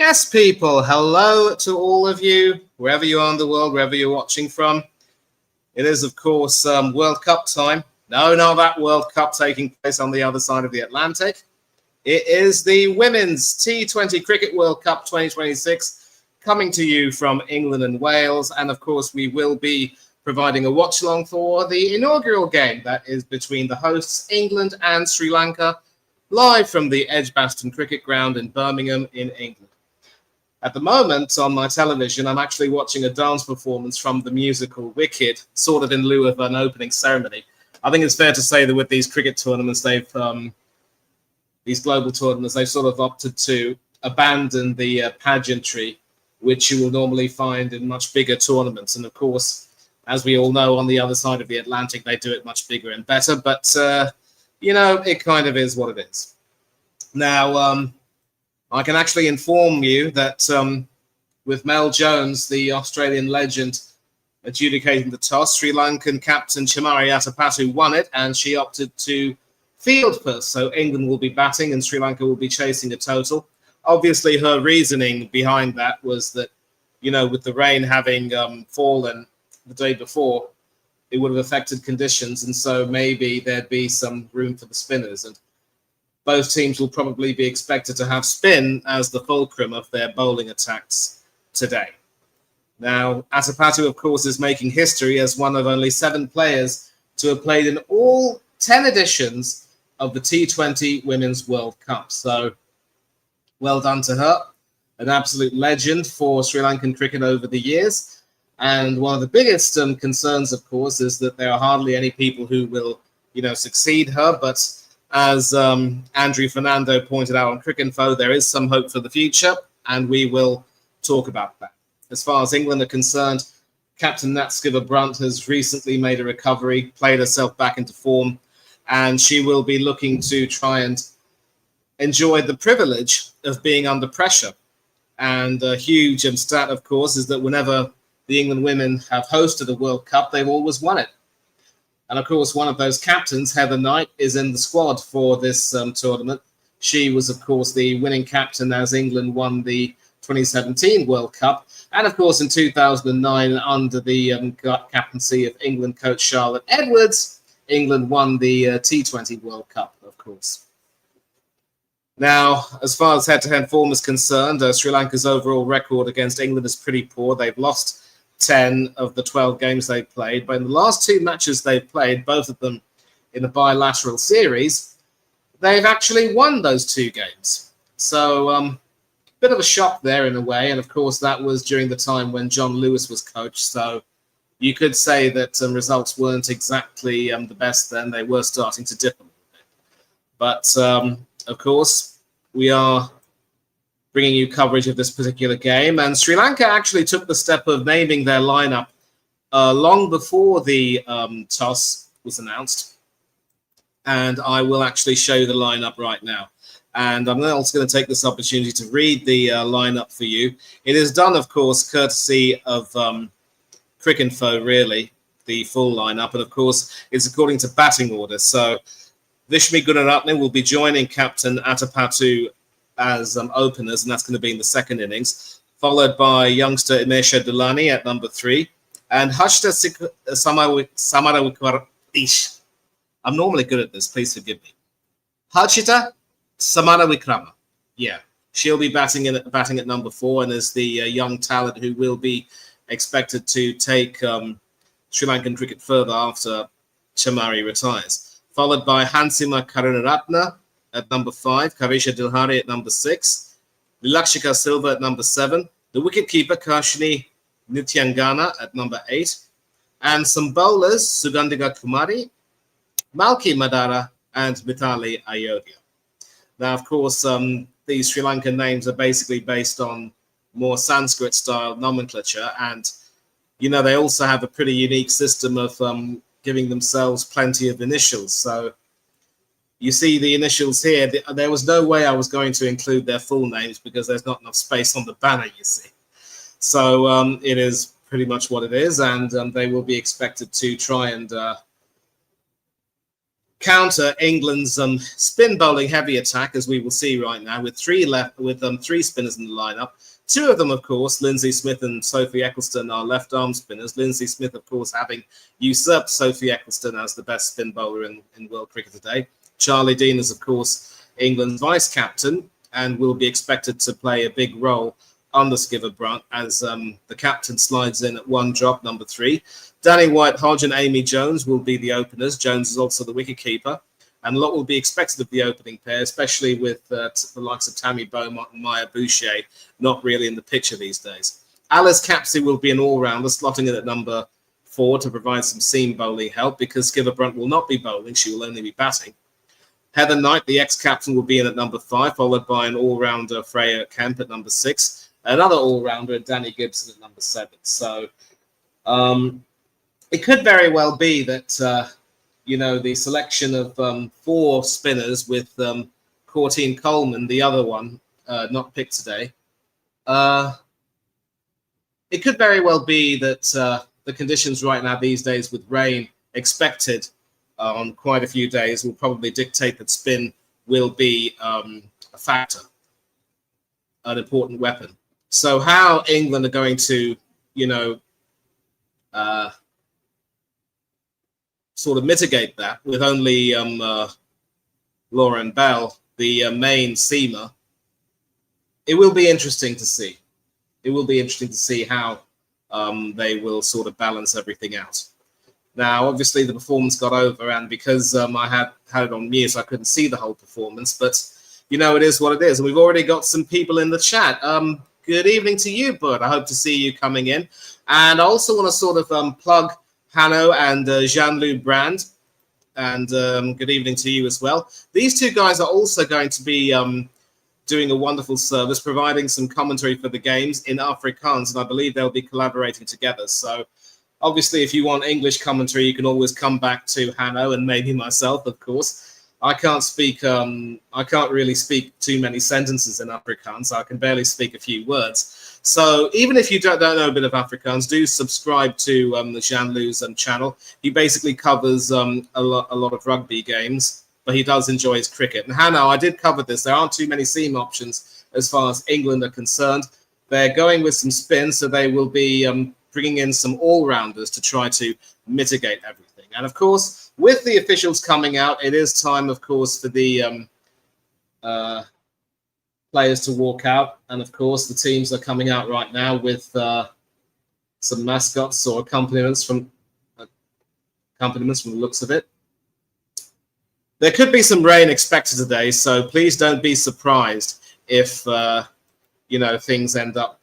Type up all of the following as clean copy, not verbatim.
Yes, people, hello to all of you, wherever you are in the world, wherever you're watching from. It is, of course, World Cup time. No, not that World Cup taking place on the other side of the Atlantic. It is the Women's T20 Cricket World Cup 2026 coming to you from England and Wales. And, of course, we will be providing a watch-along for the inaugural game that is between the hosts, England and Sri Lanka, live from the Edgbaston Cricket Ground in Birmingham in England. At the moment, on my television, I'm actually watching a dance performance from the musical Wicked, sort of in lieu of an opening ceremony. I think it's fair to say that with these cricket tournaments, these global tournaments, they've sort of opted to abandon the pageantry, which you will normally find in much bigger tournaments. And of course, as we all know, on the other side of the Atlantic, they do it much bigger and better. But, it kind of is what it is. Now, I can actually inform you that with Mel Jones, the Australian legend, adjudicating the toss, Sri Lankan captain Chamari Atapattu won it, and she opted to field first. So England will be batting and Sri Lanka will be chasing a total. Obviously, her reasoning behind that was that, with the rain having fallen the day before, it would have affected conditions, and so maybe there'd be some room for the spinners. And both teams will probably be expected to have spin as the fulcrum of their bowling attacks today. Now, Atapattu, of course, is making history as one of only 7 players to have played in all 10 editions of the T20 Women's World Cup. So, well done to her. An absolute legend for Sri Lankan cricket over the years. And one of the biggest concerns, of course, is that there are hardly any people who will, succeed her. But as Andrew Fernando pointed out on Cricinfo, there is some hope for the future, and we will talk about that. As far as England are concerned, Captain Nat Skipper-Brunt has recently made a recovery, played herself back into form, and she will be looking to try and enjoy the privilege of being under pressure. And a huge stat, of course, is that whenever the England women have hosted a World Cup, they've always won it. And of course, one of those captains, Heather Knight, is in the squad for this tournament. She was, of course, the winning captain as England won the 2017 World Cup. And of course, in 2009, under the captaincy of England coach Charlotte Edwards, England won the T20 World Cup, of course. Now, as far as head-to-head form is concerned, Sri Lanka's overall record against England is pretty poor. They've lost 10 of the 12 games they've played, but in the last 2 matches they've played, both of them in a bilateral series, they've actually won those 2 games. So, bit of a shock there in a way, and of course that was during the time when John Lewis was coach, so you could say that results weren't exactly the best then. They were starting to dip a little bit. But, of course, we are bringing you coverage of this particular game. And Sri Lanka actually took the step of naming their lineup long before the toss was announced. And I will actually show you the lineup right now. And I'm also going to take this opportunity to read the lineup for you. It is done, of course, courtesy of Cricinfo, really, the full lineup. And, of course, it's according to batting order. So Vishmi Gunaratne will be joining Captain Atapattu as openers, and that's going to be in the second innings, followed by youngster Imesha Dulani at number 3, and Hashta Samarawikrama. I'm normally good at this, please forgive me. Hachita Samarawikrama. Yeah, she'll be batting at number 4, and is the young talent who will be expected to take Sri Lankan cricket further after Chamari retires. Followed by Hansima Karunaratne at number 5, Kavisha Dilhari at number 6, Lilakshika Silva at number 7, the wicketkeeper Kashini Nityangana at number 8, and some bowlers, Sugandhika Kumari, Malki Madara, and Mithali Ayodhya. Now, of course, these Sri Lankan names are basically based on more Sanskrit-style nomenclature, and, they also have a pretty unique system of giving themselves plenty of initials. So you see the initials here. There was no way I was going to include their full names because there's not enough space on the banner, you see. So it is pretty much what it is, and they will be expected to try and counter England's spin bowling heavy attack, as we will see right now, with three spinners in the lineup. Two of them, of course, Lindsay Smith and Sophie Eccleston, are left-arm spinners. Lindsay Smith, of course, having usurped Sophie Eccleston as the best spin bowler in world cricket today. Charlie Dean is, of course, England's vice-captain and will be expected to play a big role under Skipper Brunt as the captain slides in at one drop, number 3. Danny White-Hodge and Amy Jones will be the openers. Jones is also the wicketkeeper. And a lot will be expected of the opening pair, especially with the likes of Tammy Beaumont and Maya Boucher not really in the picture these days. Alice Capsey will be an all-rounder, slotting in at number 4 to provide some seam bowling help because Skipper Brunt will not be bowling. She will only be batting. Heather Knight, the ex-captain, will be in at number 5, followed by an all-rounder Freya Kemp at number 6, another all-rounder Danny Gibson at number 7. So it could very well be that the selection of 4 spinners with Courtine Coleman, the other one, not picked today. It could very well be that the conditions right now these days with rain expected on quite a few days will probably dictate that spin will be a factor, an important weapon. So how England are going to, sort of mitigate that with only Lauren Bell, the main seamer, it will be interesting to see. It will be interesting to see how they will sort of balance everything out. Now, obviously, the performance got over, and because I had it on mute, I couldn't see the whole performance. But, it is what it is. And we've already got some people in the chat. Good evening to you, Bud. I hope to see you coming in. And I also want to sort of plug Hanno and Jean-Louis Brand. And good evening to you as well. These two guys are also going to be doing a wonderful service, providing some commentary for the games in Afrikaans. And I believe they'll be collaborating together. So, obviously, if you want English commentary, you can always come back to Hanno and maybe myself, of course. I can't really speak too many sentences in Afrikaans. I can barely speak a few words. So even if you don't know a bit of Afrikaans, do subscribe to the Jean-Lou's channel. He basically covers a lot of rugby games, but he does enjoy his cricket. And Hanno, I did cover this. There aren't too many seam options as far as England are concerned. They're going with some spin, so they will be bringing in some all-rounders to try to mitigate everything. And, of course, with the officials coming out, it is time, of course, for the players to walk out. And, of course, the teams are coming out right now with some mascots or accompaniments from the looks of it. There could be some rain expected today, so please don't be surprised if, things end up...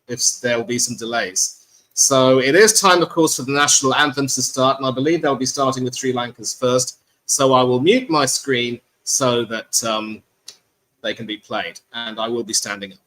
if there will be some delays. So it is time, of course, for the national anthems to start, and I believe they'll be starting with Sri Lanka's first. So I will mute my screen so that they can be played, and I will be standing up.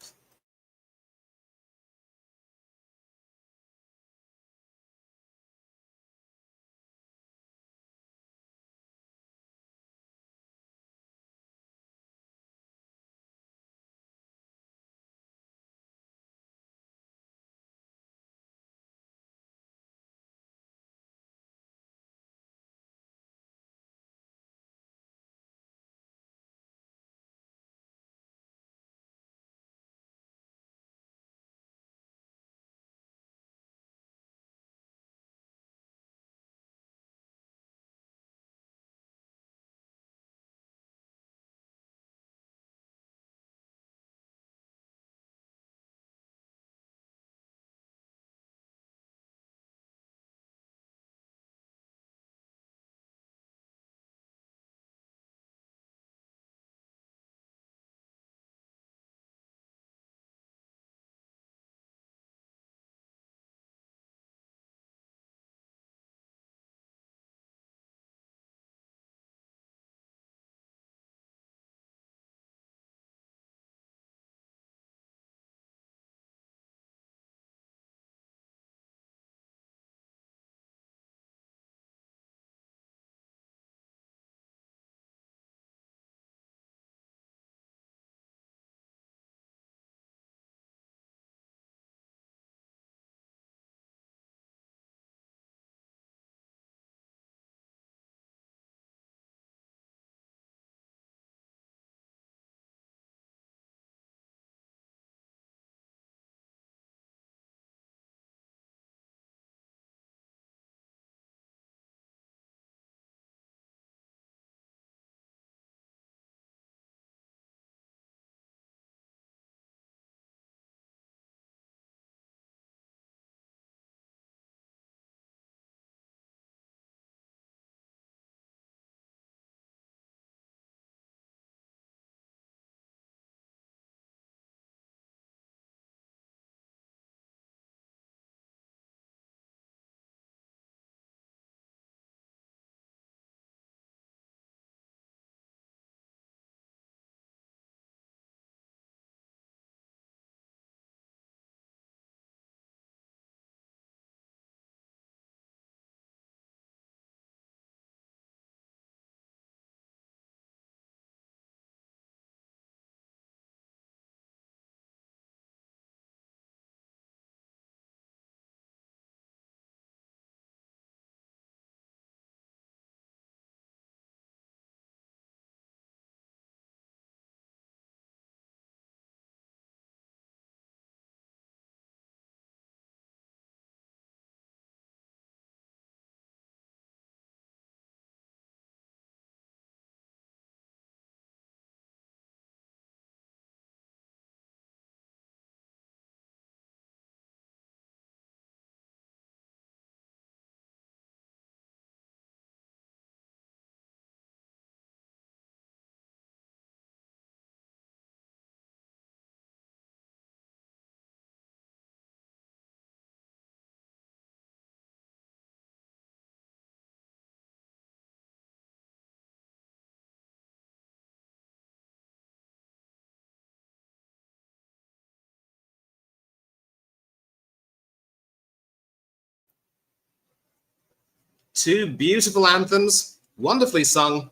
Two beautiful anthems, wonderfully sung,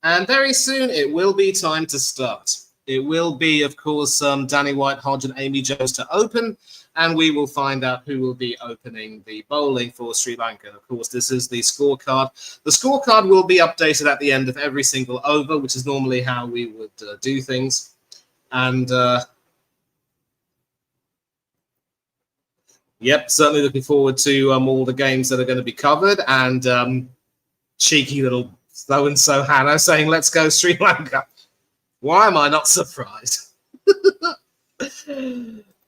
and very soon it will be time to start. It will be, of course, Danny White-Hodge and Amy Jones to open, and we will find out who will be opening the bowling for Sri Lanka. Of course, this is the scorecard. The scorecard will be updated at the end of every single over, which is normally how we would do things. And yep, certainly looking forward to all the games that are going to be covered. And cheeky little so-and-so Hannah saying, let's go Sri Lanka. Why am I not surprised?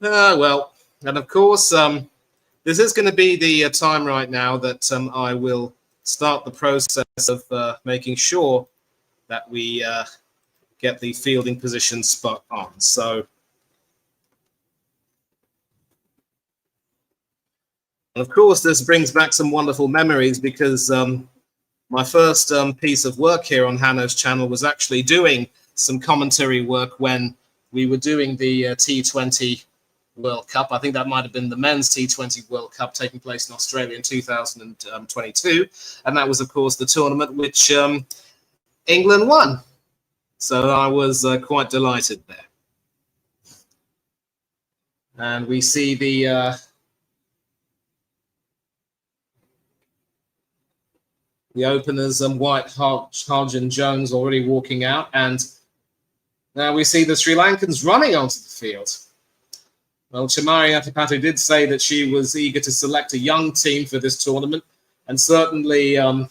Well, and of course, this is going to be the time right now that I will start the process of making sure that we get the fielding position spot on. So, and of course, this brings back some wonderful memories because my first piece of work here on Hannah's channel was actually doing some commentary work when we were doing the T20 World Cup. I think that might have been the men's T20 World Cup taking place in Australia in 2022. And that was, of course, the tournament which England won. So I was quite delighted there. And we see the openers, White-Hodge and Jones already walking out. And now we see the Sri Lankans running onto the field. Well, Chamari Atipatu did say that she was eager to select a young team for this tournament. And certainly the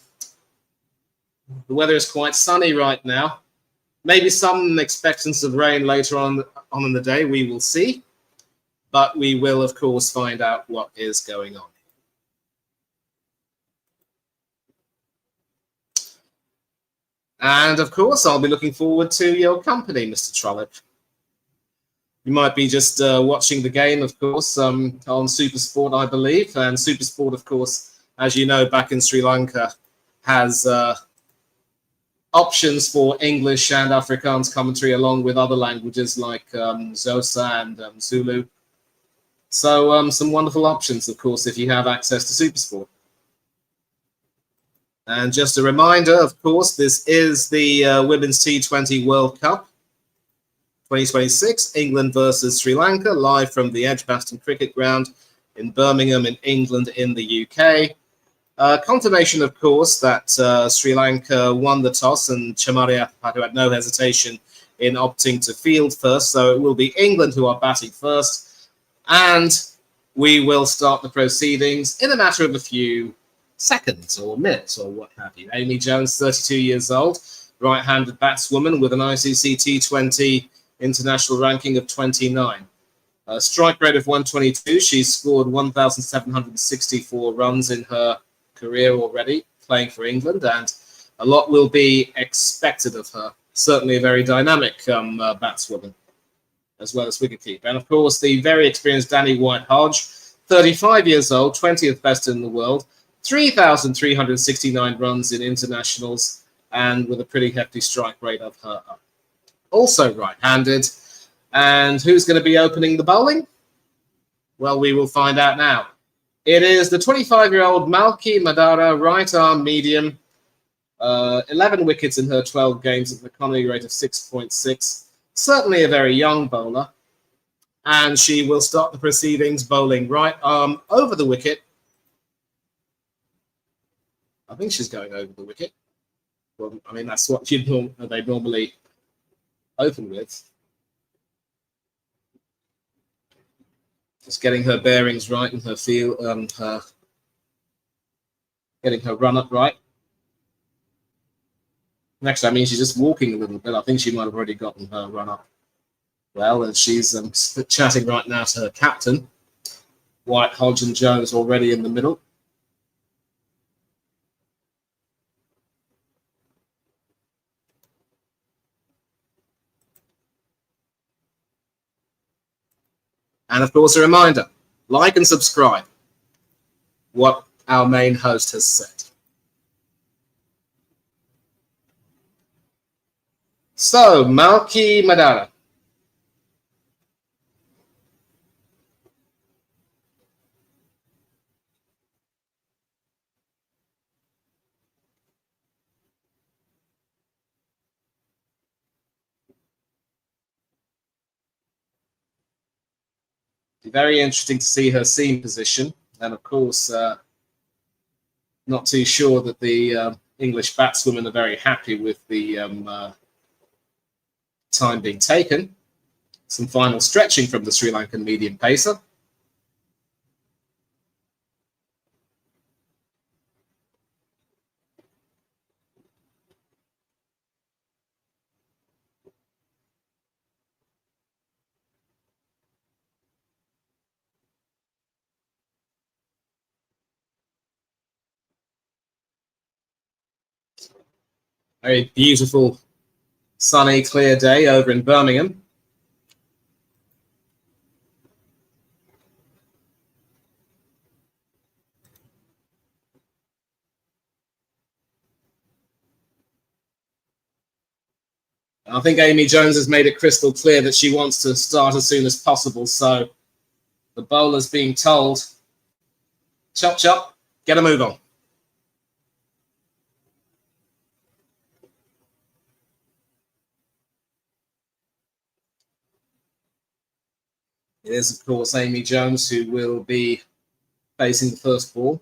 weather is quite sunny right now. Maybe some expectance of rain later on in the day, we will see. But we will, of course, find out what is going on. And, of course, I'll be looking forward to your company, Mr. Trollope. You might be just watching the game, of course, on SuperSport, I believe. And SuperSport, of course, as you know, back in Sri Lanka, has options for English and Afrikaans commentary, along with other languages like Xhosa and Zulu. So some wonderful options, of course, if you have access to SuperSport. And just a reminder, of course, this is the Women's T20 World Cup 2026, England versus Sri Lanka, live from the Edgbaston Cricket Ground in Birmingham in England in the UK. Confirmation, of course, that Sri Lanka won the toss and Chamari Atipatu had no hesitation in opting to field first. So it will be England who are batting first. And we will start the proceedings in a matter of a few seconds or minutes or what have you. Amy Jones, 32 years old, right-handed batswoman with an ICC T20 international ranking of 29. Strike rate of 122. She's scored 1,764 runs in her career already, playing for England, and a lot will be expected of her. Certainly a very dynamic batswoman, as well as wicketkeeper. And, of course, the very experienced Danny White-Hodge, 35 years old, 20th best in the world, 3,369 runs in internationals, and with a pretty hefty strike rate of her own. Also right-handed. And who's going to be opening the bowling? Well, we will find out now. It is the 25-year-old Malki Madara, right-arm medium, 11 wickets in her 12 games at an economy rate of 6.6. Certainly a very young bowler. And she will start the proceedings bowling right arm over the wicket. I think she's going over the wicket. Well, I mean, that's what they normally open with. Just getting her bearings right and her feel, getting her run up right. Actually, I mean, she's just walking a little bit. I think she might have already gotten her run up well, and she's chatting right now to her captain, White-Hodge and Jones already in the middle. And, of course, a reminder, like and subscribe, what our main host has said. So, Malki Madara. Be very interesting to see her seam position. And of course, not too sure that the English batswomen are very happy with the time being taken. Some final stretching from the Sri Lankan medium pacer. Very beautiful, sunny, clear day over in Birmingham. I think Amy Jones has made it crystal clear that she wants to start as soon as possible. So the bowler's being told, chop, chop, get a move on. It is, of course, Amy Jones who will be facing the first ball.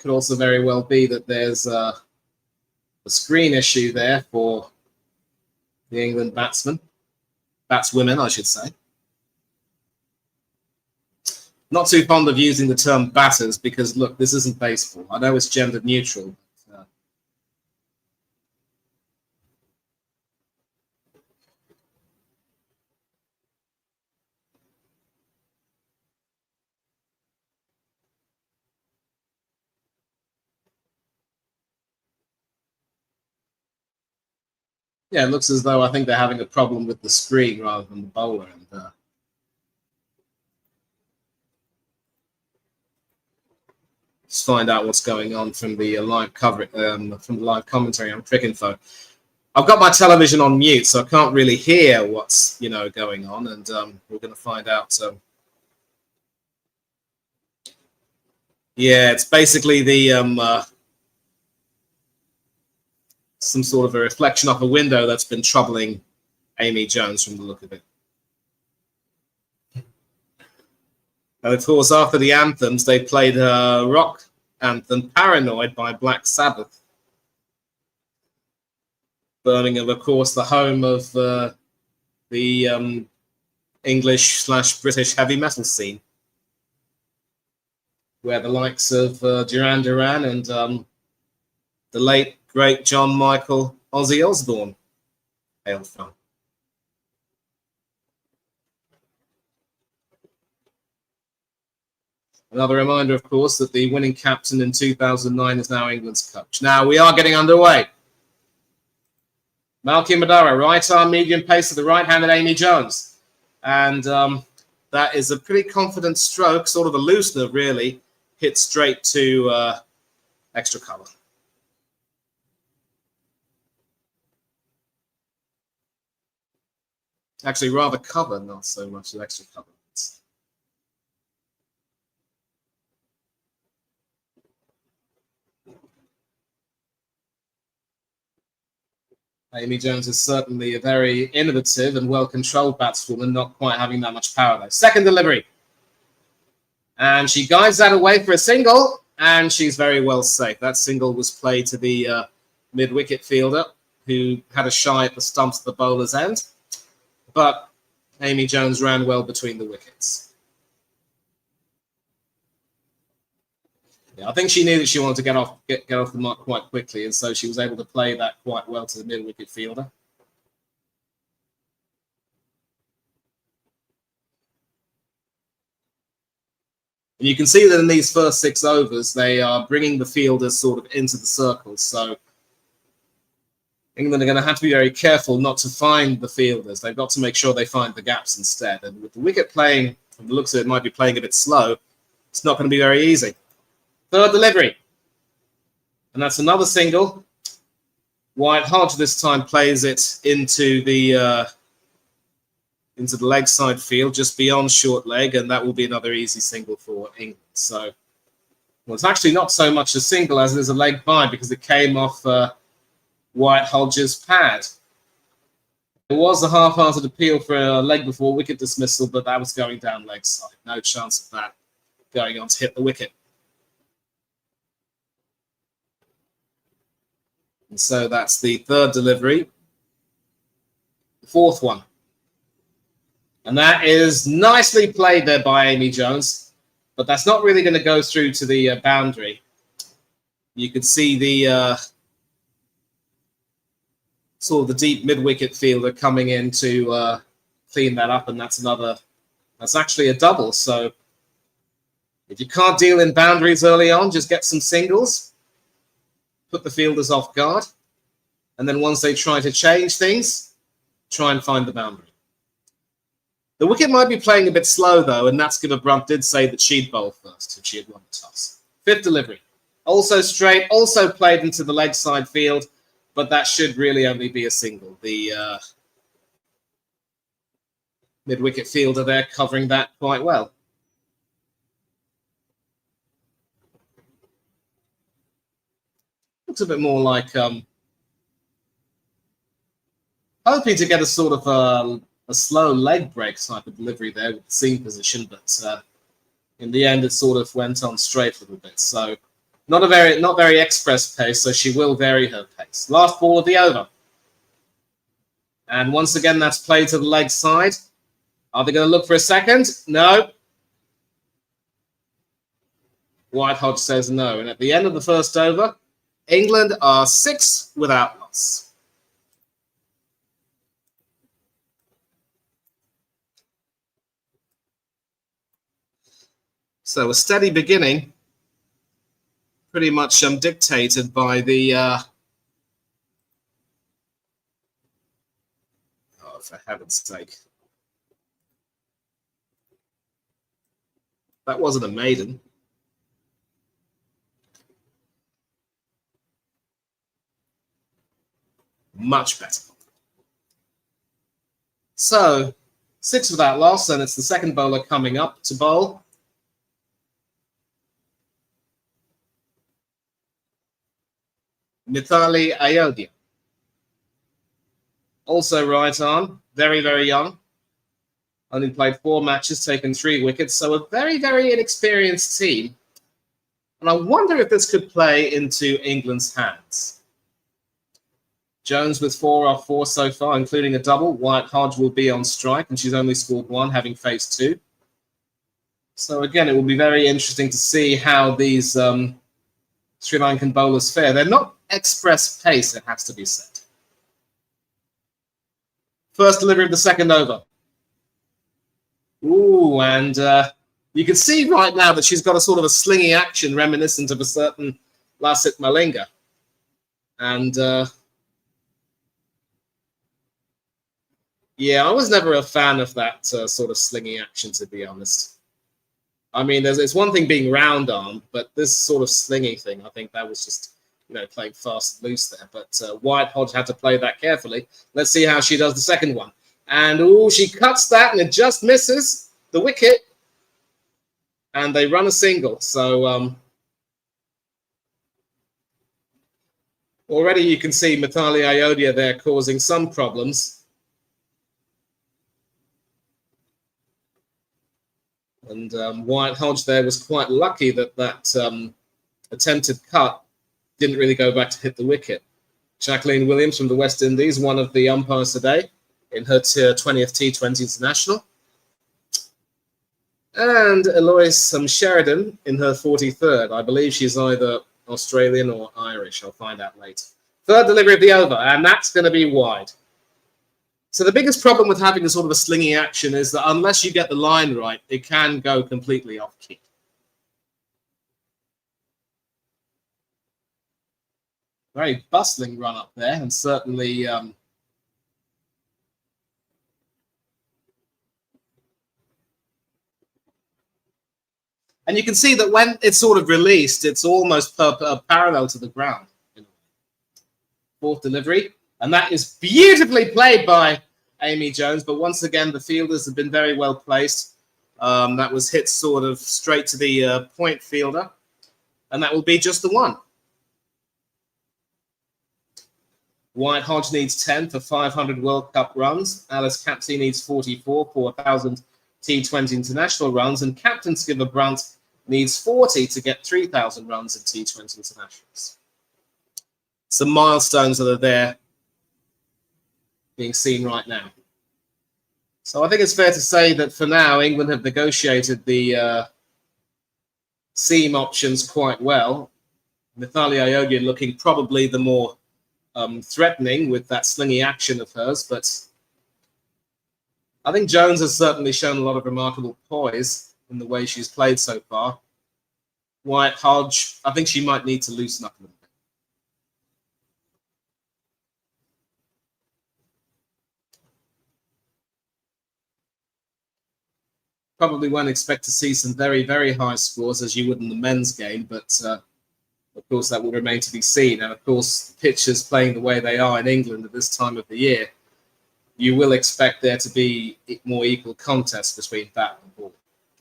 Could also very well be that there's a screen issue there for the England batswomen, I should say. Not too fond of using the term batters because, look, this isn't baseball. I know it's gender neutral. Yeah, it looks as though I think they're having a problem with the screen rather than the bowler. And let's find out what's going on from the live coverage, from the live commentary on Cricinfo. I've got my television on mute, so I can't really hear what's going on, and we're going to find out. Yeah, it's basically the some sort of a reflection off a window that's been troubling Amy Jones from the look of it. And of course, after the anthems, they played a rock anthem, Paranoid by Black Sabbath. Birmingham, of course, the home of the English/British heavy metal scene, where the likes of Duran Duran and the late, great John Michael Ozzy Osbourne hailed from. Another reminder, of course, that the winning captain in 2009 is now England's coach. Now, we are getting underway. Malky Madara, right arm medium pace to the right-handed Amy Jones. And that is a pretty confident stroke, sort of a loosener, really, hit straight to extra cover. Actually, rather cover, not so much as extra cover. Amy Jones is certainly a very innovative and well-controlled batswoman, not quite having that much power, though. Second delivery. And she guides that away for a single, and she's very well safe. That single was played to the mid-wicket fielder, who had a shy at the stumps at the bowler's end. But Amy Jones ran well between the wickets. Yeah, I think she knew that she wanted to get off the mark quite quickly, and so she was able to play that quite well to the mid-wicket fielder. And you can see that in these first 6 overs, they are bringing the fielders sort of into the circle. So England are going to have to be very careful not to find the fielders. They've got to make sure they find the gaps instead. And with the wicket playing, from the looks of it, might be playing a bit slow, it's not going to be very easy. Third delivery. And that's another single. White Hodge this time plays it into the leg side field, just beyond short leg, and that will be another easy single for England. So Well, it's actually not so much a single as it is a leg bye because it came off White Hodge's pad. There was a half-hearted appeal for a leg before wicket dismissal, but that was going down leg side. No chance of that going on to hit the wicket. And so that's the third delivery. The fourth one. And that is nicely played there by Amy Jones, but that's not really going to go through to the boundary. You could see the sort of the deep mid-wicket fielder coming in to clean that up, and that's actually a double. So if you can't deal in boundaries early on, just get some singles, put the fielders off guard, and then once they try to change things, try and find the boundary. The wicket might be playing a bit slow, though, and Natsuka Brunt did say that she'd bowl first if she had won the toss. Fifth delivery. Also straight, also played into the leg side field, but that should really only be a single. The mid-wicket fielder there covering that quite well. Looks a bit more like hoping to get a sort of a slow leg break type of delivery there with the seam position, but in the end it sort of went on straight a little bit. So not very express pace, so she will vary her pace. Last ball of the over. And once again, that's played to the leg side. Are they going to look for a second? No. White Hodge says no. And at the end of the first over, England are 6 without loss. So a steady beginning, pretty much dictated by the oh, for heaven's sake. That wasn't a maiden. Much better. So 6 without loss, and it's the second bowler coming up to bowl. Mithali Ayodhya. Also right arm, very, very young. Only played 4 matches, taken 3 wickets. So a very, very inexperienced team. And I wonder if this could play into England's hands. Jones with 4 off 4 so far, including a double. White Hodge will be on strike, and she's only scored 1, having faced 2. So again, it will be very interesting to see how these Sri Lankan bowlers fare. They're not express pace, it has to be said. First delivery of the second over. Ooh, and you can see right now that she's got a sort of a slingy action reminiscent of a certain Lasith Malinga. And yeah, I was never a fan of that sort of slingy action, to be honest. I mean, it's one thing being round arm, but this sort of slingy thing, I think that was just, playing fast and loose there. But White Hodge had to play that carefully. Let's see how she does the second one. And, ooh, she cuts that, and it just misses the wicket. And they run a single. So already you can see Mithali Ayodhya there causing some problems. And White Hodge there was quite lucky that attempted cut didn't really go back to hit the wicket. Jacqueline Williams from the West Indies, one of the umpires today in her 20th T20 International. And Eloise Sheridan in her 43rd. I believe she's either Australian or Irish. I'll find out later. Third delivery of the over, and that's going to be wide. So the biggest problem with having a sort of a slingy action is that unless you get the line right, it can go completely off key. Very bustling run up there, and certainly and you can see that when it's sort of released, it's almost parallel to the ground. Fourth delivery, and that is beautifully played by Amy Jones, but once again, the fielders have been very well placed. That was hit sort of straight to the point fielder. and that will be just the one. White Hodge needs 10 for 500 World Cup runs. Alice Capsey needs 44 for 1,000 T20 international runs. And Captain Skipper Brunt needs 40 to get 3,000 runs in T20 internationals. Some milestones that are there being seen right now. So I think it's fair to say that for now, England have negotiated the seam options quite well. Mithalia Ayogi looking probably the more threatening with that slingy action of hers, but I think Jones has certainly shown a lot of remarkable poise in the way she's played so far. White Hodge, I think she might need to loosen up a little bit. Probably won't expect to see some very, very high scores as you would in the men's game, but of course, that will remain to be seen. And of course, the pitchers playing the way they are in England at this time of the year, you will expect there to be more equal contest between bat and ball,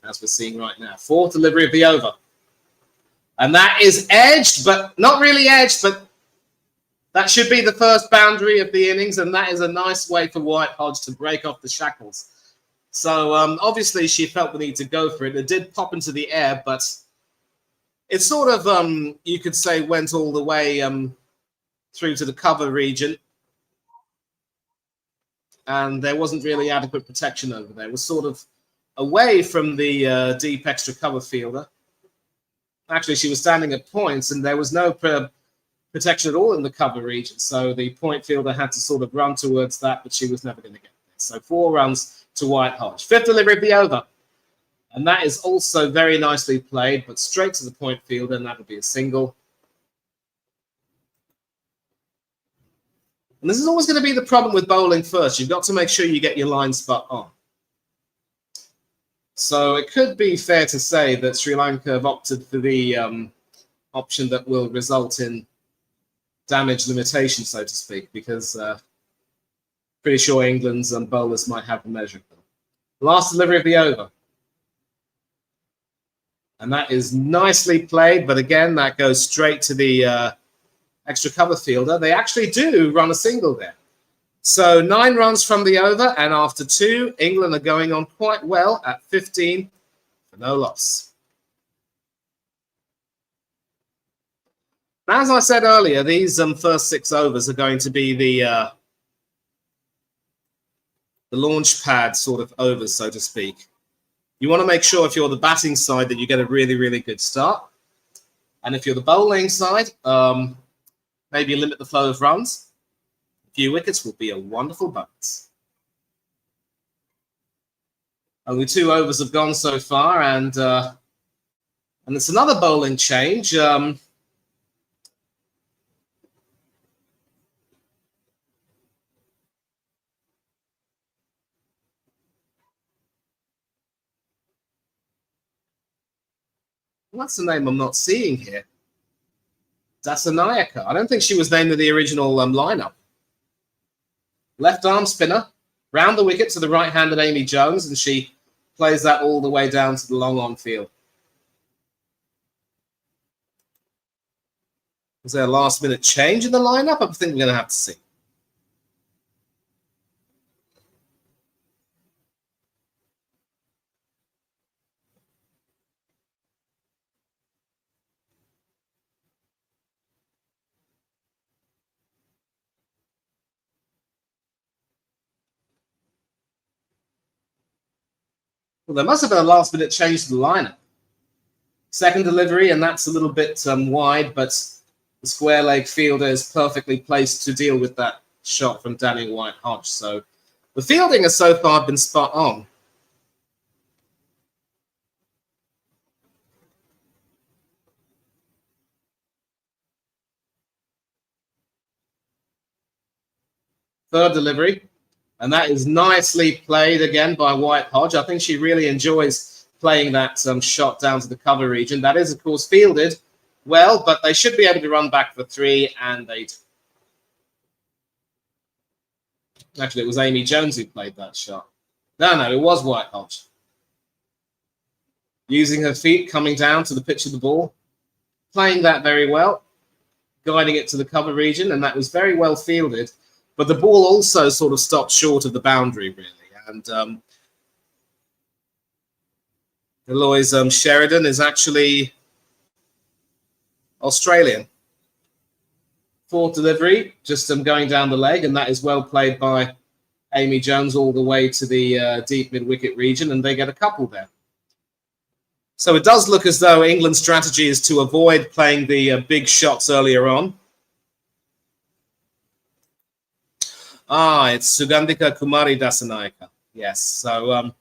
as we're seeing right now. Fourth delivery of the over. And that is edged, but not really edged, but that should be the first boundary of the innings. And that is a nice way for White Hodge to break off the shackles. So obviously, she felt the need to go for it. It did pop into the air, but it sort of, you could say, went all the way through to the cover region. And there wasn't really adequate protection over there. It was sort of away from the deep extra cover fielder. Actually, she was standing at points, and there was no protection at all in the cover region. So the point fielder had to sort of run towards that, but she was never going to get there. So 4 runs to White Hodge. Fifth delivery of the over. And that is also very nicely played, but straight to the point fielder, and that'll be a single. And this is always going to be the problem with bowling first. You've got to make sure you get your line spot on. So it could be fair to say that Sri Lanka have opted for the option that will result in damage limitation, so to speak, because pretty sure England's bowlers might have the measure. Last delivery of the over. And that is nicely played, but again, that goes straight to the extra cover fielder. They actually do run a single there. So 9 runs from the over, and after 2, England are going on quite well at 15 for no loss. Now, as I said earlier, these first 6 overs are going to be the launch pad sort of overs, so to speak. You want to make sure if you're the batting side that you get a really, really good start. And if you're the bowling side, maybe limit the flow of runs. A few wickets will be a wonderful bonus. Only 2 overs have gone so far, and it's another bowling change. What's the name I'm not seeing here? Dasanayaka. I don't think she was named in the original lineup. Left arm spinner, round the wicket to the right-handed Amy Jones, and she plays that all the way down to the long on field. Was there a last-minute change in the lineup? I think we're going to have to see. Well, there must have been a last-minute change to the lineup. Second delivery, and that's a little bit wide, but the square leg fielder is perfectly placed to deal with that shot from Danny White Hodge. So the fielding has so far been spot on. Third delivery. And that is nicely played again by White Hodge. I think she really enjoys playing that shot down to the cover region. That is, of course, fielded well, but they should be able to run back for 3, and they do. Actually, it was Amy Jones who played that shot. No, it was White Hodge. Using her feet, coming down to the pitch of the ball. playing that very well, guiding it to the cover region, and that was very well fielded. But the ball also sort of stopped short of the boundary, really. And Eloise Sheridan is actually Australian. Fourth delivery, just going down the leg, and that is well played by Amy Jones all the way to the deep mid-wicket region, and they get a couple there. So it does look as though England's strategy is to avoid playing the big shots earlier on. It's Sugandhika Kumari Dasanaika. Yes, so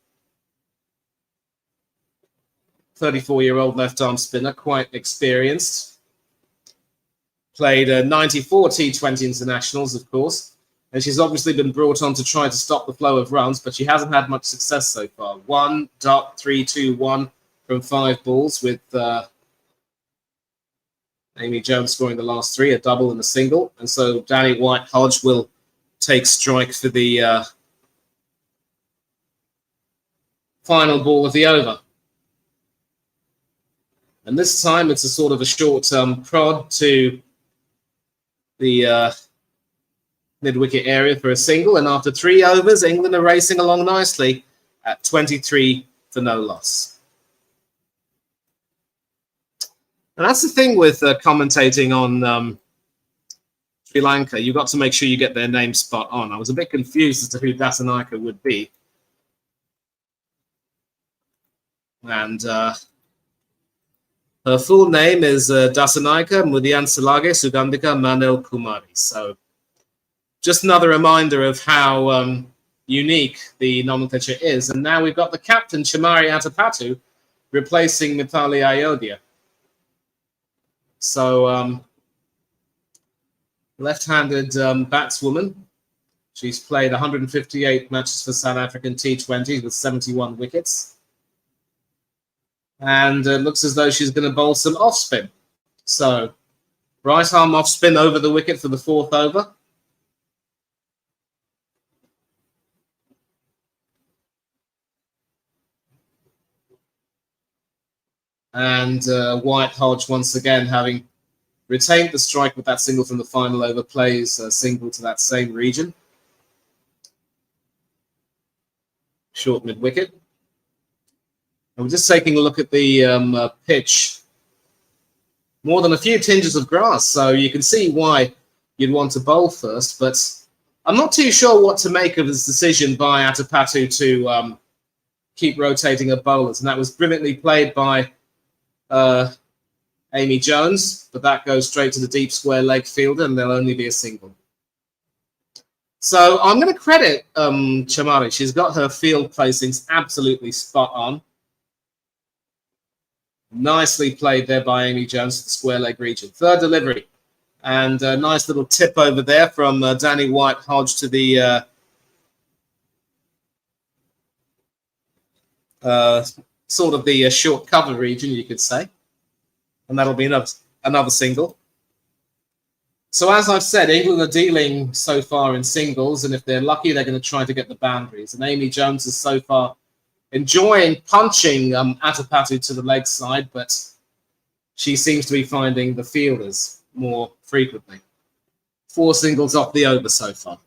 34-year-old left-arm spinner, quite experienced. Played 94 T20 internationals, of course. And she's obviously been brought on to try to stop the flow of runs, but she hasn't had much success so far. 1.321 from 5 balls, with Amy Jones scoring the last 3, a double and a single. And so Danny White-Hodge will take strike for the final ball of the over. And this time it's a sort of a short prod to the mid-wicket area for a single. And after 3 overs, England are racing along nicely at 23 for no loss. And that's the thing with commentating on Sri Lanka. You've got to make sure you get their name spot on. I was a bit confused as to who Dasanaika would be. And her full name is Dasanaika Mudyansalage Sugandhika Manil Kumari. So just another reminder of how unique the nomenclature is. And now we've got the captain, Chamari Atapattu, replacing Mithali Ayodhya. So left-handed batswoman. She's played 158 matches for South African T20s with 71 wickets. And it looks as though she's going to bowl some off-spin. So right arm off-spin over the wicket for the 4th over. And White-Hodge, once again, having retained the strike with that single from the final over, plays a single to that same region. Short mid-wicket. And we're just taking a look at the pitch. More than a few tinges of grass, so you can see why you'd want to bowl first. But I'm not too sure what to make of this decision by Atapattu to keep rotating her bowlers. And that was brilliantly played by Amy Jones, but that goes straight to the deep square leg fielder, and there'll only be a single. So I'm going to credit Chamari. She's got her field placings absolutely spot on. Nicely played there by Amy Jones to the square leg region. 3rd delivery. And a nice little tip over there from Danny White-Hodge to the sort of the short cover region, you could say. And that'll be another single. So as I've said, England are dealing so far in singles, and if they're lucky, they're going to try to get the boundaries. And Amy Jones is so far enjoying punching Atapattu to the leg side, but she seems to be finding the fielders more frequently. 4 singles off the over so far.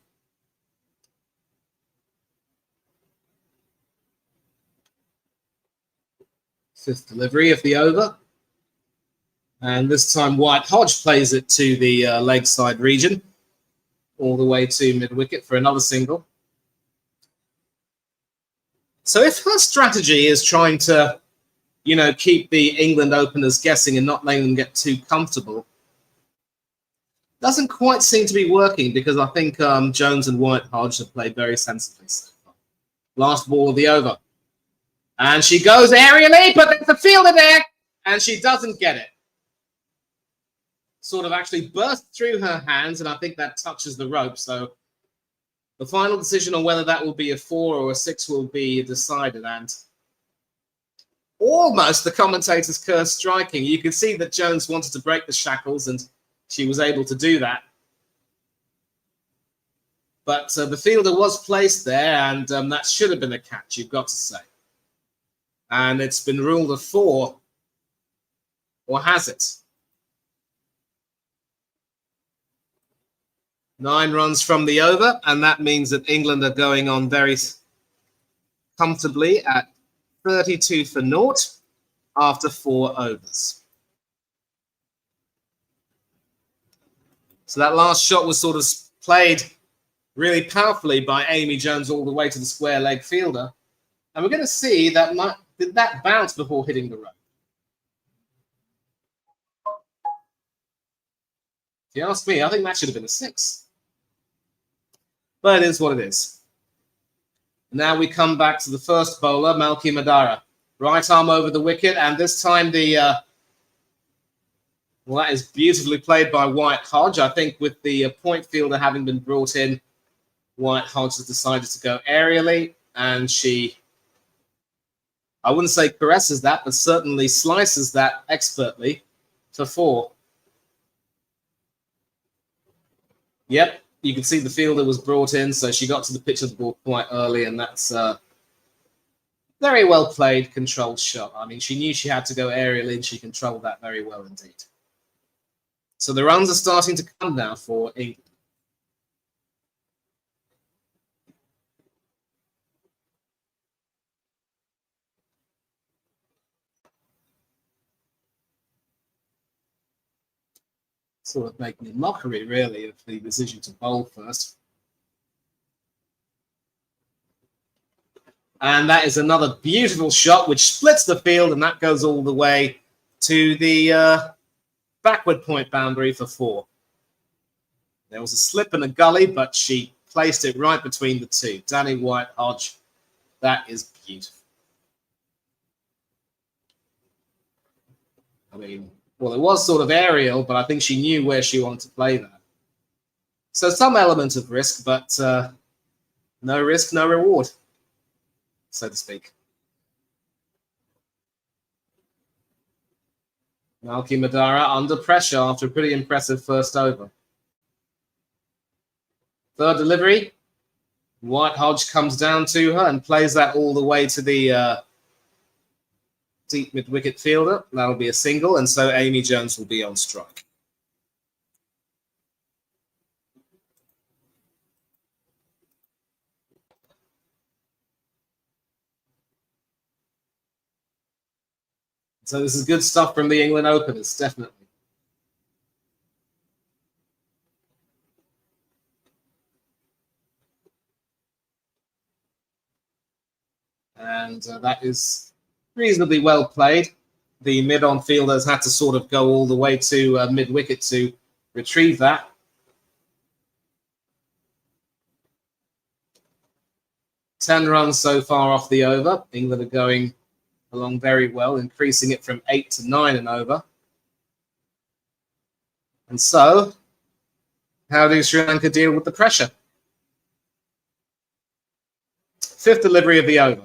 Fifth delivery of the over. And this time White-Hodge plays it to the leg side region, all the way to mid-wicket for another single. So if her strategy is trying to, keep the England openers guessing and not letting them get too comfortable, doesn't quite seem to be working, because I think Jones and White-Hodge have played very sensibly so far. Last ball of the over. And she goes aerially, but there's a fielder there, and she doesn't get it. Sort of actually burst through her hands, and I think that touches the rope. So the final decision on whether that will be a 4 or a 6 will be decided. And almost the commentator's curse striking. You can see that Jones wanted to break the shackles, and she was able to do that. But the fielder was placed there, and that should have been a catch, you've got to say. And it's been ruled a 4. Or has it? 9 runs from the over, and that means that England are going on very comfortably at 32 for naught after 4 overs. So that last shot was sort of played really powerfully by Amy Jones all the way to the square leg fielder. And we're going to see that did that bounce before hitting the road. If you ask me, I think that should have been a 6. But it is what it is. Now we come back to the first bowler, Malky Madara. Right arm over the wicket, and this time well, that is beautifully played by White Hodge. I think with the point fielder having been brought in, White Hodge has decided to go aerially, and she, I wouldn't say caresses that, but certainly slices that expertly for 4. Yep, you can see the fielder was brought in, so she got to the pitch of the ball quite early, and that's very well played, controlled shot. I mean, she knew she had to go aerially, and she controlled that very well indeed. So the runs are starting to come now for England. Sort of making a mockery, really, of the decision to bowl first. And that is another beautiful shot, which splits the field, and that goes all the way to the backward point boundary for 4. There was a slip and a gully, but she placed it right between the two. Danny White Hodge, that is beautiful. I mean, well, it was sort of aerial, but I think she knew where she wanted to play that. So some element of risk, but no risk, no reward, so to speak. Malky Madara under pressure after a pretty impressive first over. Third delivery. White Hodge comes down to her and plays that all the way to the deep mid-wicket fielder. That'll be a single, and so Amy Jones will be on strike. So this is good stuff from the England openers, definitely. And that is reasonably well played. The mid-on fielders had to sort of go all the way to mid-wicket to retrieve that. Ten runs so far off the over. England are going along very well, increasing it from 8 to 9 and over. And so, how do Sri Lanka deal with the pressure? Fifth delivery of the over.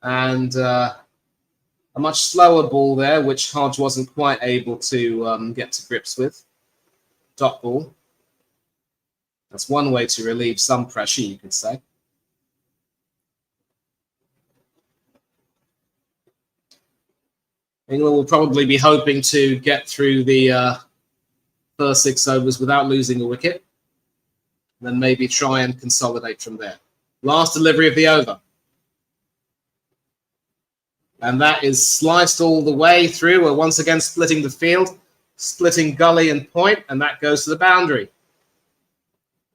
And a much slower ball there, which Hodge wasn't quite able to get to grips with. Dot ball. That's one way to relieve some pressure, you could say. England will probably be hoping to get through the first 6 overs without losing a wicket. Then maybe try and consolidate from there. Last delivery of the over. And that is sliced all the way through. We're once again splitting the field, splitting gully and point, and that goes to the boundary.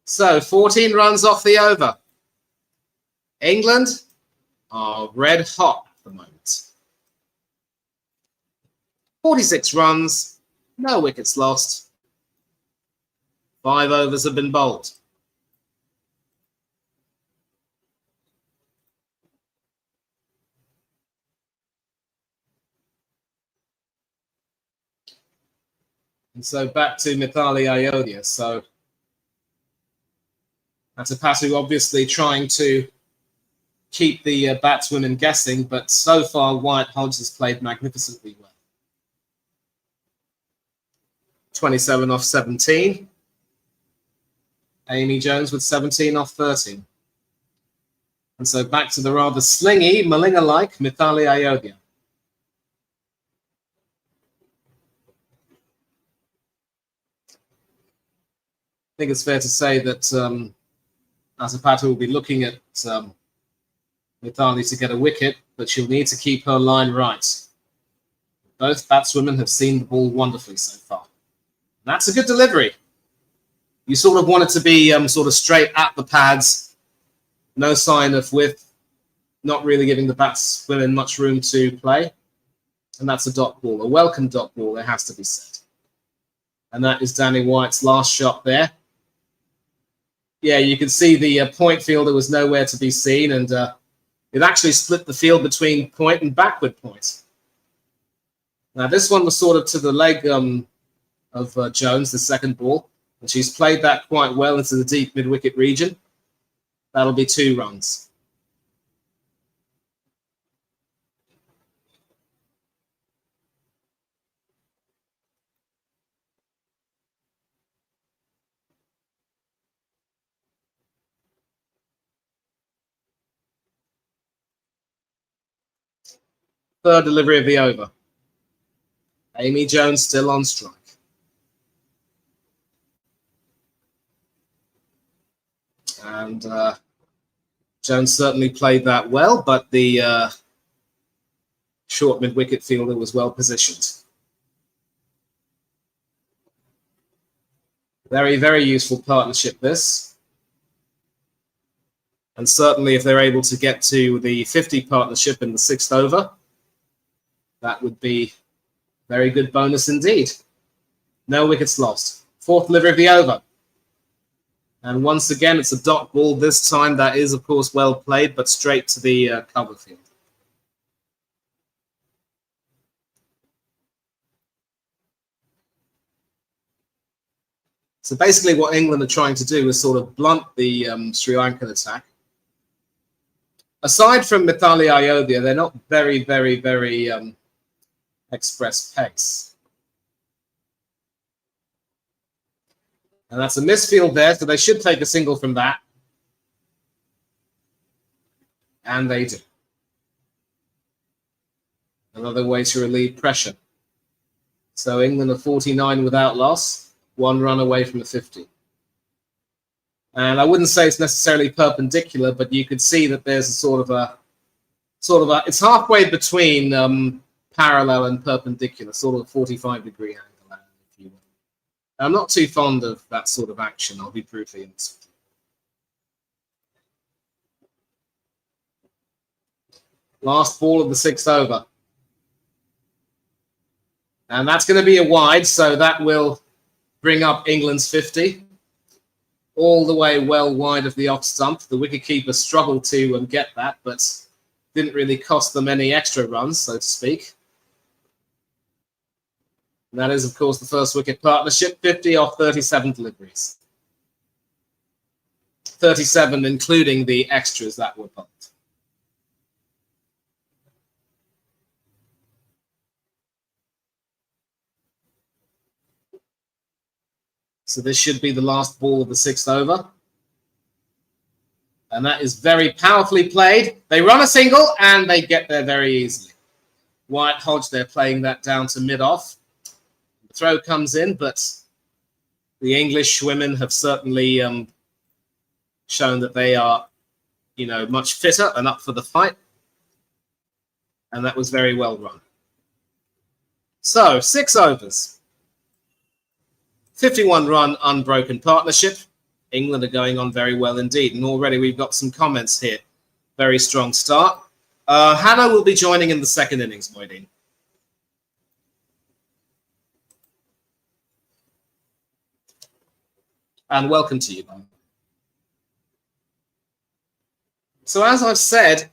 So 14 runs off the over. England are red hot at the moment. 46 runs, no wickets lost. 5 overs have been bowled. And so back to Mithali Ayodhya. So that's a pass obviously trying to keep the batswomen guessing, but so far White Hodge has played magnificently well. 27 off 17. Amy Jones with 17 off 13. And so back to the rather slingy, Malinga-like Mithali Ayodhya. think it's fair to say that Azapata will be looking at Mithali to get a wicket, but she'll need to keep her line right. Both batswomen have seen the ball wonderfully so far. And that's a good delivery. You sort of want it to be sort of straight at the pads, no sign of width, not really giving the batswomen much room to play. And that's a dot ball, a welcome dot ball, it has to be said. And that is Danny White's last shot there. Yeah, you can see the point fielder was nowhere to be seen, and it actually split the field between point and backward point. Now, this one was sort of to the leg of Jones, the second ball, and she's played that quite well into the deep mid-wicket region. That'll be 2 runs. Third delivery of the over. Amy Jones still on strike. And Jones certainly played that well, but the short mid-wicket fielder was well positioned. Very, very useful partnership, this. And certainly if they're able to get to the 50 partnership in the 6th over, that would be very good bonus indeed. No wickets lost. 4th delivery of the over. And once again, it's a dot ball. This time that is, of course, well played, but straight to the cover field. So basically what England are trying to do is sort of blunt the Sri Lankan attack. Aside from Mithali Ayodhya, they're not very, very, very express pace. And that's a misfield there, so they should take a single from that. And they do. Another way to relieve pressure. So England are 49 without loss, 1 run away from the 50. And I wouldn't say it's necessarily perpendicular, but you could see that there's a sort of a, it's halfway between parallel and perpendicular, sort of a 45-degree angle, if you will. I'm not too fond of that sort of action, I'll be brutally honest. Last ball of the 6th over. And that's going to be a wide, so that will bring up England's 50. All the way well wide of the off stump. The wicketkeeper struggled to get that, but didn't really cost them any extra runs, so to speak. And that is, of course, the first wicket partnership, 50 off 37 deliveries. 37 including the extras that were pumped. So this should be the last ball of the 6th over. And that is very powerfully played. They run a single and they get there very easily. White Hodge, they're playing that down to mid-off. The throw comes in, but the English women have certainly shown that they are, much fitter and up for the fight. And that was very well run. So, 6 overs. 51-run unbroken partnership. England are going on very well indeed. And already we've got some comments here. Very strong start. Hannah will be joining in the 2nd innings, Moideen. And welcome to you, man. So as I've said,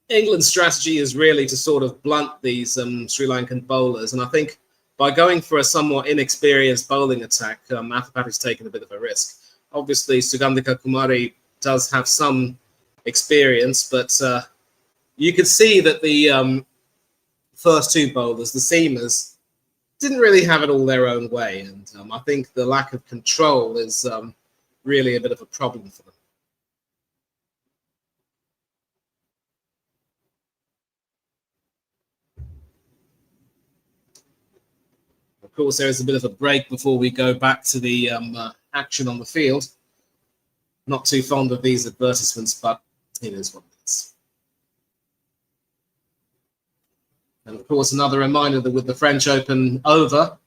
England's strategy is really to sort of blunt these Sri Lankan bowlers. And I think by going for a somewhat inexperienced bowling attack, Mathapati's taken a bit of a risk. Obviously, Sugandhika Kumari does have some experience, but you could see that the first 2 bowlers, the seamers, didn't really have it all their own way. And I think the lack of control is really a bit of a problem for them. Of course, there is a bit of a break before we go back to the action on the field. Not too fond of these advertisements, but it is what it is. And of course, another reminder that with the French Open over,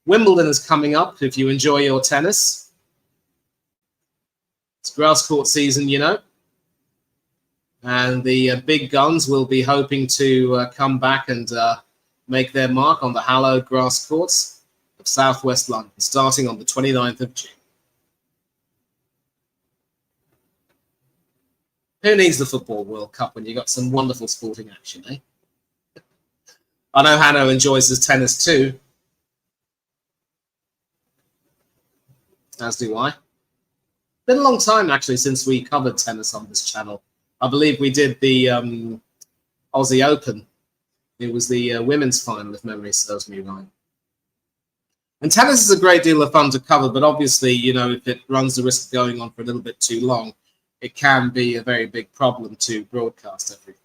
Wimbledon is coming up if you enjoy your tennis. It's grass court season, you know. And the big guns will be hoping to come back and make their mark on the hallowed grass courts of southwest London, starting on the 29th of June. Who needs the Football World Cup when you've got some wonderful sporting action, eh? I know Hanno enjoys his tennis too. As do I. Been a long time, actually, since we covered tennis on this channel. I believe we did the Aussie Open. It was the women's final, if memory serves me right. And tennis is a great deal of fun to cover, but obviously, you know, if it runs the risk of going on for a little bit too long, it can be a very big problem to broadcast everything.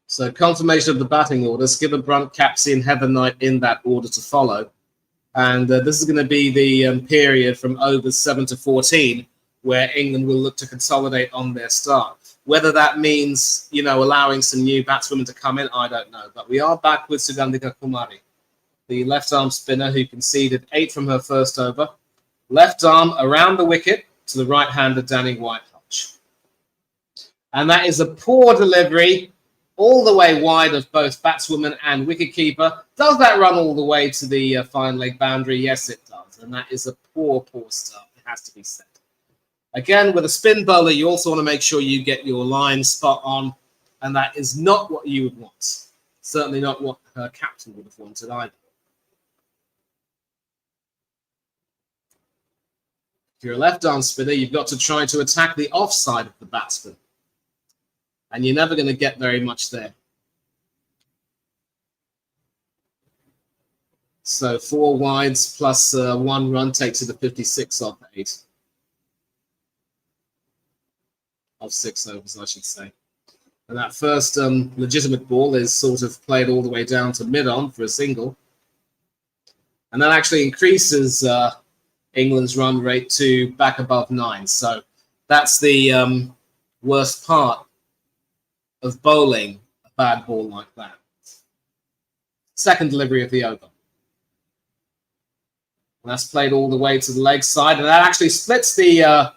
So confirmation of the batting order, Skipper, Brunt, Capsey and Heather Knight in that order to follow. And this is going to be the period from overs 7 to 14, where England will look to consolidate on their start. Whether that means, you know, allowing some new batswomen to come in, I don't know. But we are back with Sugandhika Kumari, the left-arm spinner who conceded 8 from her first over. Left arm around the wicket to the right-hander Danny Whitehodge. And that is a poor delivery all the way wide of both batswoman and wicketkeeper. Does that run all the way to the fine leg boundary? Yes, it does. And that is a poor, poor start. It has to be said. Again, with a spin bowler, you also want to make sure you get your line spot on. And that is not what you would want. Certainly not what her captain would have wanted either. If you're a left-arm spinner, you've got to try to attack the offside of the batsman. And you're never going to get very much there. So 4 wides plus 1 run takes it to 56 off 8. Of 6 overs, I should say. And that first legitimate ball is sort of played all the way down to mid-on for a single. And that actually increases England's run rate to back above 9. So that's the worst part of bowling a bad ball like that. Second delivery of the over. And that's played all the way to the leg side, and that actually splits the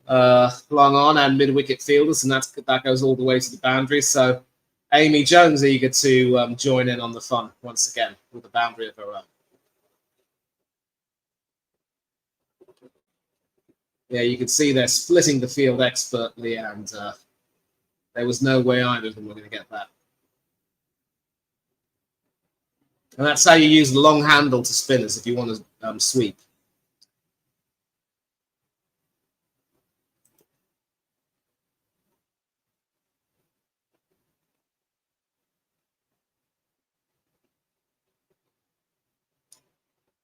long on and mid-wicket fielders, and that goes all the way to the boundary. So Amy Jones eager to join in on the fun once again with a boundary of her own. Yeah, you can see they're splitting the field expertly, and there was no way either of them were going to get that. And that's how you use the long handle to spinners if you want to sweep.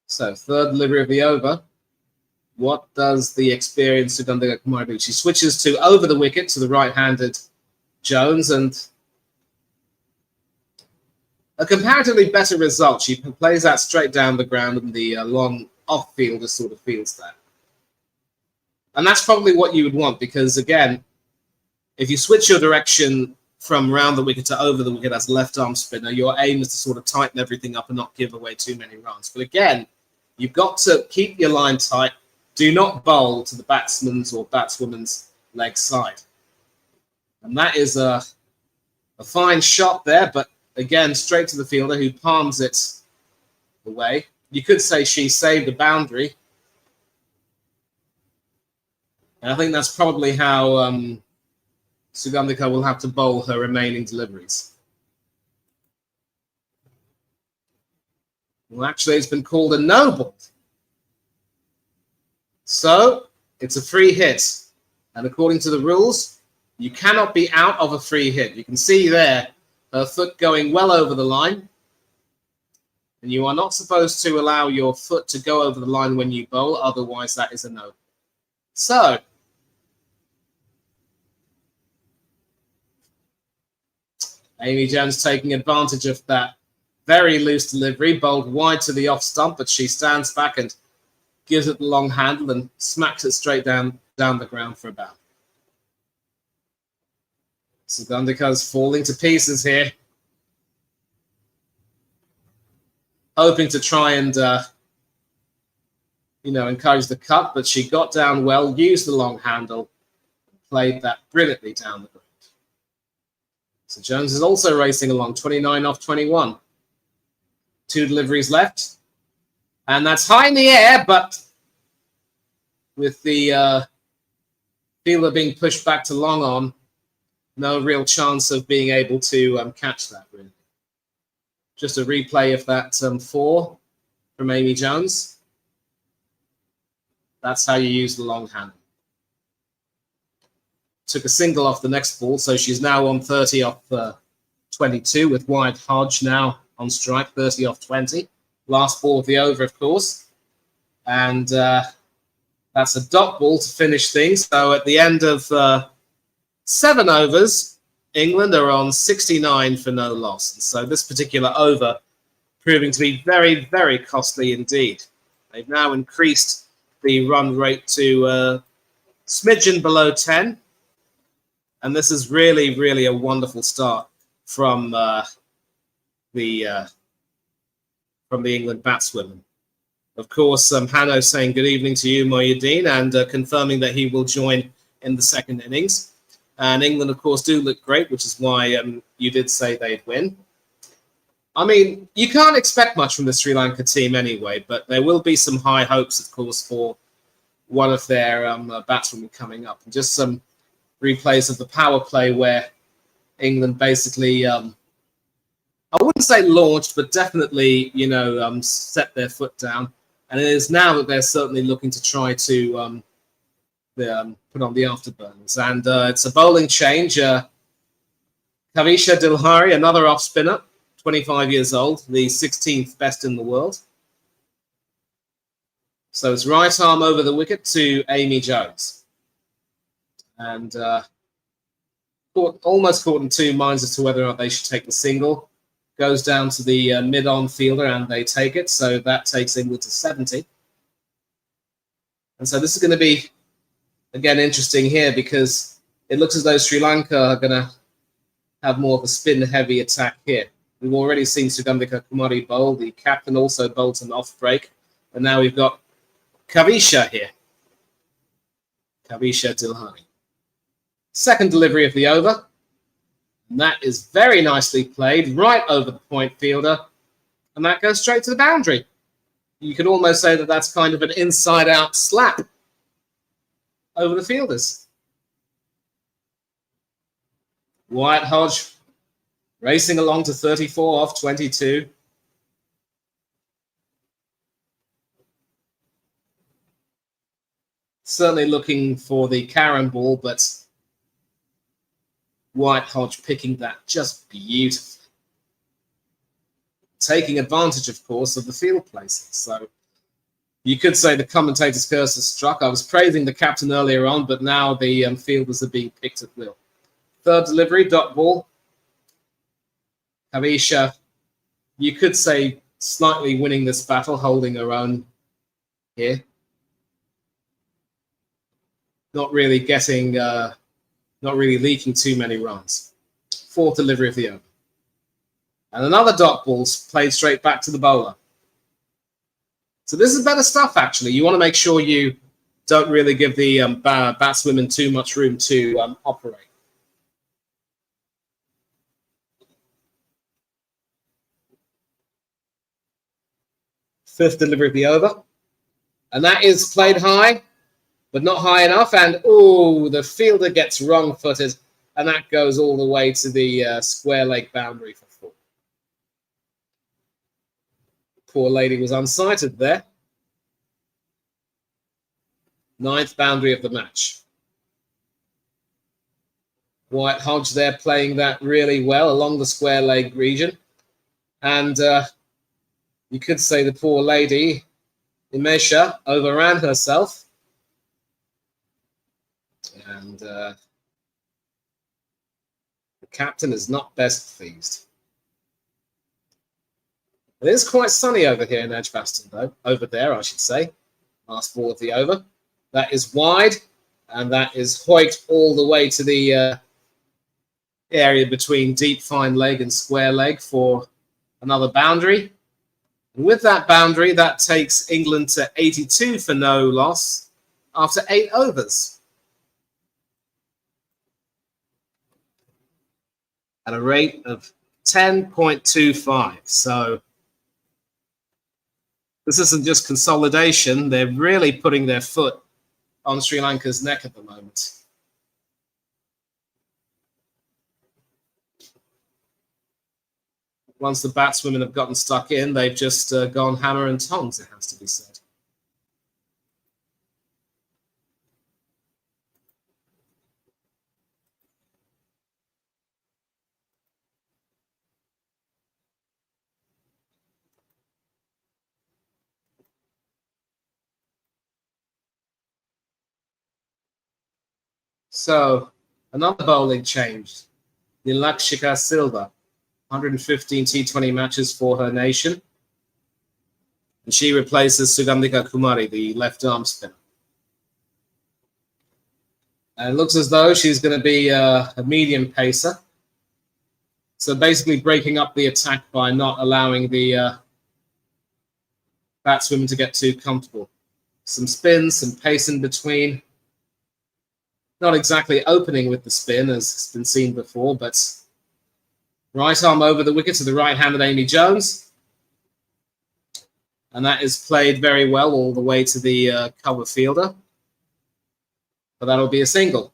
So third delivery of the over. What does the experienced Sugandhika Kumari do? She switches to over the wicket to the right-handed Jones, and a comparatively better result. She plays that straight down the ground, and the long off-fielder sort of feels that. And that's probably what you would want, because, again, if you switch your direction from round the wicket to over the wicket as a left-arm spinner, your aim is to sort of tighten everything up and not give away too many runs. But, again, you've got to keep your line tight. Do not bowl to the batsman's or batswoman's leg side. And that is a fine shot there, but again, straight to the fielder who palms it away. You could say she saved a boundary. And I think that's probably how Sugandhika will have to bowl her remaining deliveries. Well, actually, it's been called a no-ball. So, it's a free hit. And according to the rules, you cannot be out of a free hit. You can see there her foot going well over the line. And you are not supposed to allow your foot to go over the line when you bowl, otherwise that is a no. So, Amy Jones taking advantage of that very loose delivery, bowled wide to the off stump, but she stands back and gives it the long handle and smacks it straight down the ground for a bound. Sugandika's falling to pieces here, hoping to try and encourage the cut, but she got down well, used the long handle, and played that brilliantly down the ground. So Jones is also racing along, 29 off 21. 2 deliveries left, and that's high in the air, but with the fielder being pushed back to long on, no real chance of being able to catch that, really. Just a replay of that 4 from Amy Jones. That's how you use the long handle. Took a single off the next ball, so she's now on 30 off 22 with Wyatt Hodge now on strike, 30 off 20. Last ball of the over, of course. And that's a dot ball to finish things. So at the end of 7 overs, England are on 69 for no loss. And so this particular over proving to be very, very costly indeed. They've now increased the run rate to smidgen below 10. And this is really, really a wonderful start from the England batswomen. Of course, Hanno saying good evening to you, Moyuddin, and confirming that he will join in the second innings. And England, of course, do look great, which is why you did say they'd win. I mean, you can't expect much from the Sri Lanka team anyway, but there will be some high hopes, of course, for one of their batswomen coming up. And just some replays of the power play where England basically, I wouldn't say launched, but definitely, set their foot down. And it is now that they're certainly looking to try to put on the afterburners. And it's a bowling change. Kavisha Dilhari, another off spinner, 25 years old, the 16th best in the world. So it's right arm over the wicket to Amy Jones. And almost caught in 2 minds as to whether or not they should take the single. Goes down to the mid-on fielder and they take it. So that takes England to 70. And so this is going to be, again, interesting here because it looks as though Sri Lanka are going to have more of a spin-heavy attack here. We've already seen Sugandika Kumari bowl. The captain also bowled an off-break. And now we've got Kavisha here. Kavisha Dilhani. Second delivery of the over. And that is very nicely played, right over the point fielder. And that goes straight to the boundary. You could almost say that that's kind of an inside-out slap over the fielders. Wyatt Hodge racing along to 34 off 22. Certainly looking for the Karen ball, but Wyatt Hodge picking that just beautifully. Taking advantage, of course, of the field placing. So you could say the commentator's curse has struck. I was praising the captain earlier on, but now the fielders are being picked at will. Third delivery, dot ball. Kavisha, you could say slightly winning this battle, holding her own here. Not really leaking too many runs. Fourth delivery of the over. And another dot ball's played straight back to the bowler. So this is better stuff, actually. You want to make sure you don't really give the batswomen too much room to operate. Fifth delivery of the over. And that is played high, but not high enough. And, the fielder gets wrong-footed, and that goes all the way to the square leg boundary for 4. Poor lady was unsighted there. 9th boundary of the match. Wyatt Hodge there playing that really well along the square leg region. And You could say the poor lady, Imesha, overran herself. And the captain is not best pleased. It is quite sunny over here in Edgbaston, though. Over there, I should say. Last ball of the over. That is wide, and that is hoiked all the way to the area between deep fine leg and square leg for another boundary. And with that boundary, that takes England to 82 for no loss after 8 overs. At a rate of 10.25. So this isn't just consolidation. They're really putting their foot on Sri Lanka's neck at the moment. Once the batswomen have gotten stuck in, they've just gone hammer and tongs, it has to be said. So, another bowling change. Nilakshika Silva, 115 T20 matches for her nation. And she replaces Sugandhika Kumari, the left-arm spinner. And it looks as though she's going to be a medium pacer. So basically breaking up the attack by not allowing the batswomen to get too comfortable. Some spins, some pace in between. Not exactly opening with the spin, as has been seen before, but right arm over the wicket to the right-handed Amy Jones. And that is played very well all the way to the cover fielder. But that'll be a single.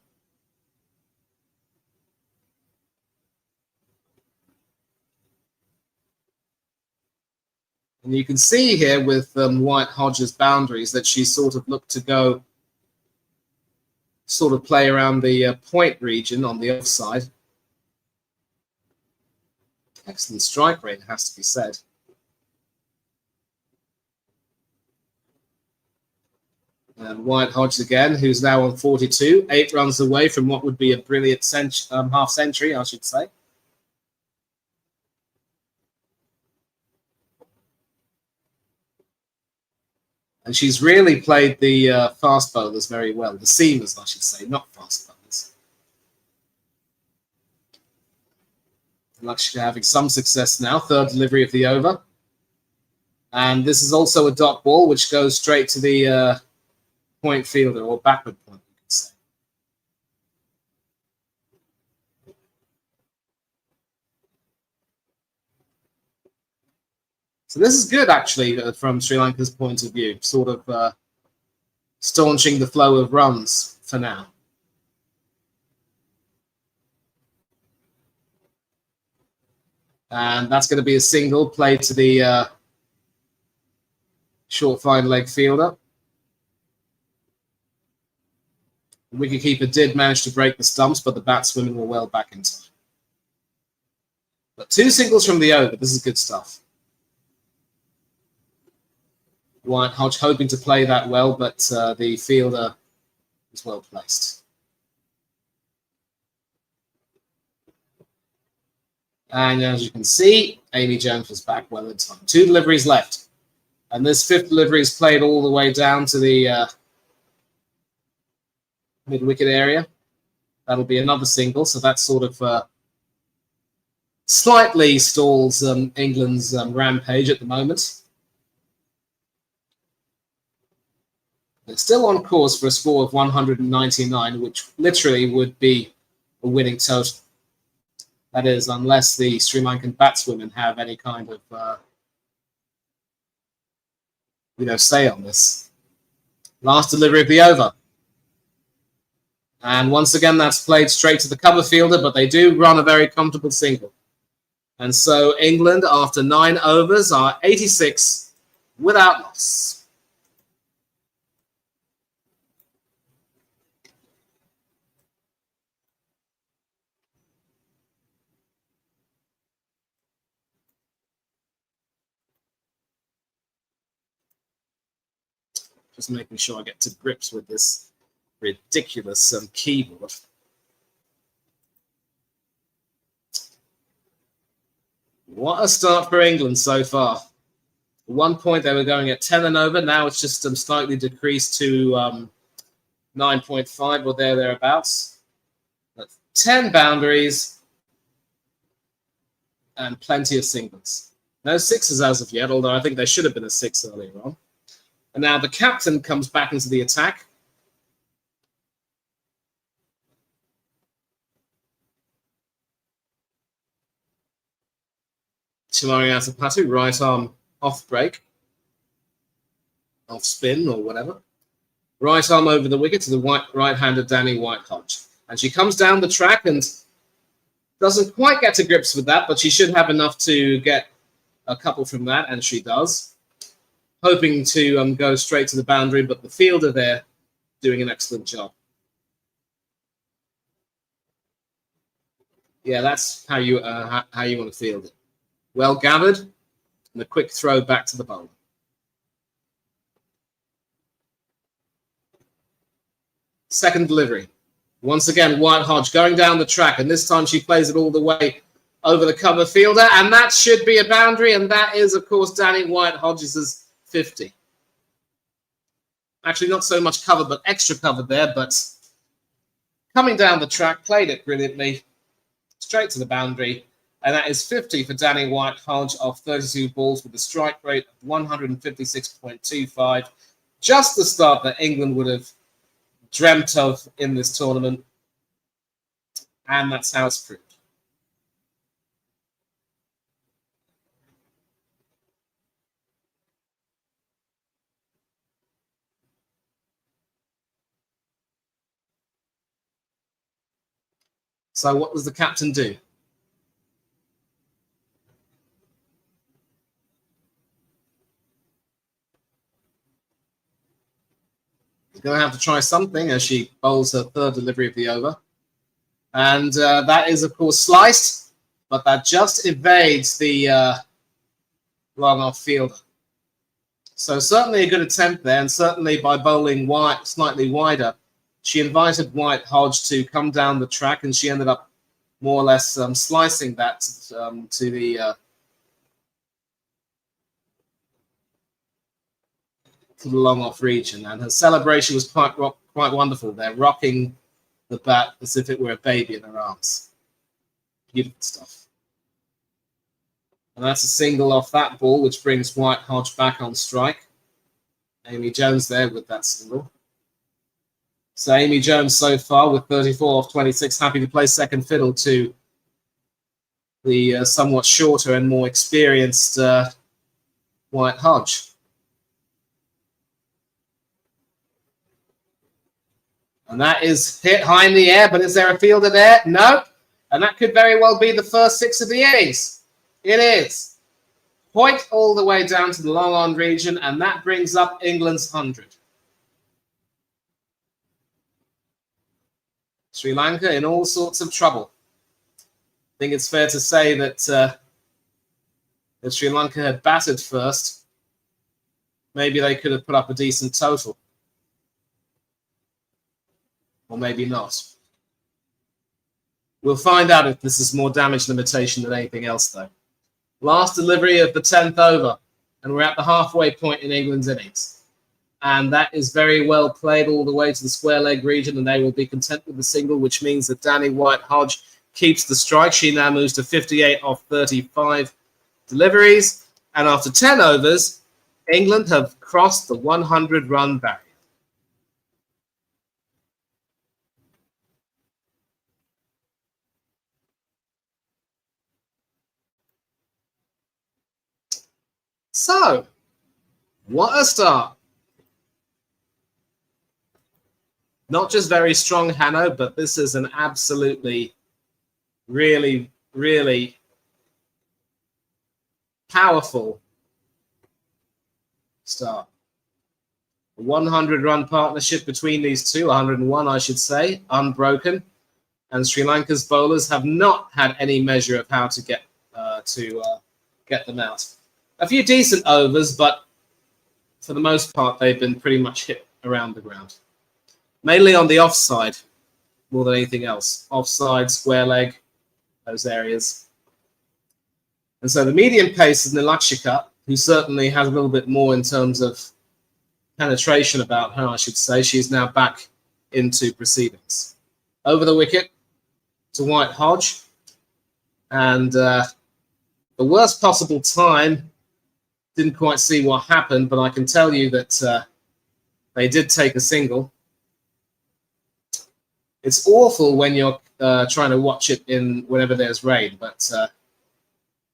And you can see here with White Hodge's boundaries that she sort of looked to go, sort of play around the point region on the offside. Excellent strike rate, has to be said. And White Hodge again, who's now on 42, 8 runs away from what would be a brilliant half century, I should say. And she's really played the fast bowlers very well, the seamers, I should say, not fast bowlers. Lakshika having some success now, third delivery of the over. And this is also a dot ball, which goes straight to the point fielder, or backward point, you could say. So this is good, actually, from Sri Lanka's point of view, sort of staunching the flow of runs for now. And that's going to be a single played to the short fine leg fielder. The wicketkeeper did manage to break the stumps, but the batswomen were well back in time. But 2 singles from the over. This is good stuff. White Hodge hoping to play that well, but the fielder is well placed. And as you can see, Amy Jones was back well in time. 2 deliveries left. And this 5th delivery is played all the way down to the mid-wicket area. That'll be another single, so that sort of slightly stalls England's rampage at the moment. They're still on course for a score of 199, which literally would be a winning total. That is, unless the Sri Lankan batswomen have any kind of, say on this. Last delivery of the over. And once again, that's played straight to the cover fielder, but they do run a very comfortable single. And so England, after 9 overs, are 86 without loss. Just making sure I get to grips with this ridiculous keyboard. What a start for England so far. At one point they were going at 10 and over. Now it's just slightly decreased to 9.5 or thereabouts. That's 10 boundaries and plenty of singles. No sixes as of yet, although I think there should have been a six earlier on. And now the captain comes back into the attack. Timariatapatu, right arm off break, off spin or whatever. Right arm over the wicket to the right-handed Danny White-Hodge. And she comes down the track and doesn't quite get to grips with that, but she should have enough to get a couple from that, and she does. Hoping to go straight to the boundary, but the fielder there doing an excellent job. Yeah, that's how you want to field it. Well gathered, and a quick throw back to the bowler. Second delivery. Once again, White-Hodge going down the track, and this time she plays it all the way over the cover fielder, and that should be a boundary, and that is, of course, Danny White-Hodge's 50. Actually, not so much cover, but extra cover there, but coming down the track, played it brilliantly, straight to the boundary, and that is 50 for Danny White-Hodge off 32 balls with a strike rate of 156.25. Just the start that England would have dreamt of in this tournament, and that's how it's proved. So what does the captain do? Going to have to try something as she bowls her third delivery of the over. And that is, of course, sliced, but that just evades the long-off fielder. So certainly a good attempt there, and certainly by bowling slightly wider, she invited White-Hodge to come down the track, and she ended up more or less slicing that to the long-off region, and her celebration was quite wonderful there, rocking the bat as if it were a baby in her arms. Beautiful stuff. And that's a single off that ball, which brings White-Hodge back on strike. Amy Jones there with that single. So Amy Jones so far with 34 off 26, happy to play second fiddle to the somewhat shorter and more experienced White-Hodge. And that is hit high in the air, but is there a fielder there? No. And that could very well be the first six of the innings. It is. Point all the way down to the long-on region, and that brings up England's 100. Sri Lanka in all sorts of trouble. I think it's fair to say that if Sri Lanka had batted first, maybe they could have put up a decent total. Or maybe not. We'll find out if this is more damage limitation than anything else, though. Last delivery of the 10th over, and we're at the halfway point in England's innings. And that is very well played all the way to the square leg region, and they will be content with the single, which means that Danny White-Hodge keeps the strike. She now moves to 58 off 35 deliveries. And after 10 overs, England have crossed the 100-run barrier. So, what a start. Not just very strong, Hanno, but this is an absolutely, really, really powerful start. A 100-run partnership between these two, 101, I should say, unbroken. And Sri Lanka's bowlers have not had any measure of how to get them out. A few decent overs, but for the most part, they've been pretty much hit around the ground. Mainly on the offside, more than anything else. Offside, square leg, those areas. And so the medium pace is Nilakshika, who certainly has a little bit more in terms of penetration about her, I should say. She is now back into proceedings. Over the wicket to White Hodge. And the worst possible time, didn't quite see what happened, but I can tell you that they did take a single. It's awful when you're trying to watch it whenever there's rain, but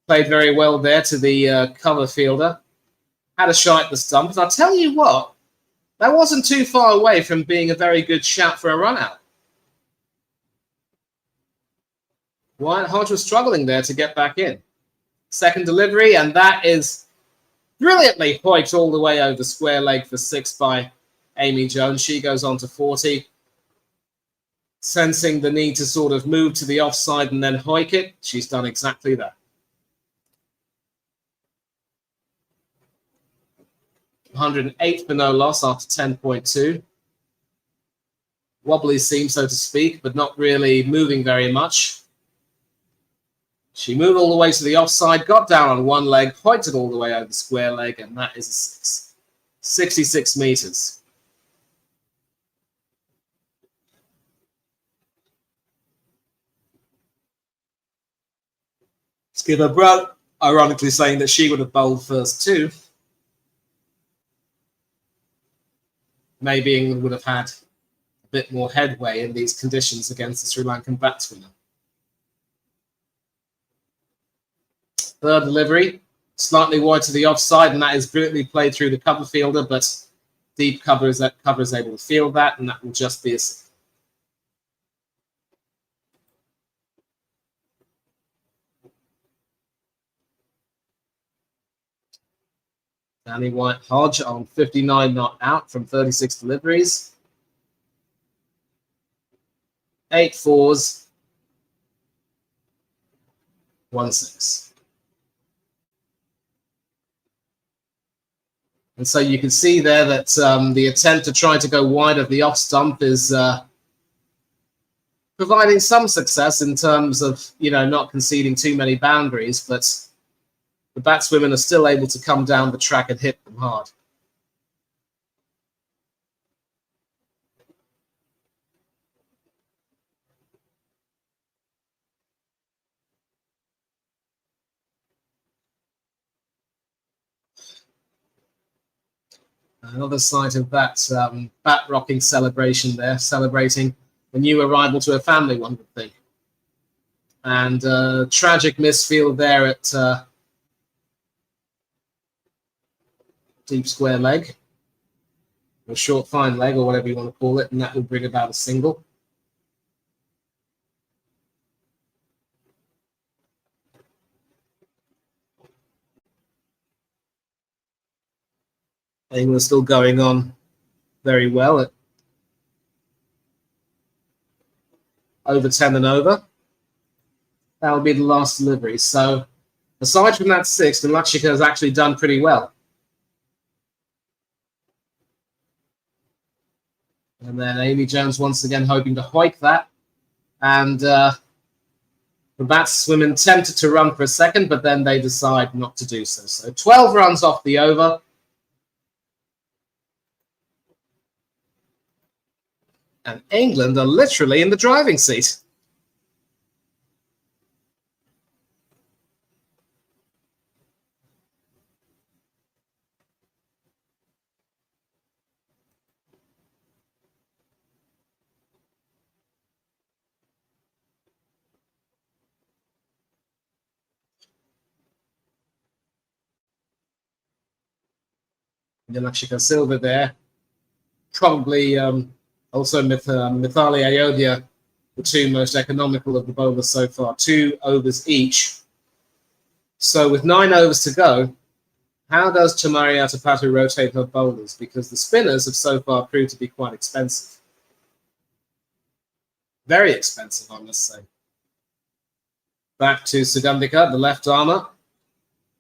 played very well there to the cover fielder. Had a shot at the stump. And I'll tell you what, that wasn't too far away from being a very good shout for a run out. Wyatt Hodge was struggling there to get back in. Second delivery, and that is brilliantly hoiked all the way over square leg for 6 by Amy Jones. She goes on to 40. Sensing the need to sort of move to the offside and then hoik it, she's done exactly that. 108 for no loss after 10.2. Wobbly seam, so to speak, but not really moving very much. She moved all the way to the offside, got down on one leg, hoiked it all the way over the square leg, and that is a 6. 66 meters. Skipper Brett, ironically saying that she would have bowled first too. Maybe England would have had a bit more headway in these conditions against the Sri Lankan batsmen. Third delivery, slightly wide to the offside, and that is brilliantly played through the cover fielder, but deep cover is able to field that, and that will just be a 6. Danny White Hodge on 59 not out from 36 deliveries. 8 fours, 1 6. And so you can see there that the attempt to try to go wide of the off stump is providing some success in terms of, not conceding too many boundaries, but the batswomen are still able to come down the track and hit them hard. Another side of that bat rocking celebration there, celebrating the new arrival to a family, one would think. And tragic misfield there at deep square leg, or short fine leg, or whatever you want to call it, and that will bring about a single. England still going on very well at over 10 and over. That will be the last delivery. So aside from that 6, Nilakshika has actually done pretty well. And then Amy Jones once again hoping to hoik that. And the batswomen tempted to run for a second, but then they decide not to do so. So 12 runs off the over. And England are literally in the driving seat. Nilakshika Silva there. Probably also Mithali Ayodhya, the 2 most economical of the bowlers so far. 2 overs each. So with 9 overs to go, how does Chamari Atapatu rotate her bowlers? Because the spinners have so far proved to be quite expensive. Very expensive, I must say. Back to Sugandhika, the left armour.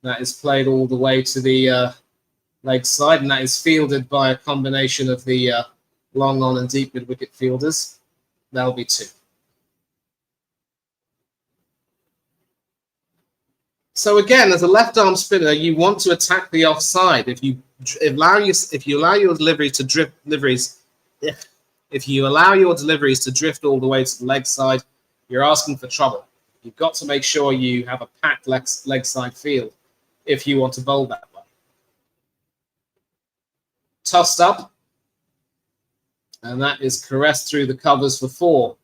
That is played all the way to the leg side, and that is fielded by a combination of the long on and deep mid wicket fielders. That'll be 2. So again, as a left arm spinner, you want to attack the offside. If you allow your deliveries to drift all the way to the leg side, you're asking for trouble. You've got to make sure you have a packed leg side field if you want to bowl that way. Tossed up, and that is caressed through the covers for 4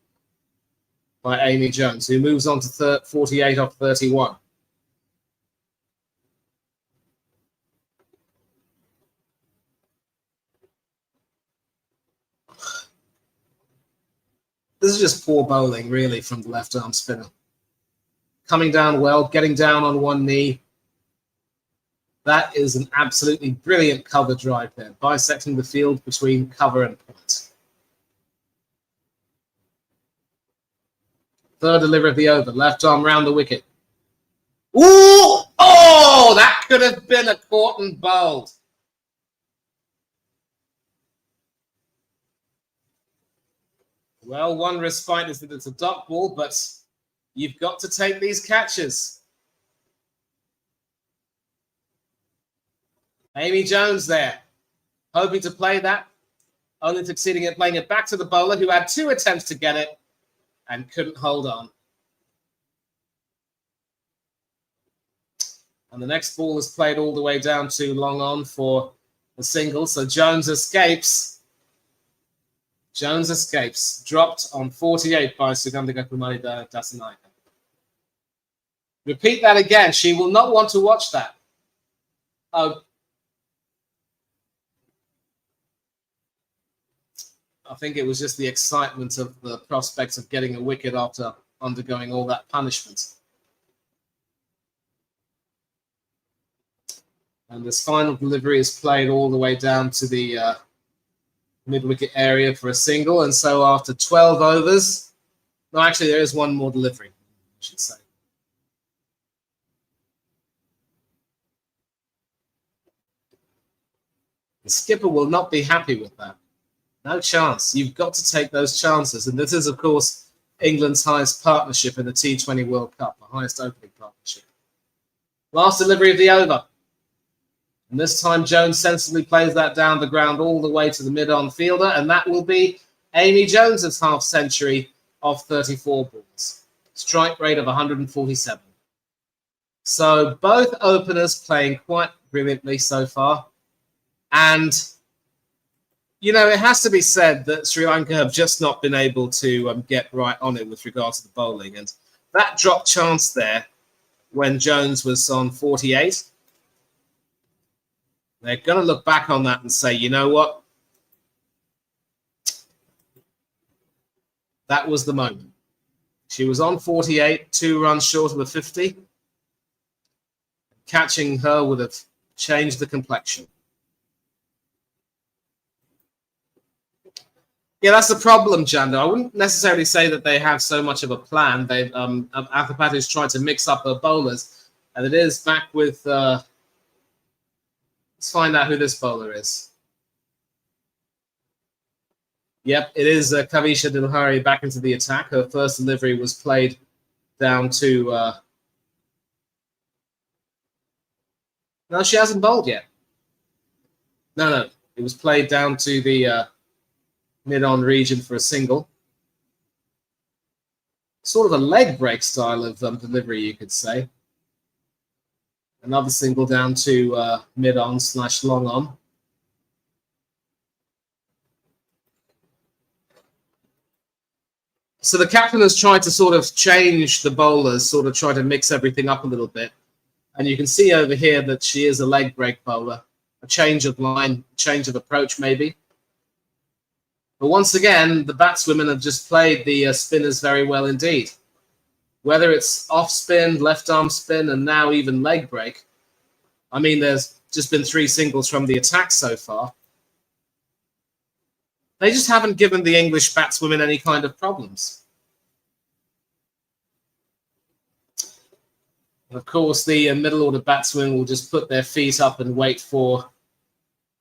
by Amy Jones, who moves on to 48 off 31. This is just poor bowling, really, from the left-arm spinner. Coming down well, getting down on one knee. That is an absolutely brilliant cover drive there, bisecting the field between cover and point. Third delivery of the over, left arm round the wicket. Ooh! Oh, that could have been a caught and bowled. Well, one respite is that it's a dot ball, but you've got to take these catches. Amy Jones there, hoping to play that, only succeeding at playing it back to the bowler, who had 2 attempts to get it and couldn't hold on. And the next ball is played all the way down to long on for the single, so Jones escapes. Jones escapes, dropped on 48 by Sugandhika Kumari Dasanayake. Repeat that again. She will not want to watch that. Oh, I think it was just the excitement of the prospects of getting a wicket after undergoing all that punishment. And this final delivery is played all the way down to the mid-wicket area for a single. And so after 12 overs, no, actually there is one more delivery, I should say. The skipper will not be happy with that. No chance. You've got to take those chances. And this is, of course, England's highest partnership in the T20 World Cup, the highest opening partnership. Last delivery of the over. And this time Jones sensibly plays that down the ground all the way to the mid-on fielder, and that will be Amy Jones's half-century of 34 balls. Strike rate of 147. So both openers playing quite brilliantly so far. And, you know, it has to be said that Sri Lanka have just not been able to get right on it with regard to the bowling. And that dropped chance there when Jones was on 48. They're going to look back on that and say, you know what? That was the moment. She was on 48, 2 runs short of a 50. Catching her would have changed the complexion. Yeah, that's the problem, Janda. I wouldn't necessarily say that they have so much of a plan. They've Athapathi's tried to mix up her bowlers, and it is back with. Let's find out who this bowler is. Yep, it is Kavisha Dilhari back into the attack. Her first delivery was played down to. No, she hasn't bowled yet. No, it was played down to the. Mid-on region for a single. Sort of a leg break style of delivery, you could say. Another single down to mid-on / long on. So the captain has tried to sort of change the bowlers, sort of try to mix everything up a little bit. And you can see over here that she is a leg break bowler. A change of line, change of approach maybe. But once again, the batswomen have just played the spinners very well indeed. Whether it's off spin, left arm spin, and now even leg break. I mean, there's just been 3 singles from the attack so far. They just haven't given the English batswomen any kind of problems. And of course, the middle order batswomen will just put their feet up and wait for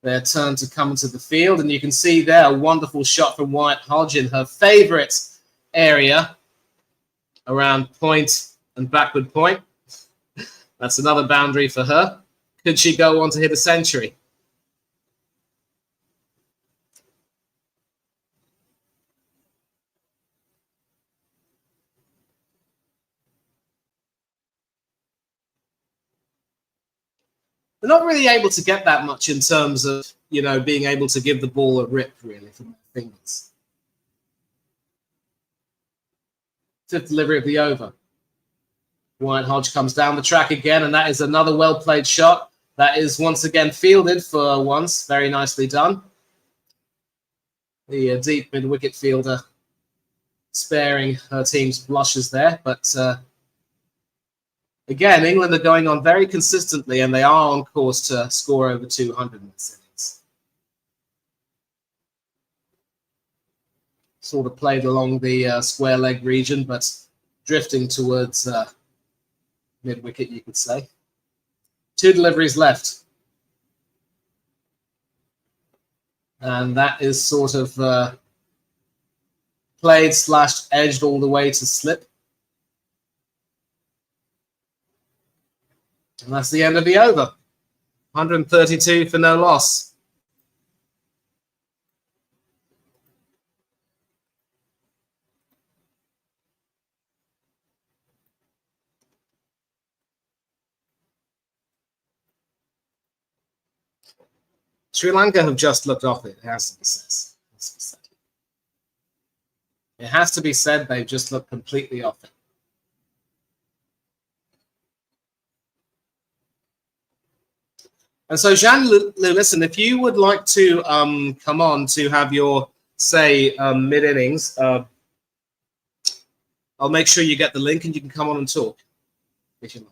their turn to come into the field. And you can see there a wonderful shot from White Hodge in her favorite area around point and backward point. That's another boundary for her. Could she go on to hit a century? They're not really able to get that much in terms of, you know, being able to give the ball a rip, really, from their fingers. Fifth delivery of the over. White Hodge comes down the track again, and that is another well-played shot. That is once again fielded for once. Very nicely done. The deep mid-wicket fielder sparing her team's blushes there, but again, England are going on very consistently, and they are on course to score over 200 in this innings. Sort of played along the square leg region, but drifting towards mid-wicket, you could say. 2 deliveries left. And that is sort of played / edged all the way to slip. And that's the end of the over. 132 for no loss. Sri Lanka have just looked off it has to be said. It has to be said they've just looked completely off it. And so, Jean, listen, if you would like to come on to have your, say, mid-innings, I'll make sure you get the link and you can come on and talk, if you like.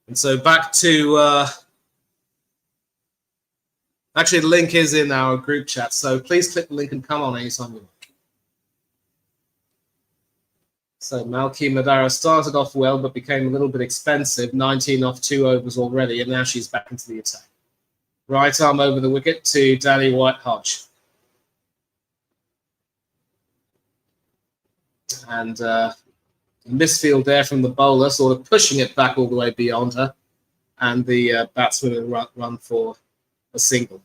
And so back to, actually the link is in our group chat, so please click the link and come on anytime you like. So Malki Madara started off well, but became a little bit expensive, 19 off 2 overs already, and now she's back into the attack. Right arm over the wicket to Danny White Hodge. And misfield there from the bowler, sort of pushing it back all the way beyond her, and the batsman run for a single.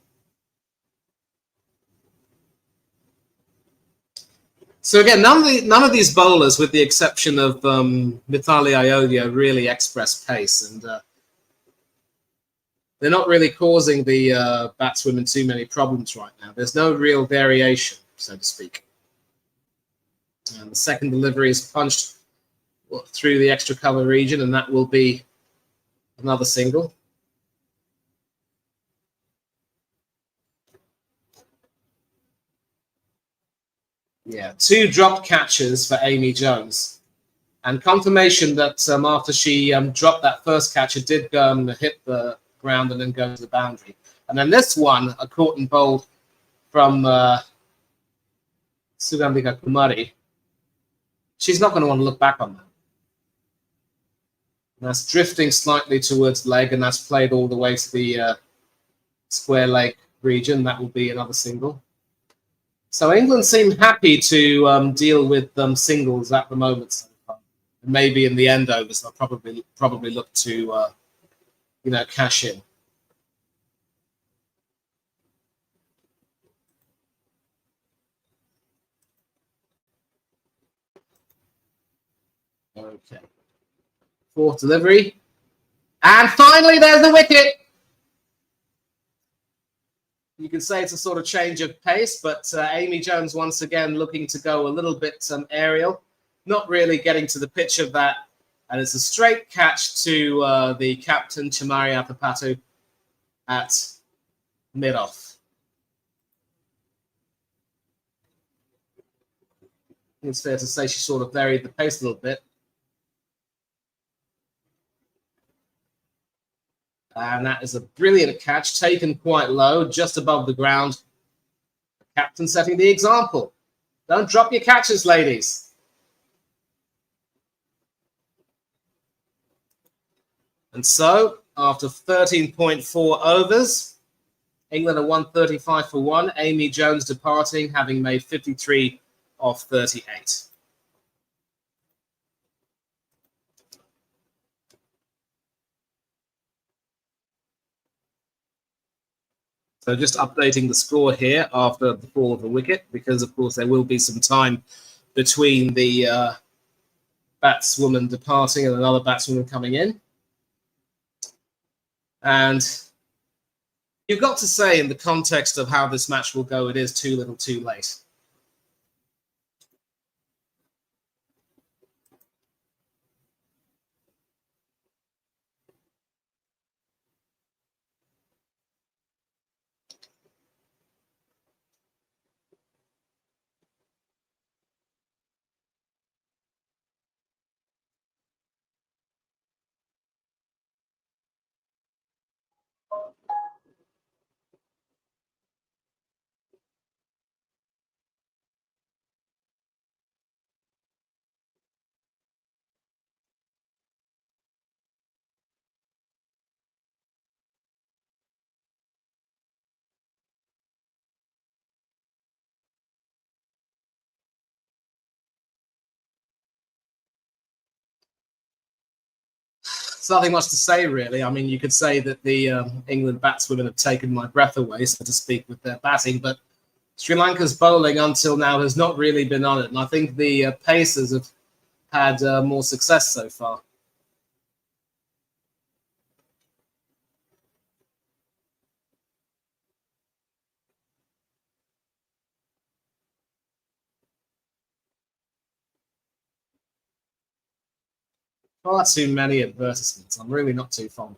So again, none of these bowlers, with the exception of Mithali Ayodhya, really express pace, and they're not really causing the batswomen too many problems right now. There's no real variation, so to speak. And the second delivery is punched through the extra cover region, and that will be another single. Yeah, 2 dropped catches for Amy Jones, and confirmation that after she dropped that first catch, it did hit the ground and then go to the boundary. And then this one, a caught and bowled from Sugandhika Kumari. She's not going to want to look back on that. And that's drifting slightly towards leg, and that's played all the way to the square leg region. That will be another single. So England seem happy to deal with singles at the moment so far. And maybe in the end overs they'll probably look to cash in. Okay. 4th delivery. And finally there's the wicket. You can say it's a sort of change of pace, but Amy Jones once again looking to go a little bit aerial, not really getting to the pitch of that. And it's a straight catch to the captain, Chamari Apapatu, at mid-off. It's fair to say she sort of varied the pace a little bit. And that is a brilliant catch, taken quite low, just above the ground. The captain setting the example. Don't drop your catches, ladies. And so after 13.4 overs. England are 135 for 1. Amy Jones departing, having made 53 off 38. So just updating the score here after the fall of the wicket, because of course there will be some time between the batswoman departing and another batswoman coming in. And you've got to say, in the context of how this match will go, it is too little too late. There's nothing much to say, really. I mean, you could say that the England batswomen have taken my breath away, so to speak, with their batting, but Sri Lanka's bowling until now has not really been on it, and I think the Pacers have had more success so far. Far too many advertisements. I'm really not too fond.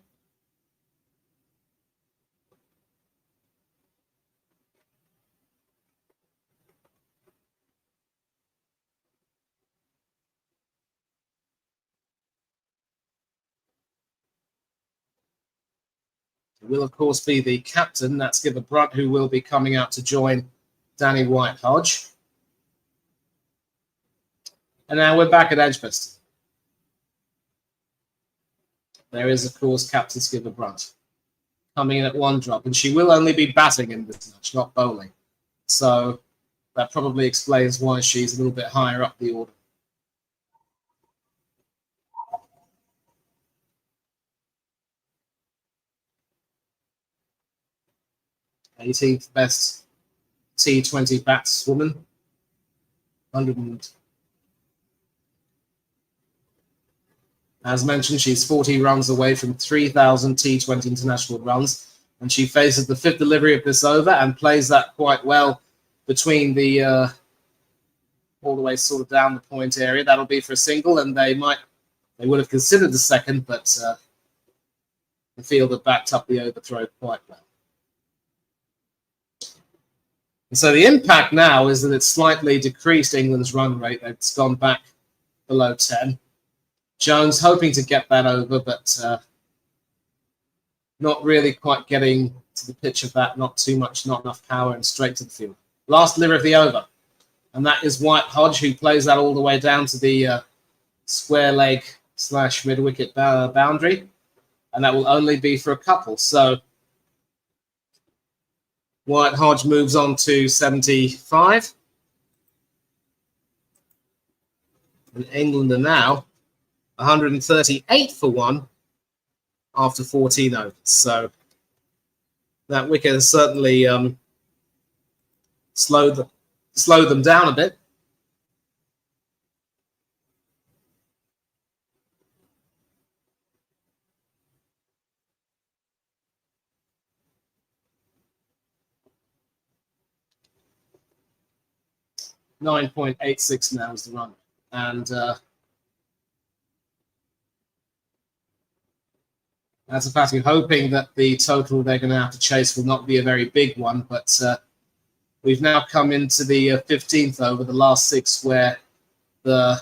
It will, of course, be the captain, that's Skipper Brunt, who will be coming out to join Danny White-Hodge. And now we're back at Edgbaston. There is, of course, Captain Skipper Brunt coming in at one drop, and she will only be batting in this match, not bowling. So that probably explains why she's a little bit higher up the order. 18th best T20 batswoman. 100. As mentioned, she's 40 runs away from 3,000 T20 international runs, and she faces the fifth delivery of this over and plays that quite well between the all the way sort of down the point area. That'll be for a single, and they would have considered the second, but the fielder backed up the overthrow quite well. And so the impact now is that it's slightly decreased England's run rate. It's gone back below 10. Jones hoping to get that over, but not really quite getting to the pitch of that. Not too much, not enough power, and straight to the field. Last delivery of the over. And that is White-Hodge, who plays that all the way down to the square leg / mid-wicket boundary. And that will only be for a couple. So White-Hodge moves on to 75. And England are now 138 for 1 after 14 overs. So that wicket has certainly slowed them down a bit. .86 now is the run. And as a batting, hoping that the total they're going to have to chase will not be a very big one, but we've now come into the 15th over, the last 6, where the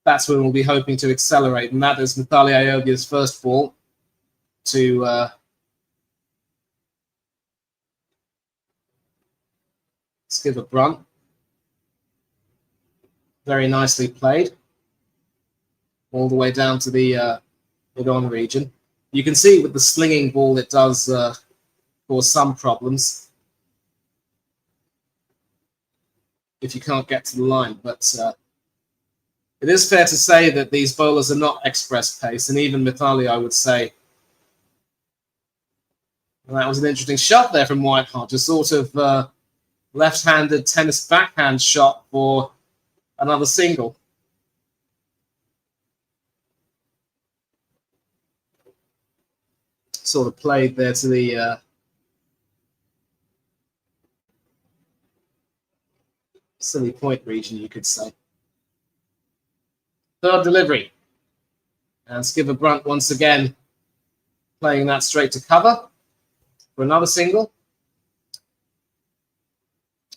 batsman will be hoping to accelerate, and that is Mithali Ayodhya's first ball to Skipper Brunt. Very nicely played, all the way down to the mid-on region. You can see with the slinging ball it does cause some problems if you can't get to the line. But it is fair to say that these bowlers are not express pace, and even Mithali, I would say. And that was an interesting shot there from Whitehart, a sort of left-handed tennis backhand shot for another single. Sort of played there to the silly point region, you could say. Third delivery. And Skipper Brunt once again playing that straight to cover for another single.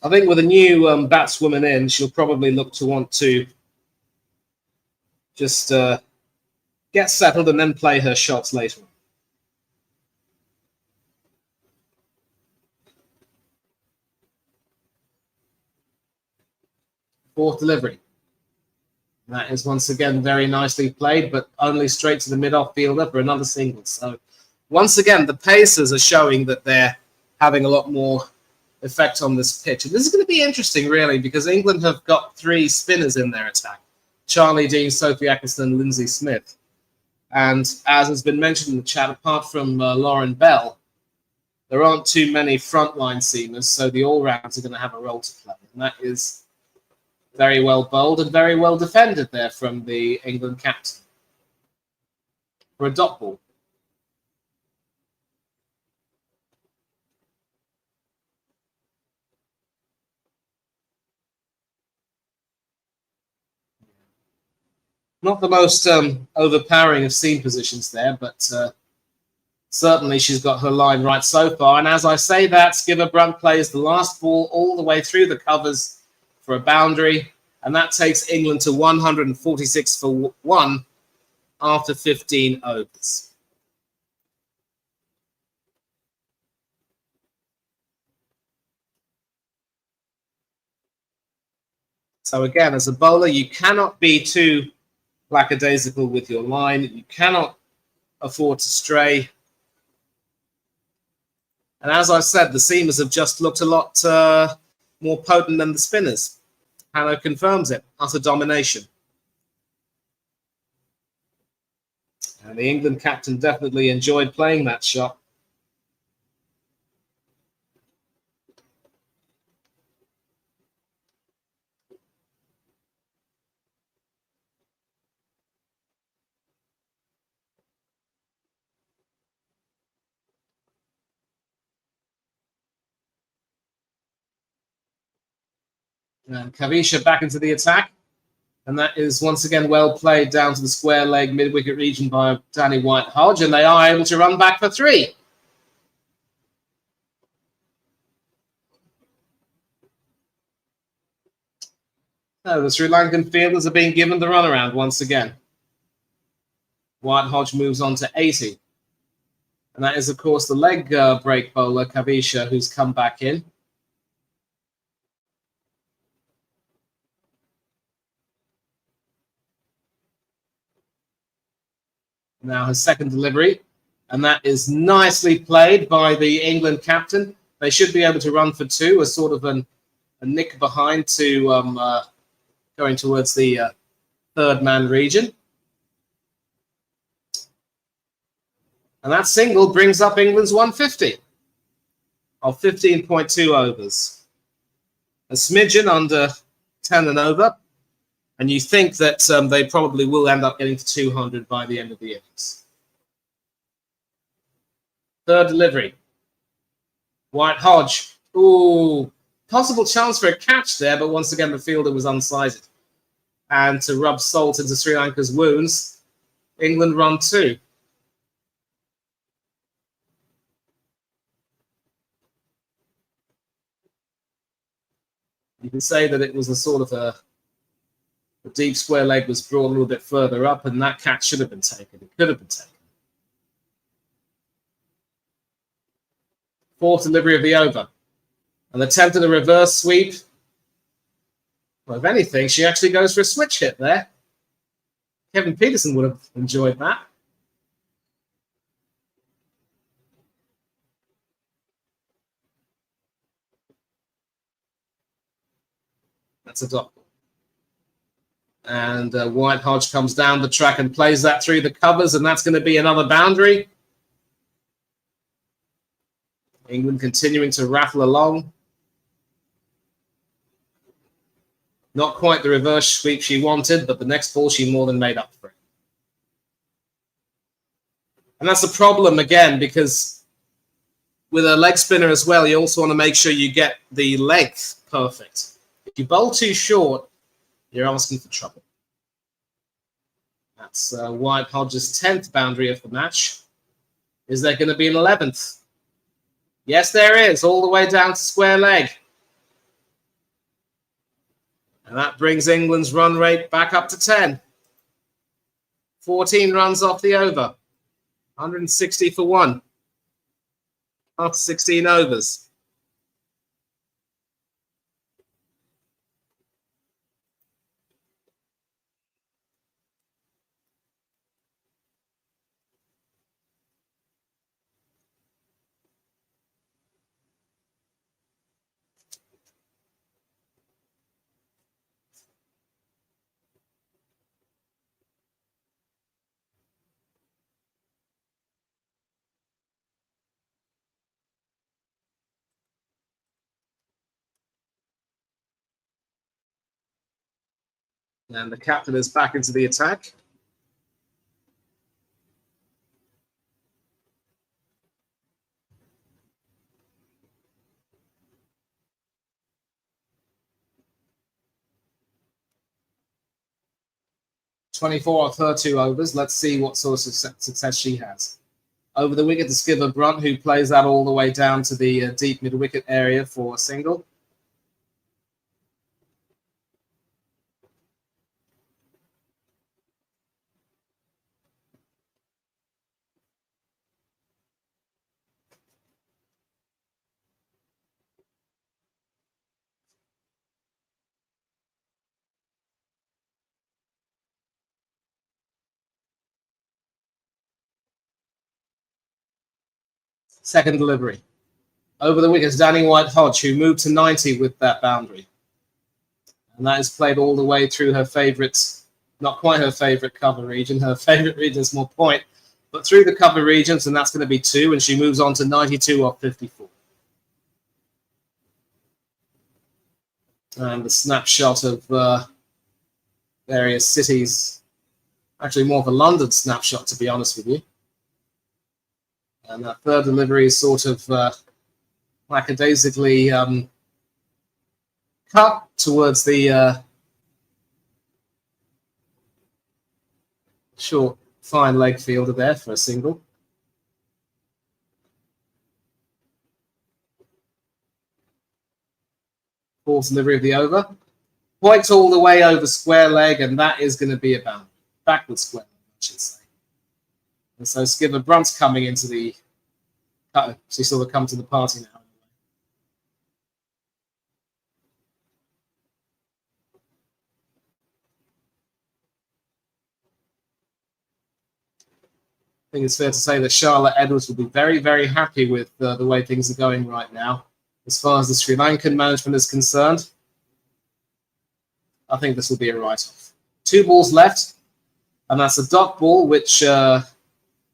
I think with a new batswoman in, she'll probably look to want to just get settled and then play her shots later on. Fourth delivery. That is once again very nicely played, but only straight to the mid-off fielder for another single. So once again, the Pacers are showing that they're having a lot more effect on this pitch. And this is going to be interesting, really, because England have got three spinners in their attack. Charlie Dean, Sophie Eccleston, and Lindsay Smith. And as has been mentioned in the chat, apart from Lauren Bell, there aren't too many frontline seamers, so the all-rounds are going to have a role to play. And that is very well bowled and very well defended there from the England captain for a dot ball. Not the most overpowering of seam positions there, but certainly she's got her line right so far. And as I say that, Skipper Brunt plays the last ball all the way through the covers for a boundary, and that takes England to 146 for 1 after 15 overs. So again, as a bowler, you cannot be too lackadaisical with your line. You cannot afford to stray. And as I said, the seamers have just looked a lot more potent than the spinners. Hanno confirms it. Utter domination. And the England captain definitely enjoyed playing that shot. And Kavisha back into the attack. And that is once again well played down to the square leg mid-wicket region by Danny White-Hodge. And they are able to run back for 3. So the Sri Lankan fielders are being given the runaround once again. White-Hodge moves on to 80. And that is, of course, the leg break bowler, Kavisha, who's come back in. Now his second delivery, and that is nicely played by the England captain. They should be able to run for 2, as sort of a nick behind to going towards the third man region. And that single brings up England's 150 of 15.2 overs. A smidgen under 10 and over. And you think that they probably will end up getting to 200 by the end of the innings. Third delivery. White-Hodge. Ooh, possible chance for a catch there, but once again the fielder was unsighted. And to rub salt into Sri Lanka's wounds, England run 2. You can say that it was a sort of the deep square leg was brought a little bit further up, and that catch should have been taken. It could have been taken. Fourth delivery of the over. And attempted a reverse sweep. Well, if anything, she actually goes for a switch hit there. Kevin Peterson would have enjoyed that. That's a dot ball. And White Hodge comes down the track and plays that through the covers, and that's going to be another boundary. England continuing to rattle along. Not quite the reverse sweep she wanted, but the next ball she more than made up for it. And that's a problem again, because with a leg spinner as well, you also want to make sure you get the length perfect. If you bowl too short, you're asking for trouble. That's White Hodge's 10th boundary of the match. Is there going to be an 11th? Yes, there is, all the way down to square leg. And that brings England's run rate back up to 10. 14 runs off the over. 160 for one. After 16 overs. And the captain is back into the attack. "24 of her 2 overs. Let's see what sort of success she has. Over the wicket to Skipper Brunt, who plays that all the way down to the deep mid-wicket area for a single. Second delivery. Over the wicket is Danny White Hodge, who moved to 90 with that boundary. And that is played all the way through her favourite, not quite her favourite cover region. Her favourite region is more point, but through the cover regions, and that's going to be 2, and she moves on to 92 off 54. And the snapshot of various cities, actually more of a London snapshot, to be honest with you. And that third delivery is sort of lackadaisically cut towards the short, fine leg fielder there for a single. Fourth delivery of the over. Points all the way over square leg, and that is going to be a boundary. Backward square leg, I should say. And so Skipper Brunt's coming into the... She sort of come to the party now. I think it's fair to say that Charlotte Edwards will be very, very happy with the way things are going right now. As far as the Sri Lankan management is concerned, I think this will be a write-off. 2 balls left, and that's a dot ball, which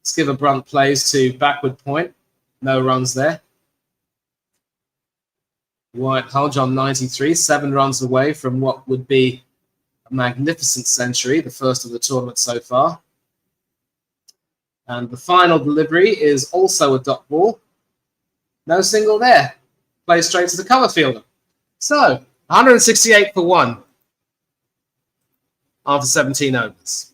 Skipper Brunt plays to backward point. No runs there. White Hodge on 93, 7 runs away from what would be a magnificent century, the first of the tournament so far. And the final delivery is also a dot ball. No single there. Plays straight to the cover fielder. So, 168 for 1 after 17 overs.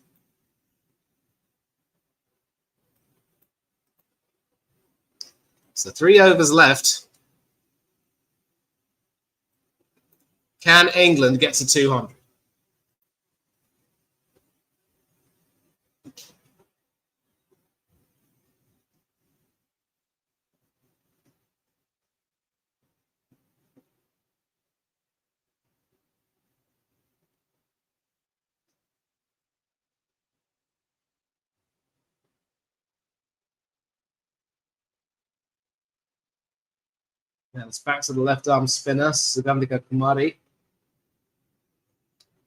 So 3 overs left. Can England get to 200? Now it's back to the left arm spinner, Sugandhika Kumari.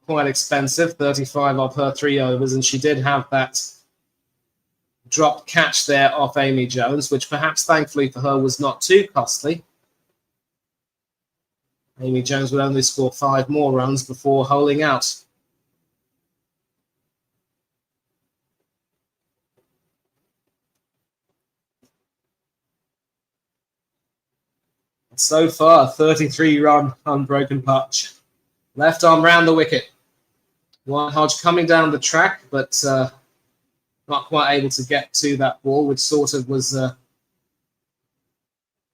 quite expensive, 35 off her 3 overs, and she did have that dropped catch there off Amy Jones, which perhaps thankfully for her was not too costly. Amy Jones would only score 5 more runs before holing out. So far, 33-run unbroken punch. Left arm round the wicket. White Hodge coming down the track, but not quite able to get to that ball, which sort of was,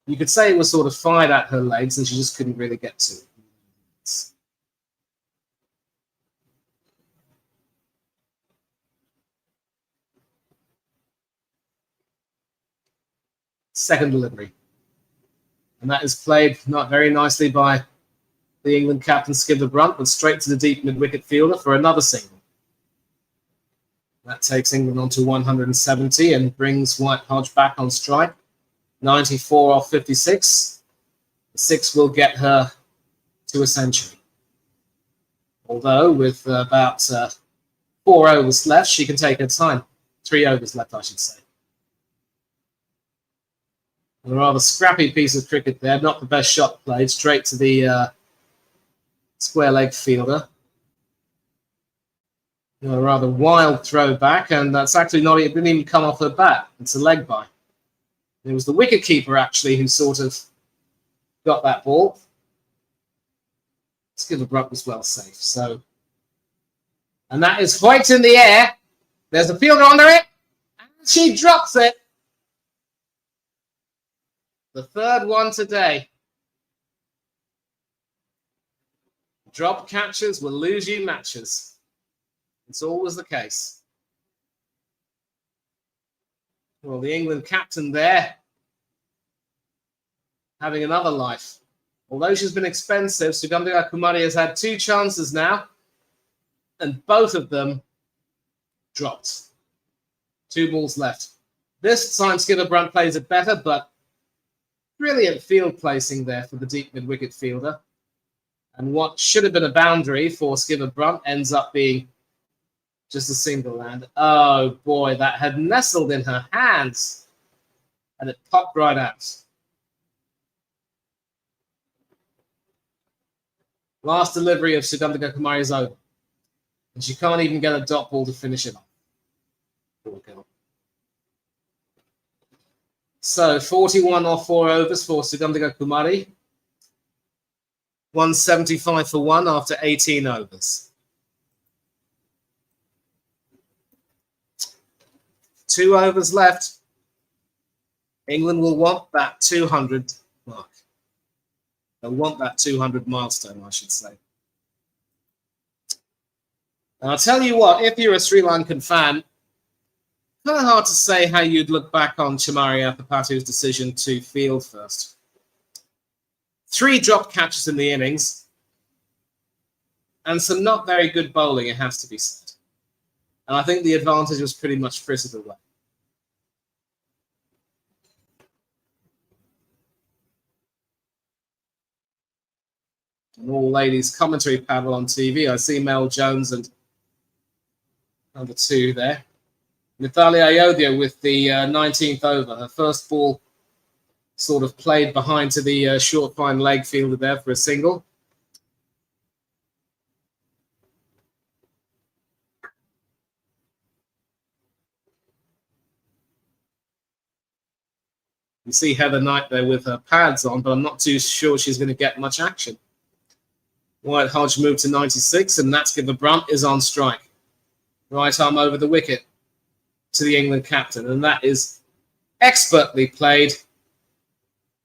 you could say it was sort of fired at her legs, and she just couldn't really get to it. Second delivery. And that is played not very nicely by the England captain Skipper Brunt, but straight to the deep mid-wicket fielder for another single. That takes England on to 170 and brings White Hodge back on strike. 94 off 56. The 6 will get her to a century. Although with about 4 overs left, she can take her time. 3 overs left, I should say. A rather scrappy piece of cricket there. Not the best shot played. Straight to the square leg fielder. A rather wild throw back, and that's actually not, it didn't even come off her bat. It's a leg by. It was the wicketkeeper actually who sort of got that ball. Skipper Brunt was well safe. So, and that is Hoyt in the air. There's a fielder under it, and she drops it. The third one today. Drop catches will lose you matches. It's always the case. Well, the England captain there having another life. Although she's been expensive, Sugandha Kumari has had 2 chances now, and both of them dropped. 2 balls left. This time Skipper Brunt plays it better, but brilliant field placing there for the deep mid-wicket fielder. And what should have been a boundary for Skipper Brunt ends up being just a single. And oh boy, that had nestled in her hands and it popped right out. Last delivery of Sugandha Kumari is over. And she can't even get a dot ball to finish it off. Poor girl. So 41 off 4 overs for Sugandha Kumari. 175 for 1 after 18 overs. 2 overs left. England will want that 200 mark. They'll want that 200 milestone, I should say. And I'll tell you what, if you're a Sri Lankan fan, kind of hard to say how you'd look back on Chamari Athapattu's decision to field first. 3 drop catches in the innings and some not very good bowling, it has to be said. And I think the advantage was pretty much frittered away. An all-ladies commentary panel on TV. I see Mel Jones and number 2 there. Mithali Ayodhya with the 19th over. Her first ball sort of played behind to the short fine leg fielder there for a single. You see Heather Knight there with her pads on, but I'm not too sure she's going to get much action. White Hodge moved to 96, and that's Skipper Brunt is on strike. Right arm over the wicket to the England captain, and that is expertly played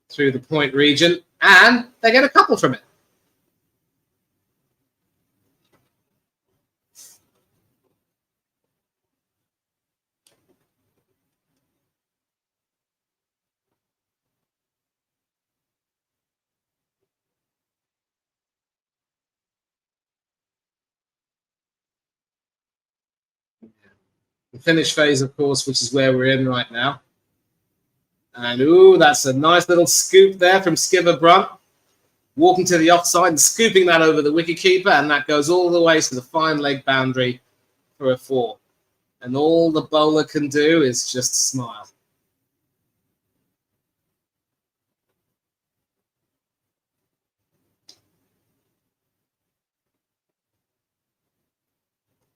through the point region, and they get a couple from it. The finish phase, of course, which is where we're in right now. And, ooh, that's a nice little scoop there from Skipper Brunt. walking to the offside and scooping that over the wicketkeeper, and that goes all the way to the fine leg boundary for a 4. And all the bowler can do is just smile.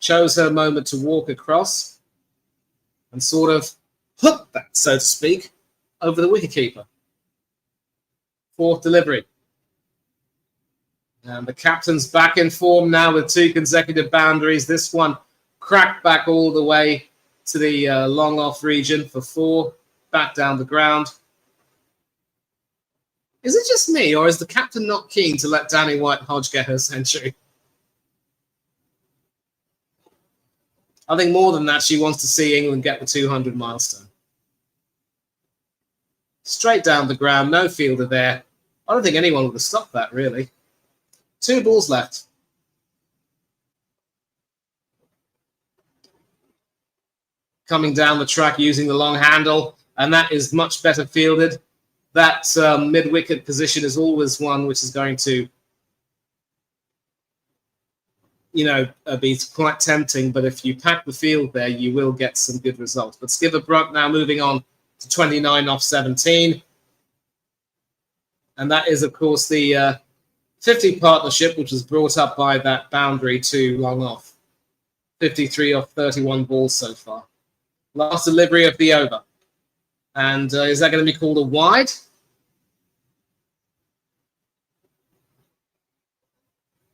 Chose her moment to walk across and sort of hook that, so to speak, over the wicketkeeper. 4th delivery. And the captain's back in form now with 2 consecutive boundaries. This one cracked back all the way to the long off region for 4, back down the ground. Is it just me, or is the captain not keen to let Danny White-Hodge get her century? I think more than that, she wants to see England get the 200 milestone. Straight down the ground, no fielder there. I don't think anyone would have stopped that, really. 2 balls left. Coming down the track using the long handle, and that is much better fielded. That mid-wicket position is always one which is going to, be quite tempting, but if you pack the field there, you will get some good results. But Skipper Brunt now moving on to 29 off 17. And that is, of course, the 50 partnership, which was brought up by that boundary to long off. 53 off 31 balls so far. Last delivery of the over. And is that going to be called a wide?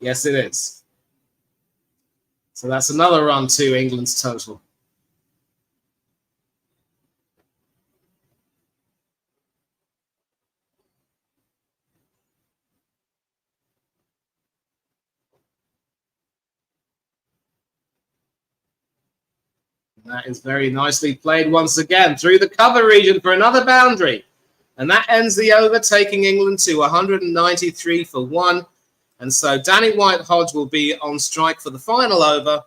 Yes, it is. So that's another run to England's total. That is very nicely played once again through the cover region for another boundary. And that ends the over, taking England to 193 for 1. And so Danny White-Hodge will be on strike for the final over,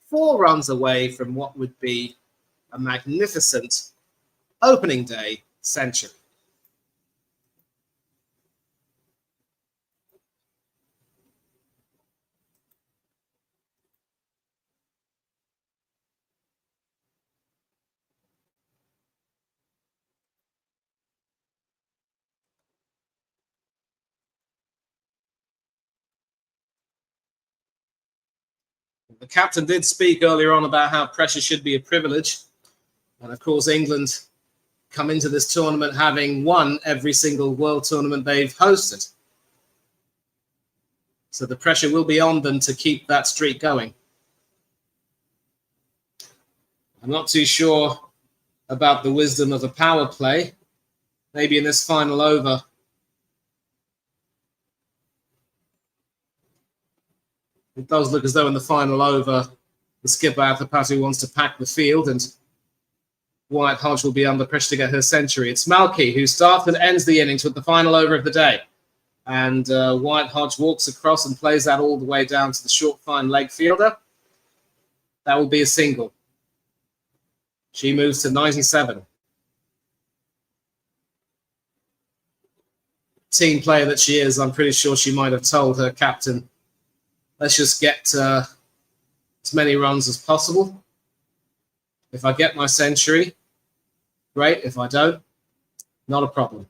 4 runs away from what would be a magnificent opening day century. The captain did speak earlier on about how pressure should be a privilege. And of course, England come into this tournament having won every single world tournament they've hosted. So the pressure will be on them to keep that streak going. I'm not too sure about the wisdom of a power play. Maybe in this final over, it does look as though in the final over, the skipper Athapattu wants to pack the field, and White-Hodge will be under pressure to get her century. It's Malky who starts and ends the innings with the final over of the day. And White-Hodge walks across and plays that all the way down to the short, fine leg fielder. That will be a single. She moves to 97. Team player that she is, I'm pretty sure she might have told her captain, let's just get as many runs as possible. If I get my century, great. If I don't, not a problem.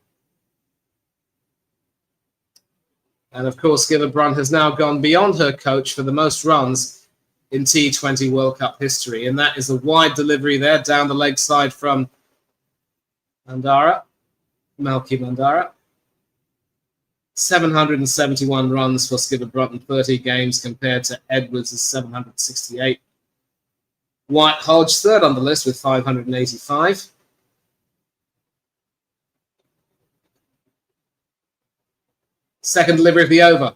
And of course, Skipper Brunt has now gone beyond her coach for the most runs in T20 World Cup history. And that is a wide delivery there down the leg side from Malky Mandara. 771 runs for Skipper Brunt in 30 games compared to Edwards' 768. White-Hodge third on the list with 585. Second delivery of the over.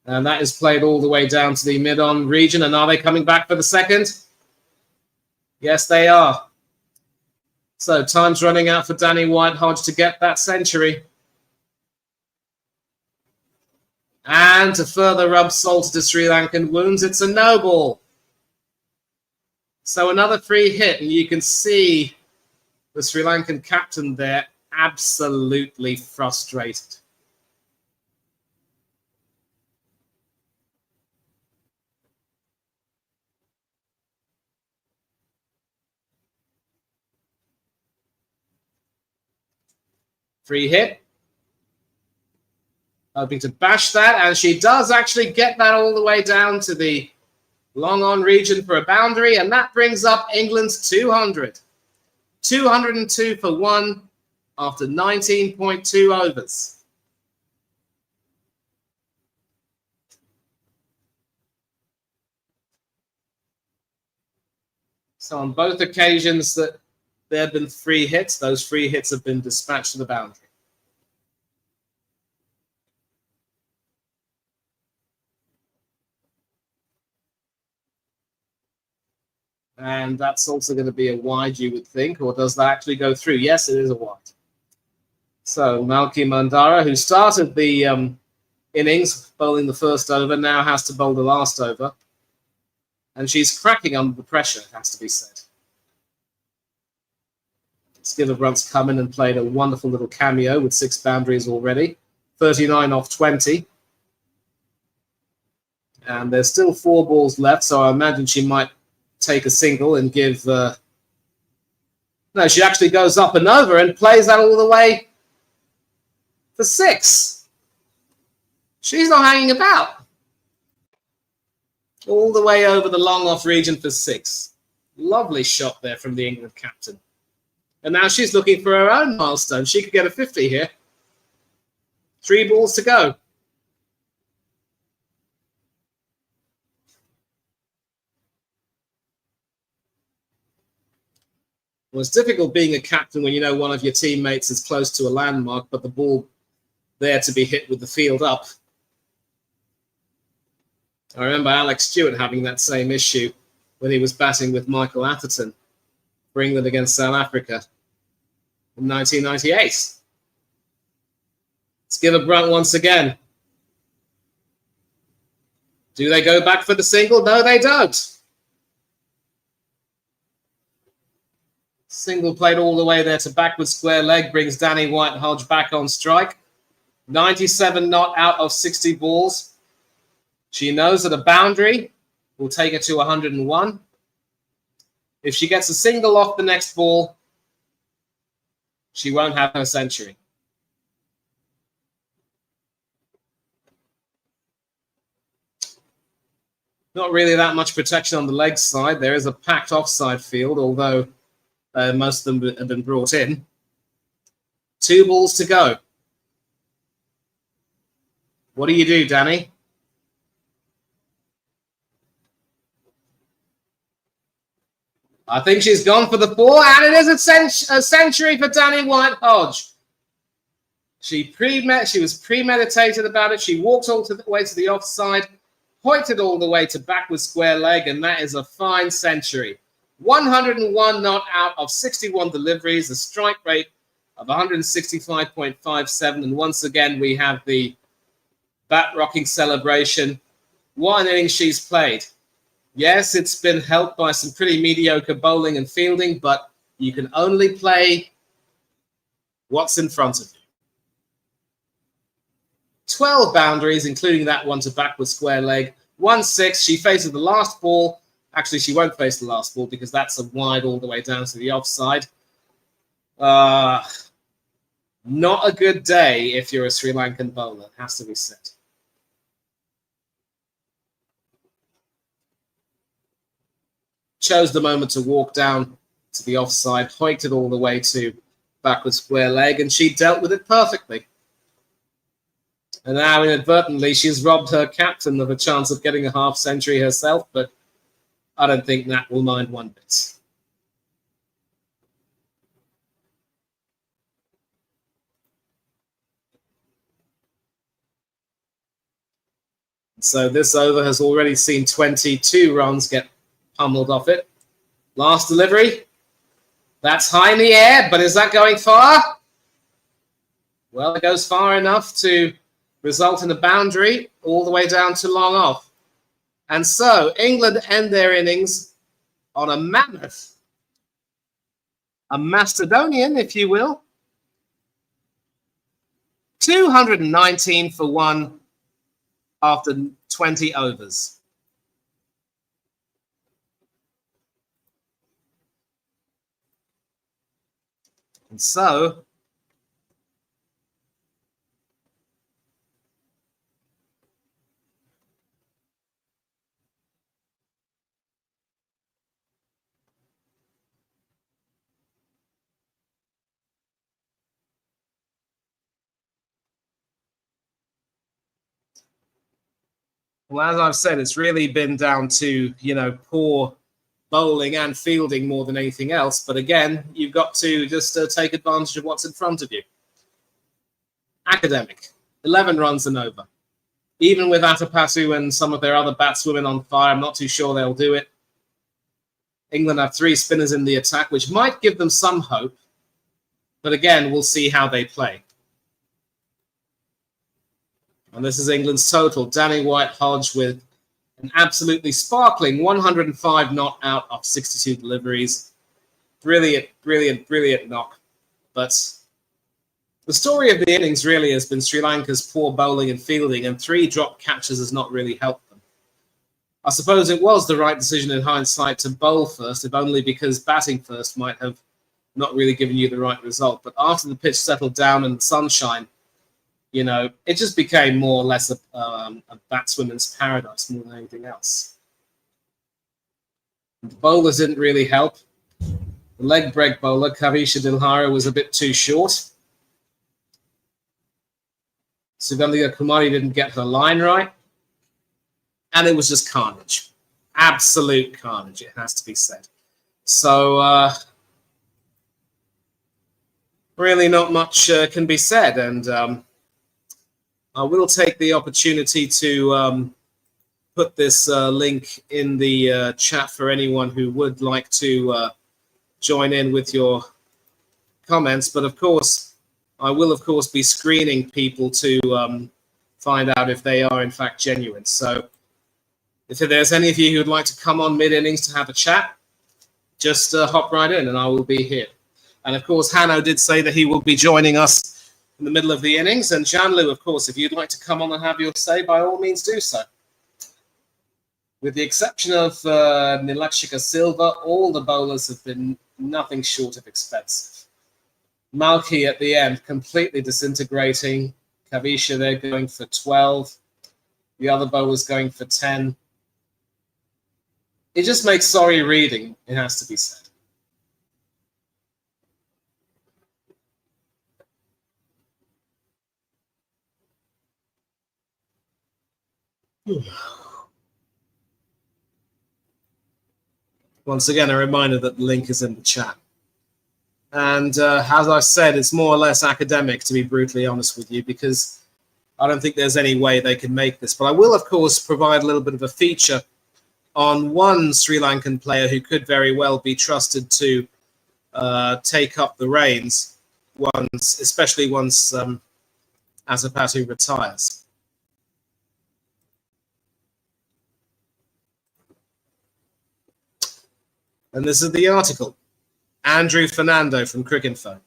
And that is played all the way down to the mid-on region. And are they coming back for the second? Yes, they are. So time's running out for Danny White-Hodge to get that century. And to further rub salt into Sri Lankan wounds, it's a no ball. So another free hit, and you can see the Sri Lankan captain there absolutely frustrated. Free hit. Hoping to bash that, and she does actually get that all the way down to the long on region for a boundary, and that brings up England's 200. 202 for one after 19.2 overs. So on both occasions that there have been free hits, those free hits have been dispatched to the boundary. And that's also going to be a wide, you would think, or does that actually go through? Yes, it is a wide. So Malki Mandara, who started the innings bowling the first over, now has to bowl the last over. And she's cracking under the pressure, it has to be said. Skipper Brunt's come in and played a wonderful little cameo with 6 boundaries already. 39 off 20. And there's still 4 balls left, so I imagine she might take a single and give... No, she actually goes up and over and plays that all the way for 6. She's not hanging about. All the way over the long off region for 6. Lovely shot there from the England captain. And now she's looking for her own milestone. She could get a 50 here. 3 balls to go. Well, it's difficult being a captain when you know one of your teammates is close to a landmark, but the ball there to be hit with the field up. I remember Alex Stewart having that same issue when he was batting with Michael Atherton for England against South Africa in 1998. Skipper Brunt once again. Do they go back for the single? No, they don't. Single played all the way there to backward square leg, brings Danny White-Hodge back on strike. 97 not out of 60 balls. She knows that a boundary will take her to 101. If she gets a single off the next ball, she won't have her century. Not really that much protection on the leg side. There is a packed offside field, although most of them have been brought in. 2 balls to go. What do you do, Danny? I think she's gone for the 4, and it is a century for Danny White-Hodge. She was premeditated about it. She walked all the way to the offside, pointed all the way to backward square leg, and that is a fine century. 101 not out of 61 deliveries, a strike rate of 165.57. And once again, we have the bat rocking celebration. What an innings she's played. Yes, it's been helped by some pretty mediocre bowling and fielding, but you can only play what's in front of you. 12 boundaries, including that one to backward square leg. 1-6. She faces the last ball. Actually, she won't face the last ball because that's a wide all the way down to the offside. Not a good day if you're a Sri Lankan bowler, it has to be said. Chose the moment to walk down to the offside, hoiked it all the way to backward square leg, and she dealt with it perfectly. And now, inadvertently, she's robbed her captain of a chance of getting a half century herself, but I don't think Nat will mind one bit. So this over has already seen 22 runs get pummeled off it. Last delivery. That's high in the air, but is that going far? Well, it goes far enough to result in a boundary all the way down to long off. And so England end their innings on a mammoth, a Macedonian, if you will. 219 for one after 20 overs. And so Well, as I've said, it's really been down to, poor bowling and fielding more than anything else. But again, you've got to just take advantage of what's in front of you. Academic, 11 runs and over. Even with Atapatu and some of their other batswomen on fire, I'm not too sure they'll do it. England have 3 spinners in the attack, which might give them some hope. But again, we'll see how they play. And this is England's total. Danny White-Hodge with an absolutely sparkling 105 not out of 62 deliveries. Brilliant, brilliant, brilliant knock. But the story of the innings really has been Sri Lanka's poor bowling and fielding, and 3 drop catches has not really helped them. I suppose it was the right decision in hindsight to bowl first, if only because batting first might have not really given you the right result. But after the pitch settled down and the sunshine, it just became more or less a batswoman's paradise more than anything else. The bowlers didn't really help. The leg break bowler, Kavisha Dilhara, was a bit too short. Sugandhika Kumari didn't get her line right. And it was just carnage. Absolute carnage, it has to be said. So, really not much can be said. And I will take the opportunity to put this link in the chat for anyone who would like to join in with your comments. But of course, I will, of course, be screening people to find out if they are, in fact, genuine. So if there's any of you who would like to come on mid-innings to have a chat, just hop right in and I will be here. And, of course, Hanno did say that he will be joining us in the middle of the innings. And Janlu, of course, if you'd like to come on and have your say, by all means do so. With the exception of Nilakshika Silva, all the bowlers have been nothing short of expensive. Malki at the end, completely disintegrating. Kavisha, they're going for 12. The other bowlers going for 10. It just makes sorry reading, it has to be said. Once again, a reminder that the link is in the chat. And as I said, it's more or less academic, to be brutally honest with you, because I don't think there's any way they can make this. But I will, of course, provide a little bit of a feature on one Sri Lankan player who could very well be trusted to take up the reins, especially once Asapatu retires. And this is the article. Andrew Fernando from Cricinfo.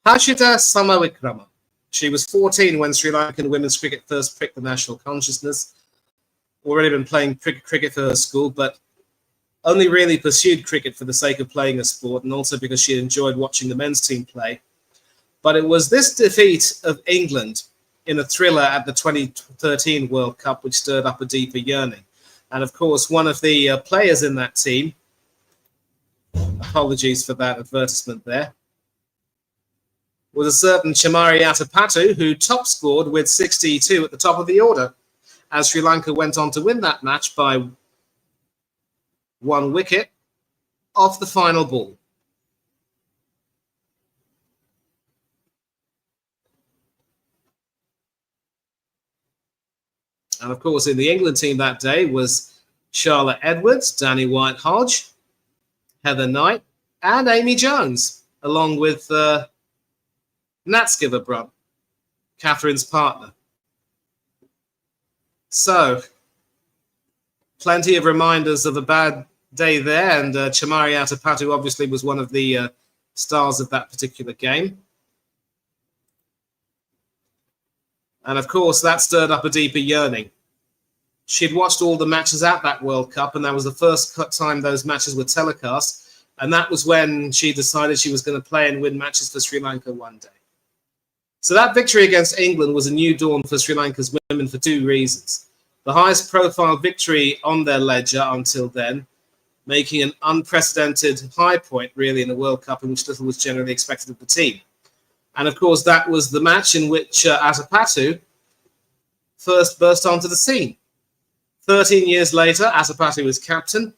Hashita Samawikrama. She was 14 when Sri Lankan women's cricket first pricked the national consciousness. Already been playing cricket for her school, but only really pursued cricket for the sake of playing a sport and also because she enjoyed watching the men's team play. But it was this defeat of England in a thriller at the 2013 World Cup which stirred up a deeper yearning. And of course, one of the players in that team, apologies for that advertisement there, was a certain Chamari Atapatu, who top scored with 62 at the top of the order, as Sri Lanka went on to win that match by 1 wicket off the final ball. And of course, in the England team that day was Charlotte Edwards, Danny White-Hodge, Heather Knight, and Amy Jones, along with Natskiver Brunt, Catherine's partner. So, plenty of reminders of a bad day there, and Chamari Atapatu obviously was one of the stars of that particular game. And of course, that stirred up a deeper yearning. She'd watched all the matches at that World Cup, and that was the first time those matches were telecast. And that was when she decided she was going to play and win matches for Sri Lanka one day. So that victory against England was a new dawn for Sri Lanka's women for 2 reasons. The highest profile victory on their ledger until then, making an unprecedented high point, really, in a World Cup in which little was generally expected of the team. And of course, that was the match in which Atapatu first burst onto the scene. 13 years later, Atapattu is captain,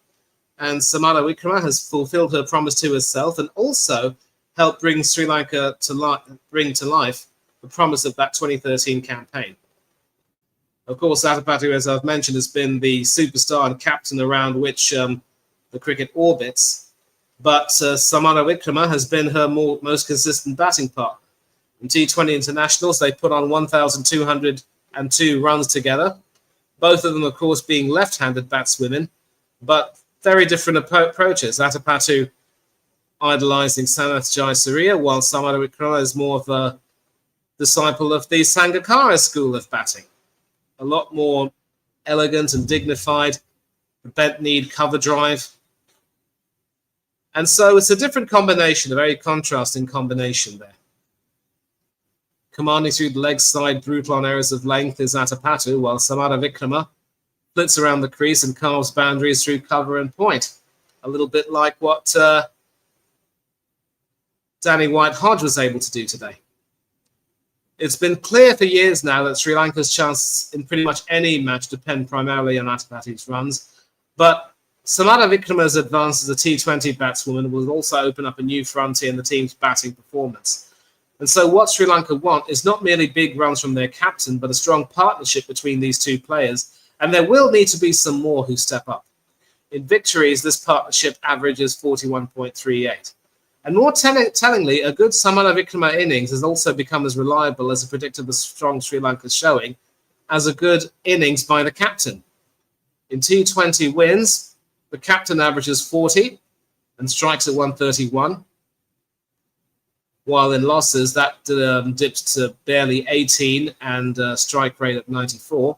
and Samara Wickrama has fulfilled her promise to herself and also helped bring Sri Lanka bring to life the promise of that 2013 campaign. Of course, Atapattu, as I've mentioned, has been the superstar and captain around which the cricket orbits, but Samara Wickrama has been her most consistent batting partner. In T20 internationals, they put on 1,202 runs together, both of them, of course, being left-handed batswomen, but very different approaches. Atapattu idolizing Sanath Jayasuriya, while Samara Wickrama is more of a disciple of the Sangakkara school of batting. A lot more elegant and dignified, the bent knee cover drive. And so it's a different combination, a very contrasting combination there. Commanding through the leg side, brutal on errors of length is Atapattu, while Samara Wickrama flits around the crease and carves boundaries through cover and point. A little bit like what Danny White-Hodge was able to do today. It's been clear for years now that Sri Lanka's chances in pretty much any match depend primarily on Atapattu's runs, but Samara Wickrama's advance as a T20 batswoman will also open up a new frontier in the team's batting performance. And so what Sri Lanka want is not merely big runs from their captain, but a strong partnership between these two players, and there will need to be some more who step up. In victories, this partnership averages 41.38. And more tellingly, a good Samara Wickrama innings has also become as reliable as a predictor of a strong Sri Lanka showing as a good innings by the captain. In T20 wins, the captain averages 40 and strikes at 131, while in losses that dips to barely 18 and strike rate at 94.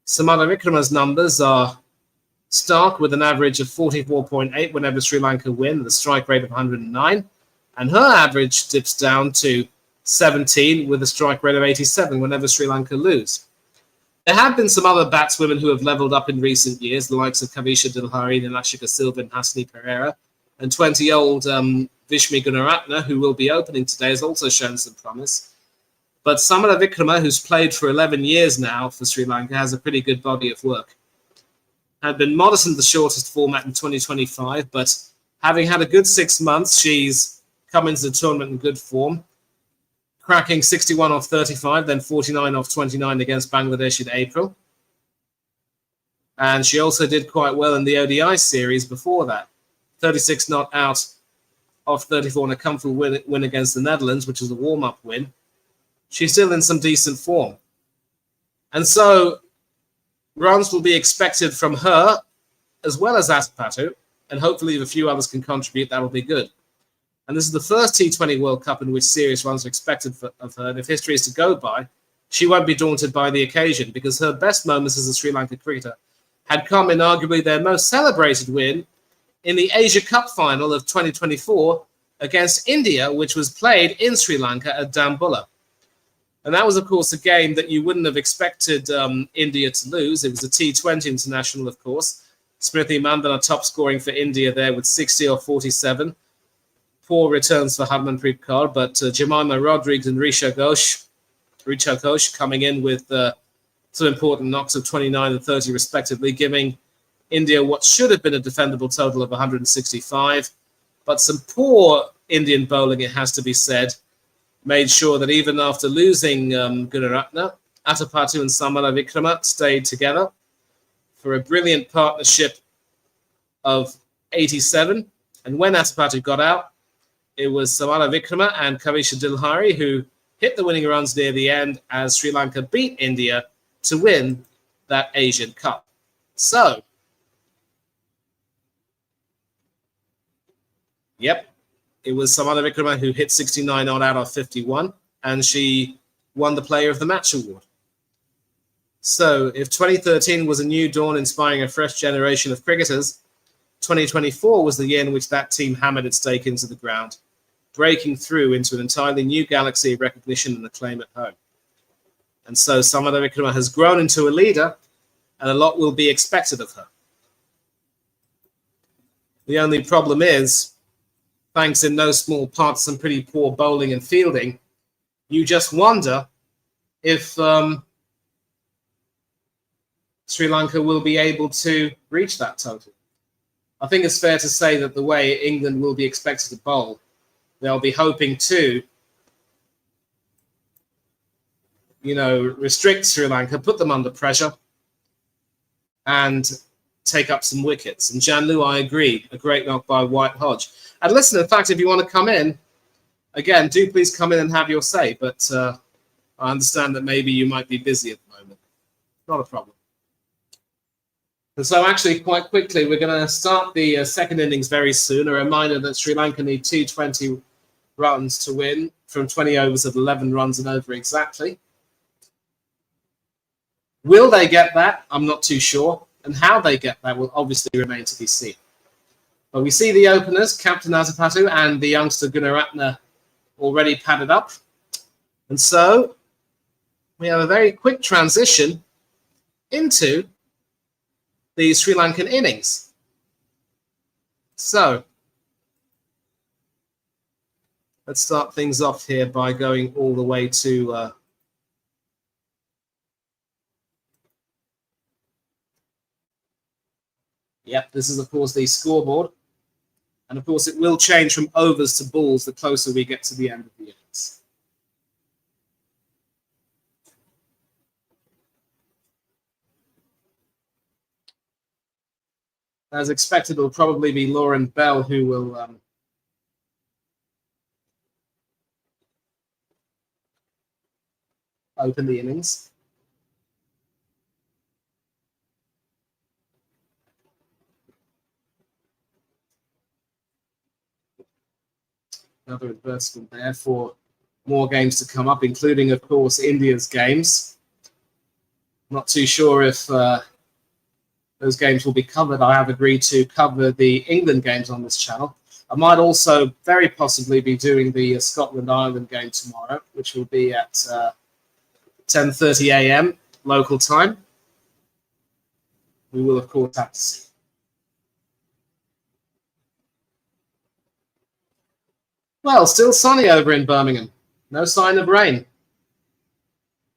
Samara Wickrama's numbers are stark with an average of 44.8 whenever Sri Lanka win, the strike rate of 109, and her average dips down to 17 with a strike rate of 87 whenever Sri Lanka lose. There have been some other batswomen who have levelled up in recent years, the likes of Kavisha Dilhari, Nilashika Silva and Hasni Pereira, and 20-year-old Vishmi Gunaratne, who will be opening today, has also shown some promise. But Samara Wickrama, who's played for 11 years now for Sri Lanka, has a pretty good body of work. Had been modest in the shortest format in 2025, but having had a good 6 months, she's come into the tournament in good form, cracking 61 off 35, then 49 off 29 against Bangladesh in April. And she also did quite well in the ODI series before that. 36 not out off 34 in a comfortable win against the Netherlands, which was a warm-up win. She's still in some decent form. And so runs will be expected from her as well as Atapattu, and hopefully if a few others can contribute, that will be good. And this is the first T20 World Cup in which serious runs are expected of her, and if history is to go by, she won't be daunted by the occasion, because her best moments as a Sri Lanka cricketer had come in arguably their most celebrated win in the Asia Cup final of 2024 against India, which was played in Sri Lanka at Dambulla. And that was, of course, a game that you wouldn't have expected India to lose. It was a T20 international, of course. Smriti Mandhana top scoring for India there with 60 or 47. Poor returns for Harmanpreet Kaur, but Jemima Rodrigues and Richa Ghosh coming in with some important knocks of 29 and 30 respectively, giving India what should have been a defendable total of 165. But some poor Indian bowling, it has to be said, made sure that even after losing Gunaratne, Atapattu and Samara Wickrama stayed together for a brilliant partnership of 87. And when Atapattu got out, it was Samara Wickrama and Kavisha Dilhari who hit the winning runs near the end as Sri Lanka beat India to win that Asian Cup. So, yep, it was Samara Wickrama who hit 69 odd out of 51, and she won the Player of the Match award. So if 2013 was a new dawn inspiring a fresh generation of cricketers, 2024 was the year in which that team hammered its stake into the ground, breaking through into an entirely new galaxy of recognition and acclaim at home. And so Samara Wickrama has grown into a leader, and a lot will be expected of her. The only problem is, thanks in no small part to some pretty poor bowling and fielding, you just wonder if Sri Lanka will be able to reach that total. I think it's fair to say that the way England will be expected to bowl, they'll be hoping to, restrict Sri Lanka, put them under pressure, and take up some wickets. And Janlu, I agree, a great knock by White Hodge. And listen, in fact, if you want to come in, again, do please come in and have your say. But I understand that maybe you might be busy at the moment. Not a problem. And so actually, quite quickly, we're going to start the second innings very soon. A reminder that Sri Lanka need 220 runs to win from 20 overs of 11 runs and over exactly. Will they get that? I'm not too sure. And how they get that will obviously remain to be seen. But we see the openers, Captain Azapatu and the youngster Gunaratne, already padded up. And so we have a very quick transition into the Sri Lankan innings. So let's start things off here by going all the way to this is of course the scoreboard, and of course it will change from overs to balls the closer we get to the end of the innings. As expected, it will probably be Lauren Bell who will open the innings. Another advertisement there for more games to come up, including, of course, India's games. Not too sure if those games will be covered. I have agreed to cover the England games on this channel. I might also very possibly be doing the Scotland-Ireland game tomorrow, which will be at 10:30 a.m. local time. We will, of course, have to see. Well, still sunny over in Birmingham. No sign of rain.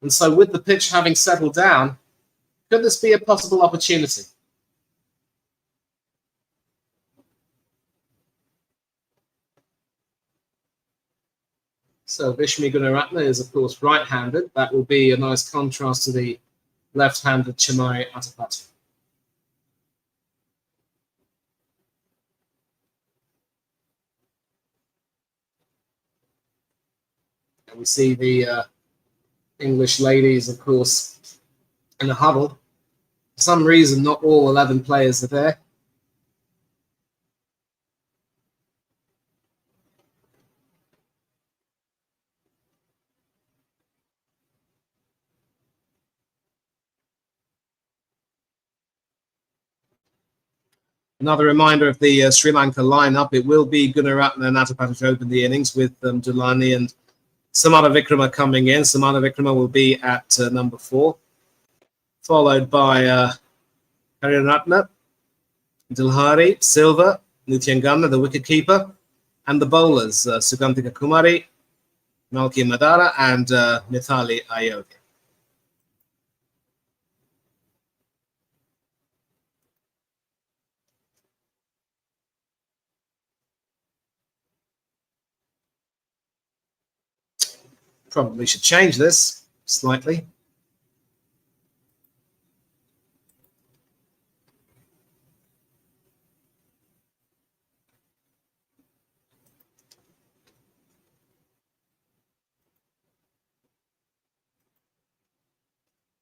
And so with the pitch having settled down, could this be a possible opportunity? So Vishmi Gunaratne is, of course, right-handed. That will be a nice contrast to the left-handed Chimai Atapatu. And we see the English ladies, of course, in a huddle. For some reason, not all 11 players are there. Another reminder of the Sri Lanka lineup. It will be Gunaratne and Atapatu to open the innings with Dulani and Samana Vikrama coming in. Samana Vikrama will be at number 4, followed by Hariratna, Dilhari, Silva, Nityanganna, the wicketkeeper, and the bowlers, Sugantika Kumari, Malki Madara, and Mithali Ayodhya. Probably should change this slightly.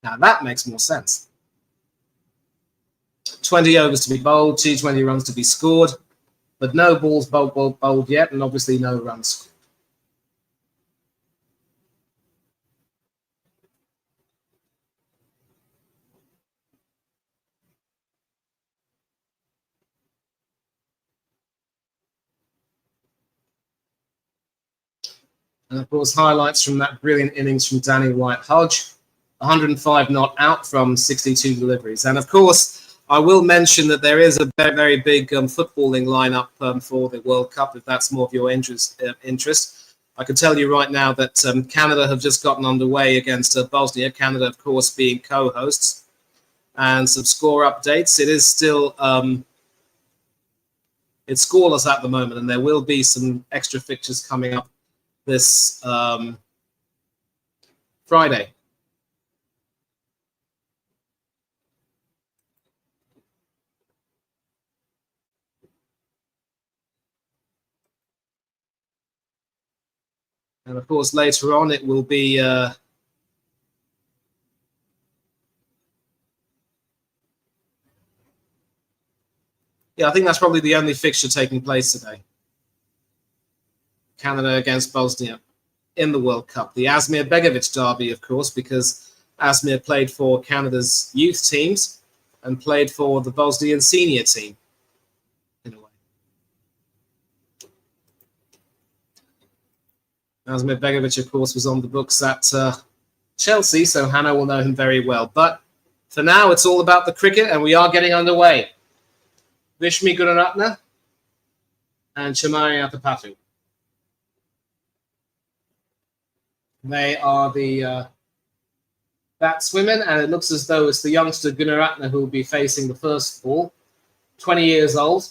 Now that makes more sense. 20 overs to be bowled, 220 runs to be scored, but no balls bowled yet, and obviously no runs scored. And of course, highlights from that brilliant innings from Danny White-Hodge, 105 not out from 62 deliveries. And of course, I will mention that there is a very, very big footballing lineup for the World Cup, if that's more of your interest. I can tell you right now that Canada have just gotten underway against Bosnia. Canada, of course, being co-hosts. and some score updates. It is still it's scoreless at the moment, and there will be some extra fixtures coming up this Friday. And of course, later on, it will be I think that's probably the only fixture taking place today. Canada against Bosnia in the World Cup. The Asmir Begovic derby, of course, because Asmir played for Canada's youth teams and played for the Bosnian senior team, in a way. Asmir Begovic, of course, was on the books at Chelsea, so Hannah will know him very well. But for now, it's all about the cricket, and we are getting underway. Vishmi Gunaratne and Chamari Athapattu. They are the batswomen, and it looks as though it's the youngster Gunaratne who will be facing the first ball. 20 years old,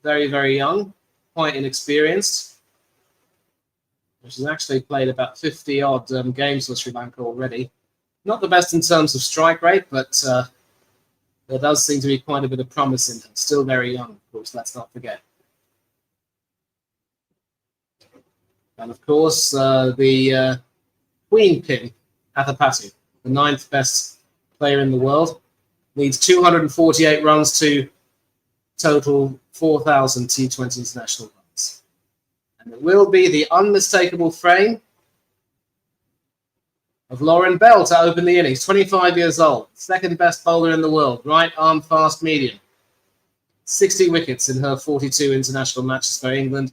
very, very young, quite inexperienced. She's actually played about 50-odd games for Sri Lanka already. Not the best in terms of strike rate, but there does seem to be quite a bit of promise in her. Still very young, of course, let's not forget. And of course, the Queen Pin, Athapattu, the 9th best player in the world, needs 248 runs to total 4,000 T20 international runs. And it will be the unmistakable frame of Lauren Bell to open the innings, 25 years old, 2nd best bowler in the world, right arm fast medium. 60 wickets in her 42 international matches for England.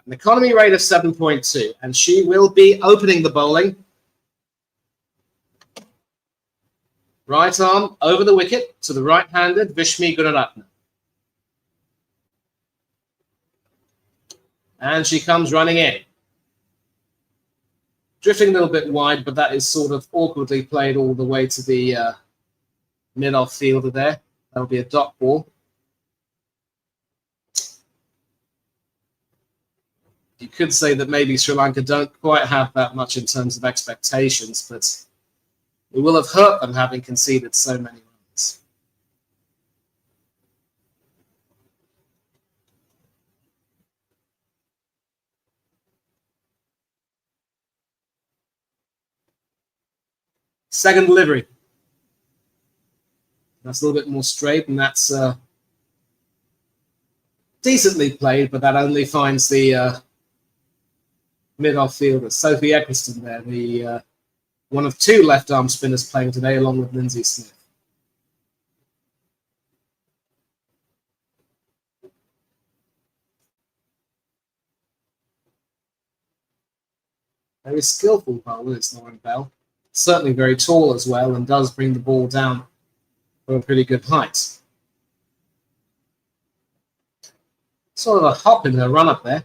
An economy rate of 7.2, and she will be opening the bowling. Right arm over the wicket to the right-handed Vishmi Gunaratne. And she comes running in. Drifting a little bit wide, but that is sort of awkwardly played all the way to the mid-off fielder there. That'll be a dot ball. You could say that maybe Sri Lanka don't quite have that much in terms of expectations, but it will have hurt them having conceded so many runs. Second delivery. That's a little bit more straight, and that's decently played, but that only finds the mid-off fielder, Sophie Eccleston there, the one of 2 left-arm spinners playing today, along with Lindsay Smith. Very skillful bowler, is Lauren Bell. Certainly very tall as well, and does bring the ball down from a pretty good height. Sort of a hop in her run-up there.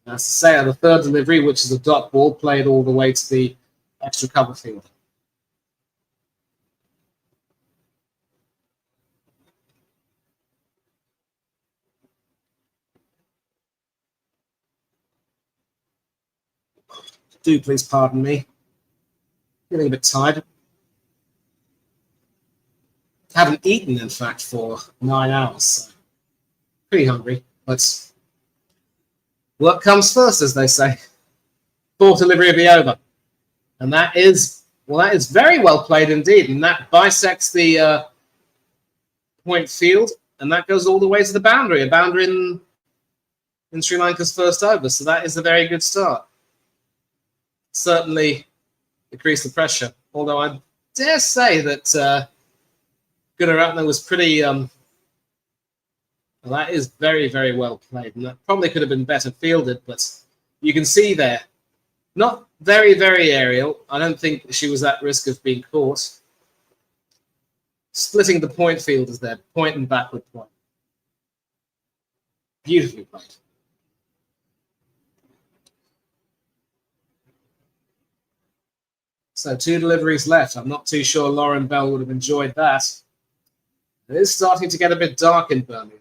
As to say, the third delivery, which is a dot ball, played all the way to the extra cover field. Do please pardon me. Feeling a bit tired. Haven't eaten, in fact, for 9 hours. So pretty hungry, but work comes first, as they say. 4th delivery of the over. And that is very well played indeed. And that bisects the point field. And that goes all the way to the boundary. A boundary in Sri Lanka's first over. So that is a very good start. Certainly decrease the pressure. Although I dare say that Gunaratne was pretty... well, that is very, very well played. And that probably could have been better fielded. But you can see there, not very, very aerial. I don't think she was at risk of being caught. Splitting the point fielders there, point and backward point. Beautifully played. So 2 deliveries left. I'm not too sure Lauren Bell would have enjoyed that. It is starting to get a bit dark in Birmingham.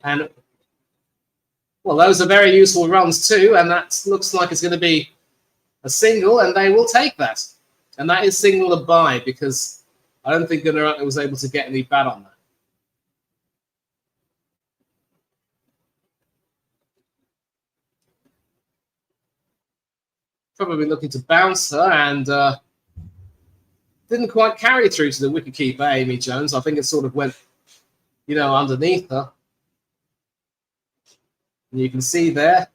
And, well, those are very useful runs too, and that looks like it's going to be a single, and they will take that. And that is signal a bye, because I don't think Gunaratne was able to get any bat on that. Probably looking to bounce her, and didn't quite carry through to the wicketkeeper, Amy Jones. I think it sort of went, underneath her. And you can see there,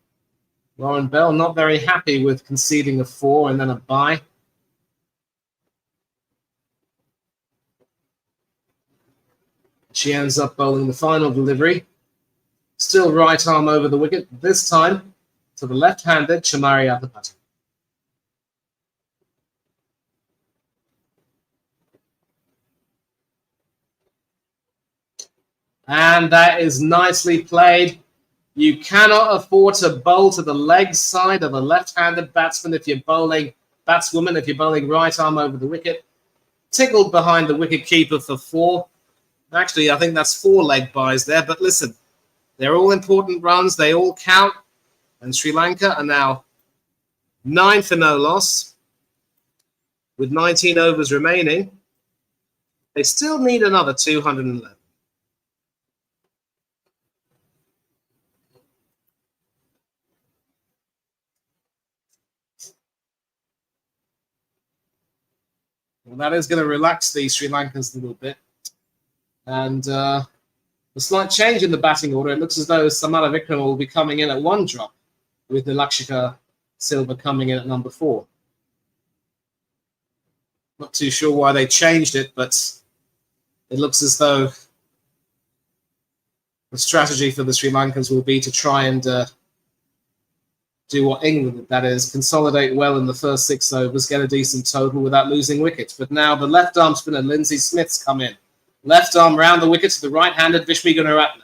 Lauren Bell not very happy with conceding a 4 and then a bye. She ends up bowling the final delivery. Still right arm over the wicket, this time to the left-handed Chamari Athapathy. And that is nicely played. You cannot afford to bowl to the leg side of a left-handed batsman if you're bowling, batswoman, if you're bowling right arm over the wicket. Tickled behind the wicket keeper for 4. Actually, I think that's 4 leg byes there. But listen, they're all important runs. They all count. And Sri Lanka are now 9 for no loss. With 19 overs remaining, they still need another 211. Well, that is going to relax the Sri Lankans a little bit. And a slight change in the batting order. It looks as though Samara Vikram will be coming in at 1 drop, with Nilakshika Silva coming in at number 4. Not too sure why they changed it, but it looks as though the strategy for the Sri Lankans will be to try and do what England, that is, consolidate well in the first 6 overs, get a decent total without losing wickets. But now the left-arm spinner, Lindsay Smith's come in. Left arm round the wicket to the right-handed Vishmi Gunaratne.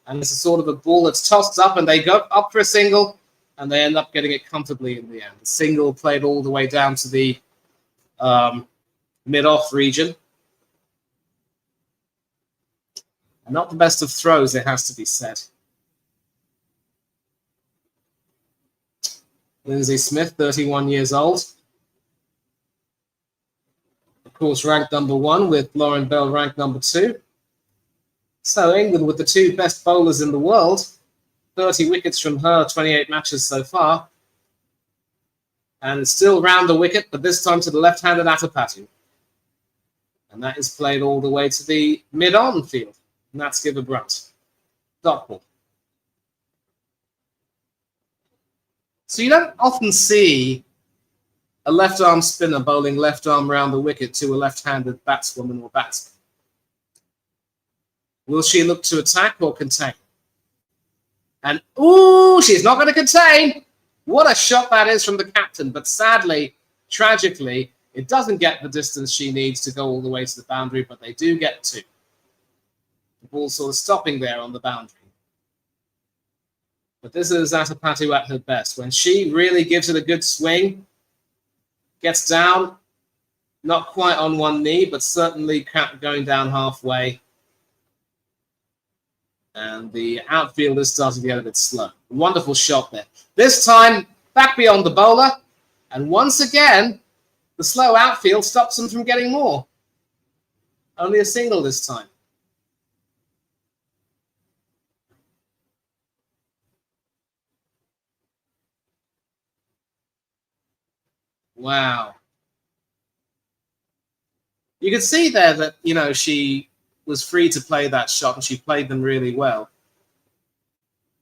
And it's a sort of a ball that's tossed up, and they go up for a single, and they end up getting it comfortably in the end. The single played all the way down to the mid-off region. And not the best of throws, it has to be said. Lindsay Smith, 31 years old. Of course, ranked number 1, with Lauren Bell ranked number 2. So England with the 2 best bowlers in the world. 30 wickets from her, 28 matches so far. And still round the wicket, but this time to the left-handed Athapathy. And that is played all the way to the mid-on field. And that's Giver Brunt. Dot ball. So you don't often see a left-arm spinner bowling left arm round the wicket to a left-handed batswoman or batsman. Will she look to attack or contain? And, ooh, she's not going to contain. What a shot that is from the captain. But sadly, tragically, it doesn't get the distance she needs to go all the way to the boundary, but they do get 2. The ball sort of stopping there on the boundary. But this is Athapathy at her best. When she really gives it a good swing, gets down, not quite on one knee, but certainly going down halfway. And the outfield is starting to get a bit slow. Wonderful shot there. This time, back beyond the bowler. And once again, the slow outfield stops them from getting more. Only a single this time. Wow. You could see there that, she was free to play that shot, and she played them really well.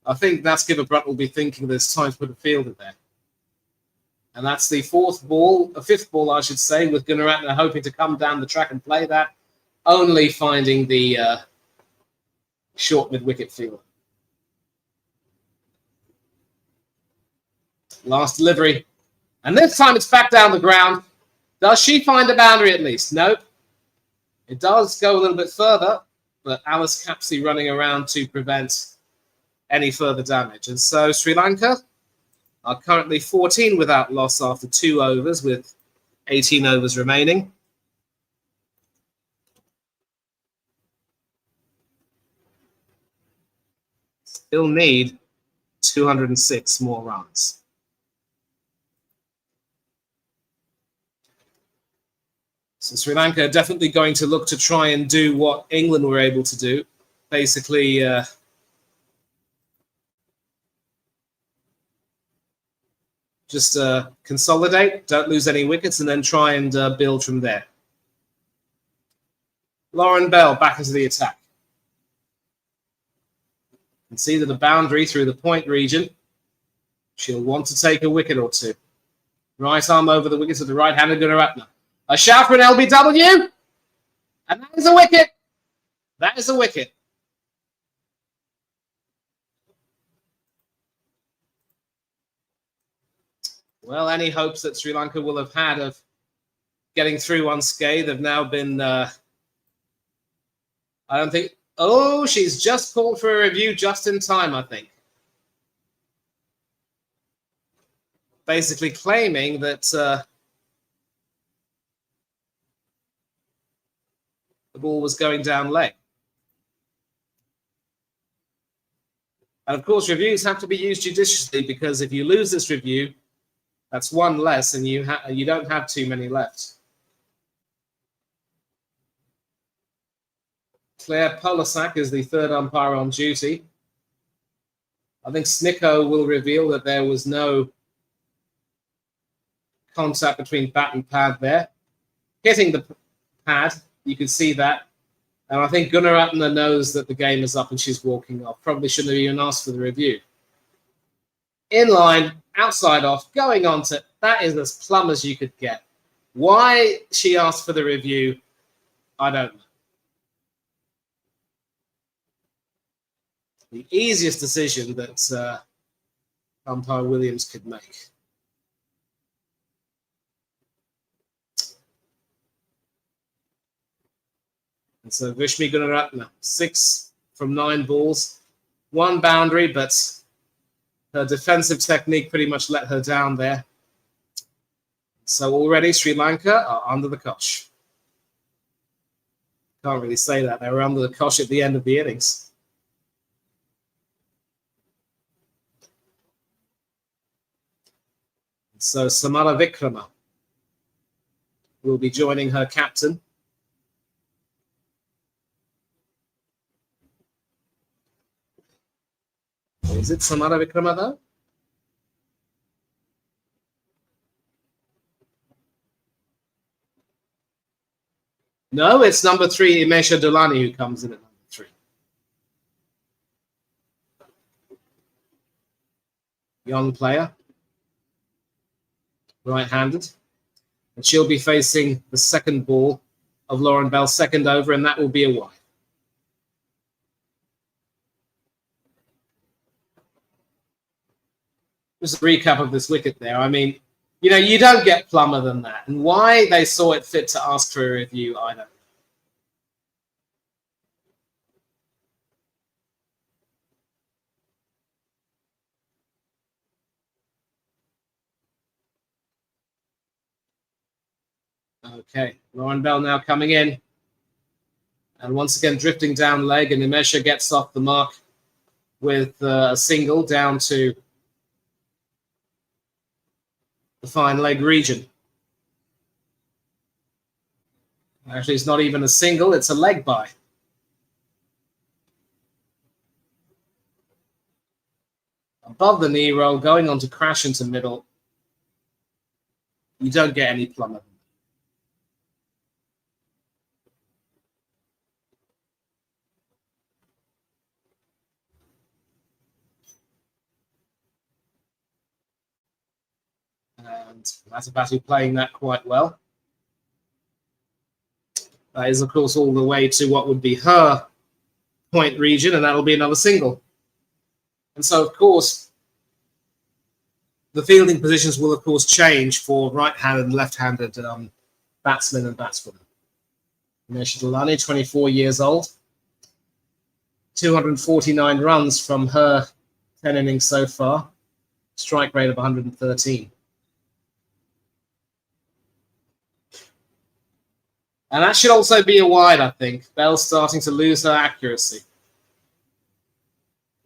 I think that's Giver Brunt will be thinking there's time to put a fielder there. And that's the 5th ball, I should say, with Gunaratne hoping to come down the track and play that, only finding the short mid-wicket fielder. Last delivery. And this time it's back down the ground. Does she find a boundary at least? Nope. It does go a little bit further, but Alice Capsey running around to prevent any further damage. And so Sri Lanka are currently 14 without loss after 2 overs with 18 overs remaining. Still need 206 more runs. So Sri Lanka are definitely going to look to try and do what England were able to do. Basically, just consolidate, don't lose any wickets, and then try and build from there. Lauren Bell back into the attack. You can see that the boundary through the point region. She'll want to take a wicket or two. Right arm over the wickets of the right-handed Gunaratne. A shout for an LBW. And that is a wicket. That is a wicket. Well, any hopes that Sri Lanka will have had of getting through unscathed have now been, I don't think, oh, she's just called for a review just in time, I think. Basically claiming that the ball was going down leg. And of course, reviews have to be used judiciously, because if you lose this review, that's one less, and you don't have too many left. Claire Polasak is the third umpire on duty. I think Snicko will reveal that there was no contact between bat and pad there. Hitting the pad, you can see that. And I think Gunaratne knows that the game is up and she's walking off. Probably shouldn't have even asked for the review. In line, outside off, going on to, that is as plumb as you could get. Why she asked for the review, I don't know. The easiest decision that umpire Williams could make. And so Vishmi Gunaratne, 6 from 9 balls, 1 boundary, but her defensive technique pretty much let her down there. So already Sri Lanka are under the cosh. Can't really say that. They were under the cosh at the end of the innings. So Samara Vikrama will be joining her captain. Is it Samara Vikrama though? No, it's number 3, Imesha Dulani, who comes in at number 3. Young player. Right-handed. And she'll be facing the second ball of Lauren Bell's second over, and that will be a wide. Just a recap of this wicket there. I mean, you know, you don't get plumber than that. And why they saw it fit to ask for a review, I don't know. Okay, Lauren Bell now coming in. And once again, drifting down leg, and Imesha gets off the mark with a single down to the fine leg region. Actually, it's not even a single, it's a leg by. Above the knee roll, going on to crash into middle. You don't get any plumber. And Matabatu playing that quite well. That is, of course, all the way to what would be her point region, and that'll be another single. And so, of course, the fielding positions will, of course, change for right-handed and left-handed batsmen and batswomen. Imesha Dulani, 24 years old. 249 runs from her 10 innings so far. strike rate of 113. And that should also be a wide, I think. Bell's starting to lose her accuracy.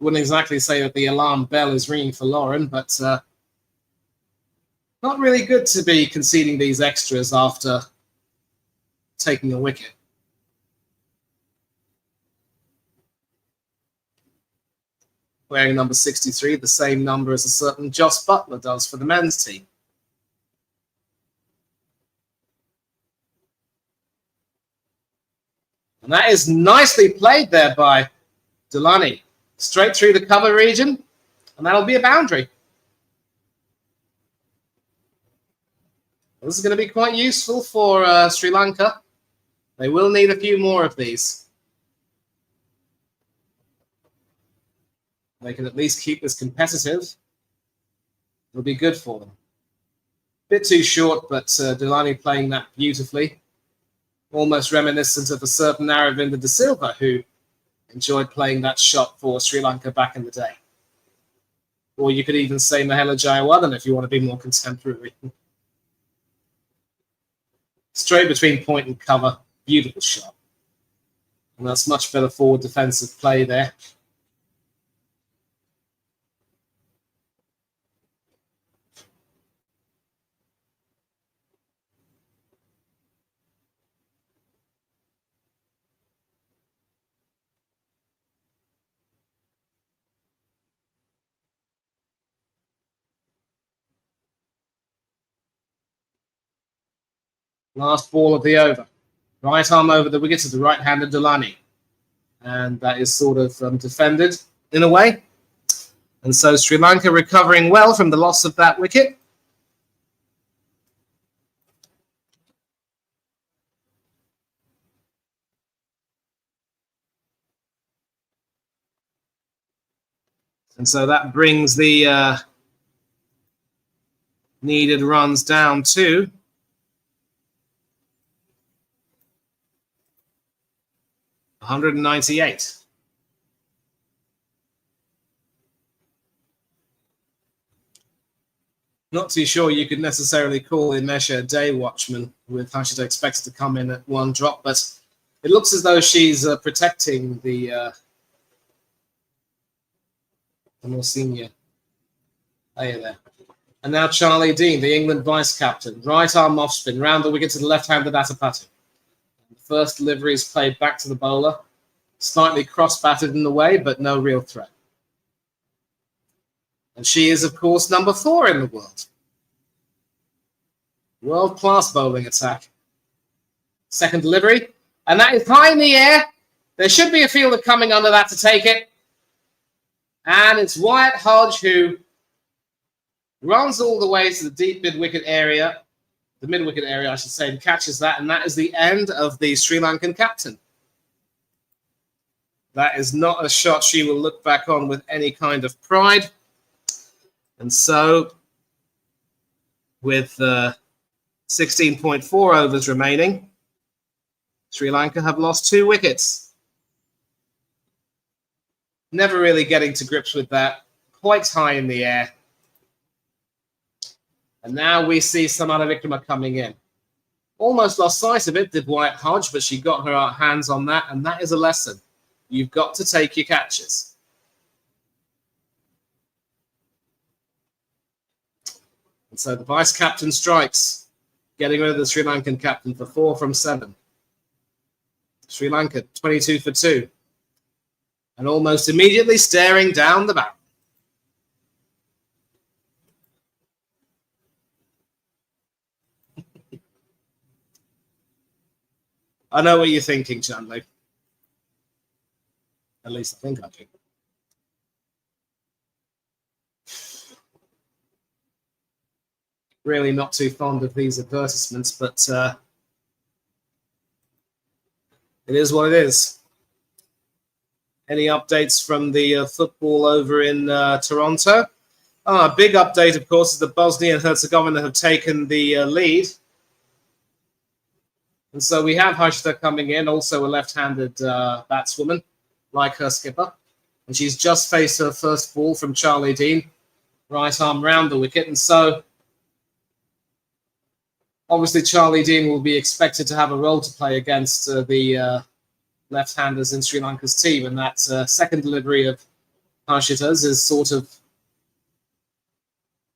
Wouldn't exactly say that the alarm bell is ringing for Lauren, but not really good to be conceding these extras after taking a wicket. Wearing number 63, the same number as a certain Joss Butler does for the men's team. And that is nicely played there by Delaney. Straight through the cover region, and that'll be a boundary. This is going to be quite useful for Sri Lanka. They will need a few more of these. They can at least keep this competitive. It'll be good for them. Bit too short, but Delaney playing that beautifully. Almost reminiscent of a certain Aravinda De Silva, who enjoyed playing that shot for Sri Lanka back in the day. Or you could even say Mahela Jayawardene if you want to be more contemporary. Straight between point and cover. Beautiful shot. And that's much better forward defensive play there. Last ball of the over. Right arm over the wicket to the right-handed Delaney. And that is sort of defended in a way. And so Sri Lanka recovering well from the loss of that wicket. And so that brings the needed runs down to 198. Not too sure you could necessarily call Imesha a day watchman with Hashida expected to come in at one drop, but it looks as though she's protecting the more senior player there. And now Charlie Dean, the England vice-captain. Right arm off spin, round the wicket to the left-handed Atapatu. First delivery is played back to the bowler. Slightly cross-batted in the way, but no real threat. And she is, of course, number 4 in the world. World-class bowling attack. Second delivery. And that is high in the air. There should be a fielder coming under that to take it. And it's Wyatt Hodge who runs all the way to the deep mid-wicket area. The mid-wicket area, I should say, and catches that. And that is the end of the Sri Lankan captain. That is not a shot she will look back on with any kind of pride. And so, with 16.4 overs remaining, Sri Lanka have lost 2 wickets. Never really getting to grips with that. Quite high in the air. And now we see Samara Vikrama coming in. Almost lost sight of it, did Wyatt Hodge, but she got her hands on that, and that is a lesson. You've got to take your catches. And so the vice-captain strikes, getting rid of the Sri Lankan captain for 4 from 7. Sri Lanka, 22 for 2. And almost immediately staring down the barrel. I know what you're thinking, Chandler. At least I think I do. Really not too fond of these advertisements, but it is what it is. Any updates from the football over in Toronto? A big update, of course, is that Bosnia and Herzegovina have taken the lead. And so we have Hashida coming in, also a left-handed batswoman, like her skipper. And she's just faced her first ball from Charlie Dean. right arm round the wicket. And so obviously Charlie Dean will be expected to have a role to play against the left-handers in Sri Lanka's team. And that second delivery of Harshita's is sort of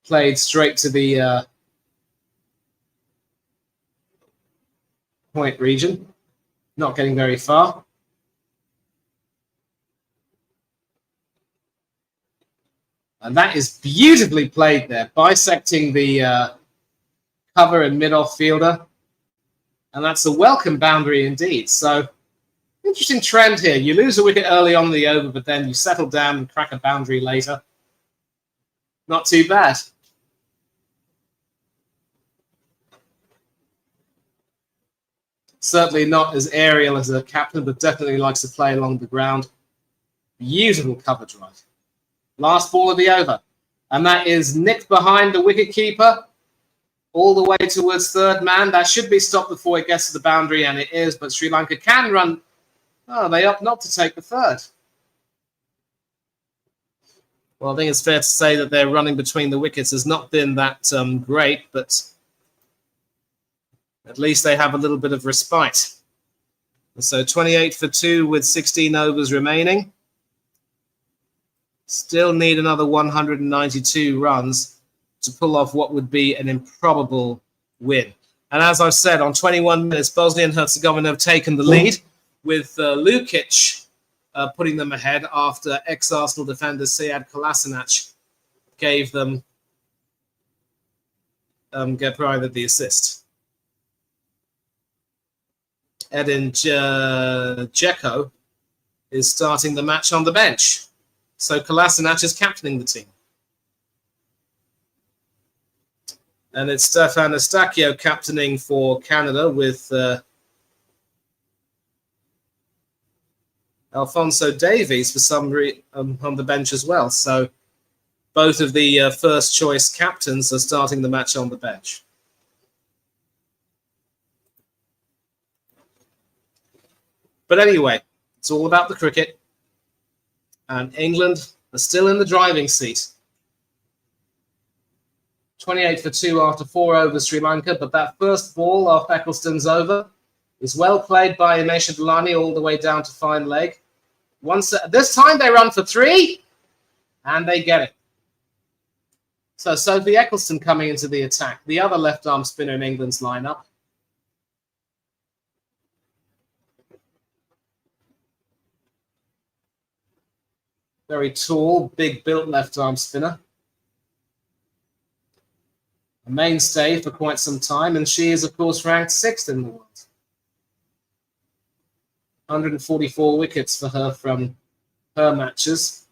played straight to the point region, not getting very far. And that is beautifully played there, bisecting the cover and mid-off fielder. And that's a welcome boundary indeed. So, interesting trend here. You lose a wicket early on in the over, but then you settle down and crack a boundary later. Not too bad. Certainly not as aerial as a captain, but definitely likes to play along the ground. Beautiful cover drive. Last ball of the over. And that is nicked behind the wicketkeeper all the way towards third man. That should be stopped before it gets to the boundary, and it is. But Sri Lanka can run. Oh, they opt not to take the third. Well, I think it's fair to say that their running between the wickets has not been that great, but at least they have a little bit of respite. So 28 for 2 with 16 overs remaining. Still need another 192 runs to pull off what would be an improbable win. And as I've said, on 21 minutes, Bosnia and Herzegovina have taken the lead, with Lukic putting them ahead after ex-Arsenal defender Sead Kolasinac gave them provided the assist. Edin Dzeko is starting the match on the bench. So Kolasinac is captaining the team. And it's Stefan Eustáquio captaining for Canada with Alphonso Davies for some on the bench as well. So both of the first choice captains are starting the match on the bench. But anyway, it's all about the cricket. And England are still in the driving seat. 28 for 2 after 4 overs, Sri Lanka. But that first ball off Eccleston's over is well played by Umesh Adlani all the way down to fine leg. This time they run for 3, and they get it. So Sophie Eccleston coming into the attack, the other left-arm spinner in England's lineup. Very tall, big-built left-arm spinner. A mainstay for quite some time, and she is, of course, ranked 6th in the world. 144 wickets for her from her matches.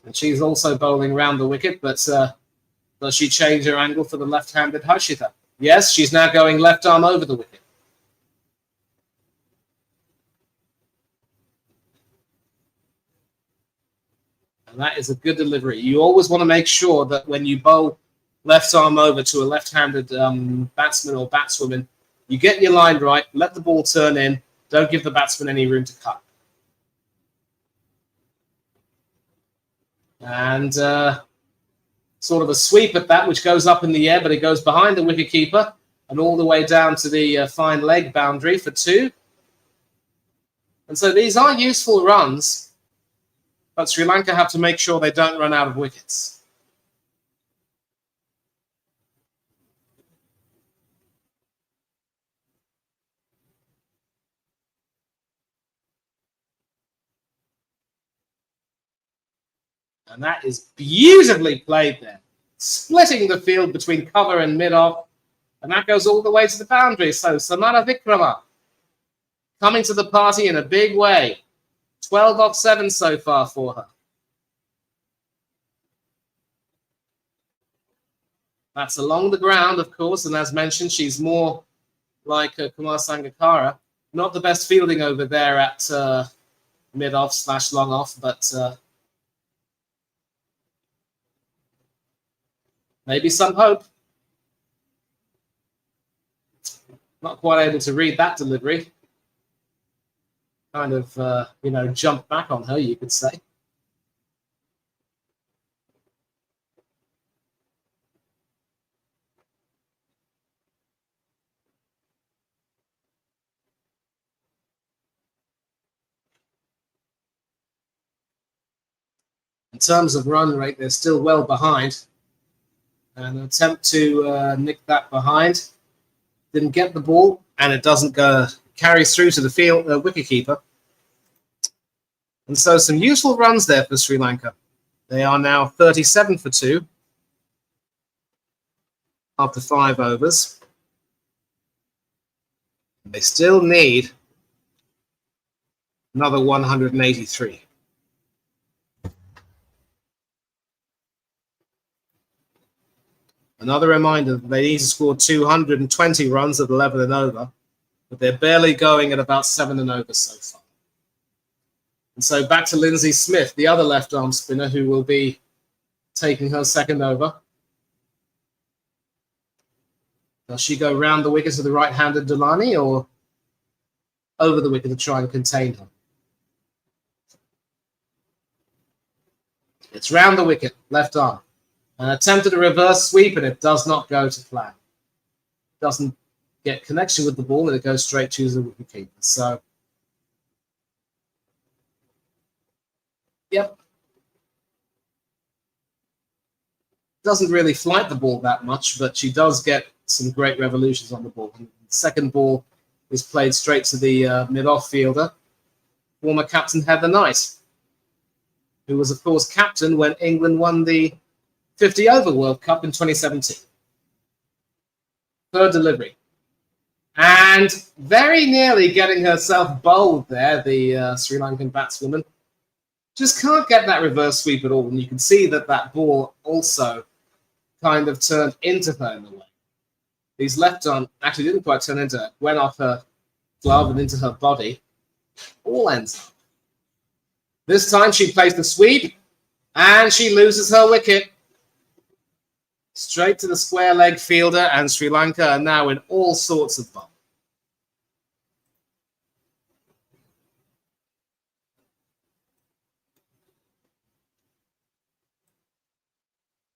And she's also bowling round the wicket, but does she change her angle for the left-handed Harshita? Yes, she's now going left arm over the wicket. And that is a good delivery. You always want to make sure that when you bowl left arm over to a left-handed batsman or batswoman, you get your line right, let the ball turn in, don't give the batsman any room to cut. And sort of a sweep at that, which goes up in the air, but it goes behind the wicketkeeper and all the way down to the fine leg boundary for 2. And so these are useful runs, but Sri Lanka have to make sure they don't run out of wickets. And that is beautifully played there, splitting the field between cover and mid-off. And that goes all the way to the boundary. So Samana Vikrama coming to the party in a big way. 12 off 7 so far for her. That's along the ground, of course. And as mentioned, she's more like Kumar Sangakkara. Not the best fielding over there at mid-off / long off, but maybe some hope. Not quite able to read that delivery. kind of, jumped back on her, you could say. In terms of run rate, they're still well behind. And an attempt to nick that behind. Didn't get the ball, and it doesn't go, carries through to the field wicketkeeper. And so some useful runs there for Sri Lanka. They are now 37 for 2 after 5 overs. They still need another 183. Another reminder that they need to score 220 runs at 11 and over, but they're barely going at about 7 and over so far. And so back to Lindsay Smith, the other left-arm spinner, who will be taking her second over. Does she go round the wicket to the right-handed Dulani or over the wicket to try and contain her? It's round the wicket, left arm. An attempt at a reverse sweep, and it does not go to plan. Doesn't get connection with the ball, and it goes straight to the wicketkeeper. So, yep. Doesn't really flight the ball that much, but she does get some great revolutions on the ball. And the second ball is played straight to the mid-off fielder, former captain Heather Knight, who was, of course, captain when England won the 50-over World Cup in 2017. Third delivery. And very nearly getting herself bowled there, the Sri Lankan batswoman. Just can't get that reverse sweep at all. And you can see that that ball also kind of turned into her in a way. These left arm actually didn't quite turn into her. Went off her glove and into her body. All ends up. This time she plays the sweep and she loses her wicket. Straight to the square leg fielder, and Sri Lanka are now in all sorts of bother.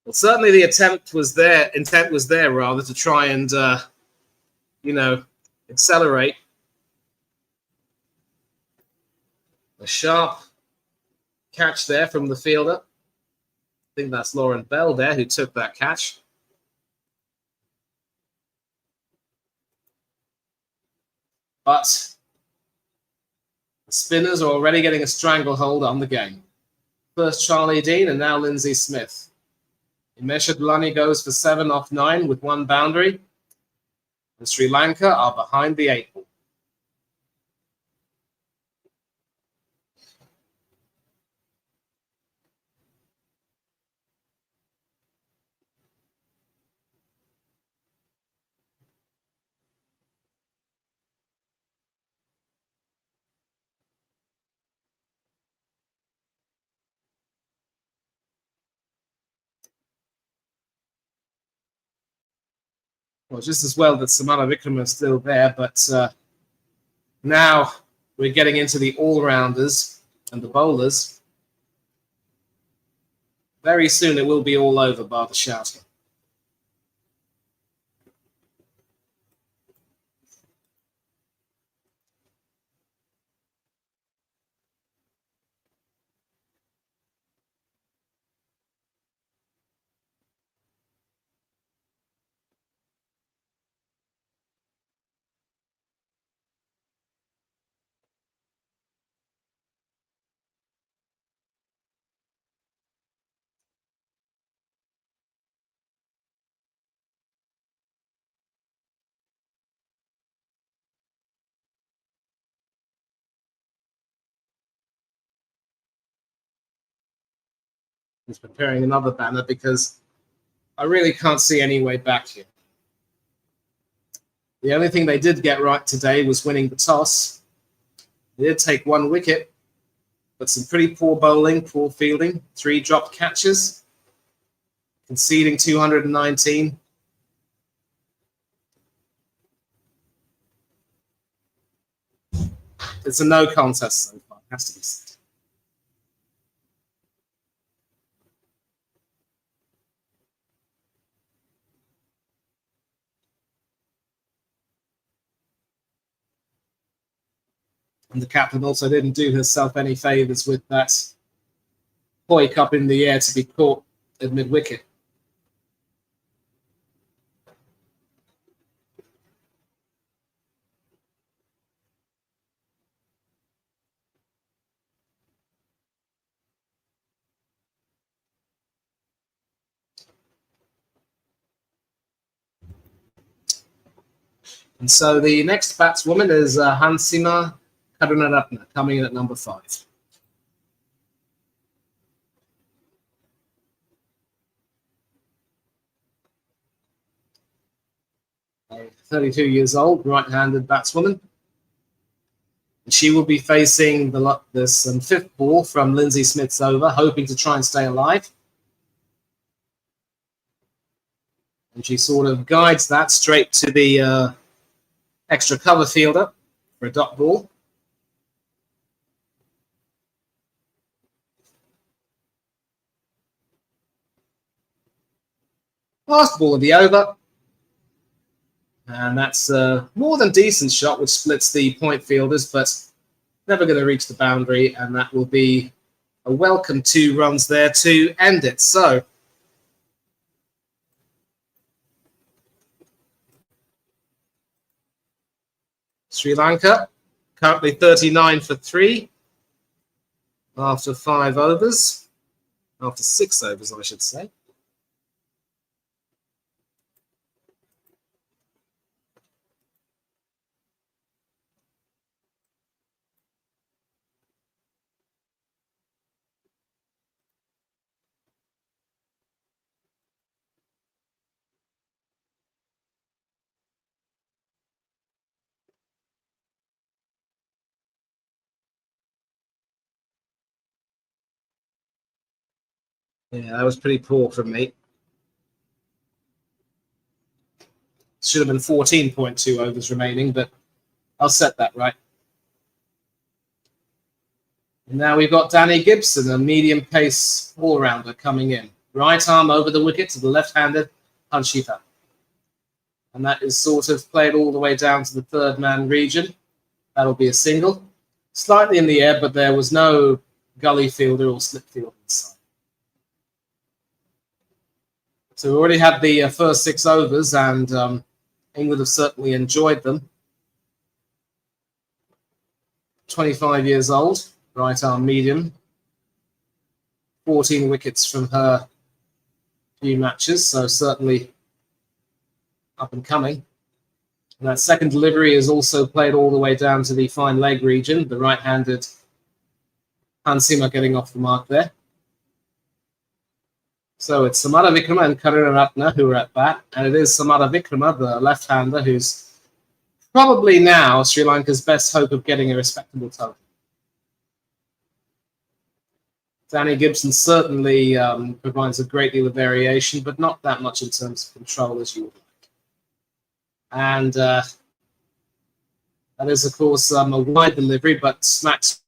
Well, certainly the intent was there rather, to try and, accelerate. A sharp catch there from the fielder. I think that's Lauren Bell there who took that catch. But the spinners are already getting a stranglehold on the game. First Charlie Dean and now Lindsay Smith. Imesha Dulani goes for 7 off 9 with 1 boundary. And Sri Lanka are behind the 8 ball. Well, just as well that Samana Vikram is still there, but now we're getting into the all-rounders and the bowlers. Very soon it will be all over, bar the shouting. He's preparing another banner because I really can't see any way back here. The only thing they did get right today was winning the toss. They did take 1 wicket, but some pretty poor bowling, poor fielding, 3 dropped catches, conceding 219. it's a no contest so far, it has to be said. And the captain also didn't do herself any favours with that hoik up in the air to be caught at mid-wicket. And so the next batswoman is Hansima Karunaratne, coming in at number 5. 32 years old, right-handed batswoman. And she will be facing this fifth ball from Lindsay Smith's over, hoping to try and stay alive. And she sort of guides that straight to the extra cover fielder for a dot ball. Last ball of the over. And that's a more than decent shot, which splits the point fielders, but never going to reach the boundary. And that will be a welcome 2 runs there to end it. So Sri Lanka currently 39 for 3 after 5 overs, after 6 overs, I should say. Yeah, that was pretty poor from me. Should have been 14.2 overs remaining, but I'll set that right. And now we've got Danny Gibson, a medium pace all-rounder coming in. Right arm over the wicket to the left-handed Hanshita. And that is sort of played all the way down to the third man region. That'll be a single. Slightly in the air, but there was no gully fielder or slip fielder inside. So we already had the first 6 overs, and England have certainly enjoyed them. 25 years old, right arm medium. 14 wickets from her few matches, so certainly up and coming. And that second delivery is also played all the way down to the fine leg region, the right-handed Hansima getting off the mark there. So it's Samara Vikrama and Karunaratne who are at bat, and it is Samara Vikrama, the left-hander, who's probably now Sri Lanka's best hope of getting a respectable total. Danny Gibson certainly provides a great deal of variation, but not that much in terms of control as you would like. And that is, of course, a wide delivery, but smacks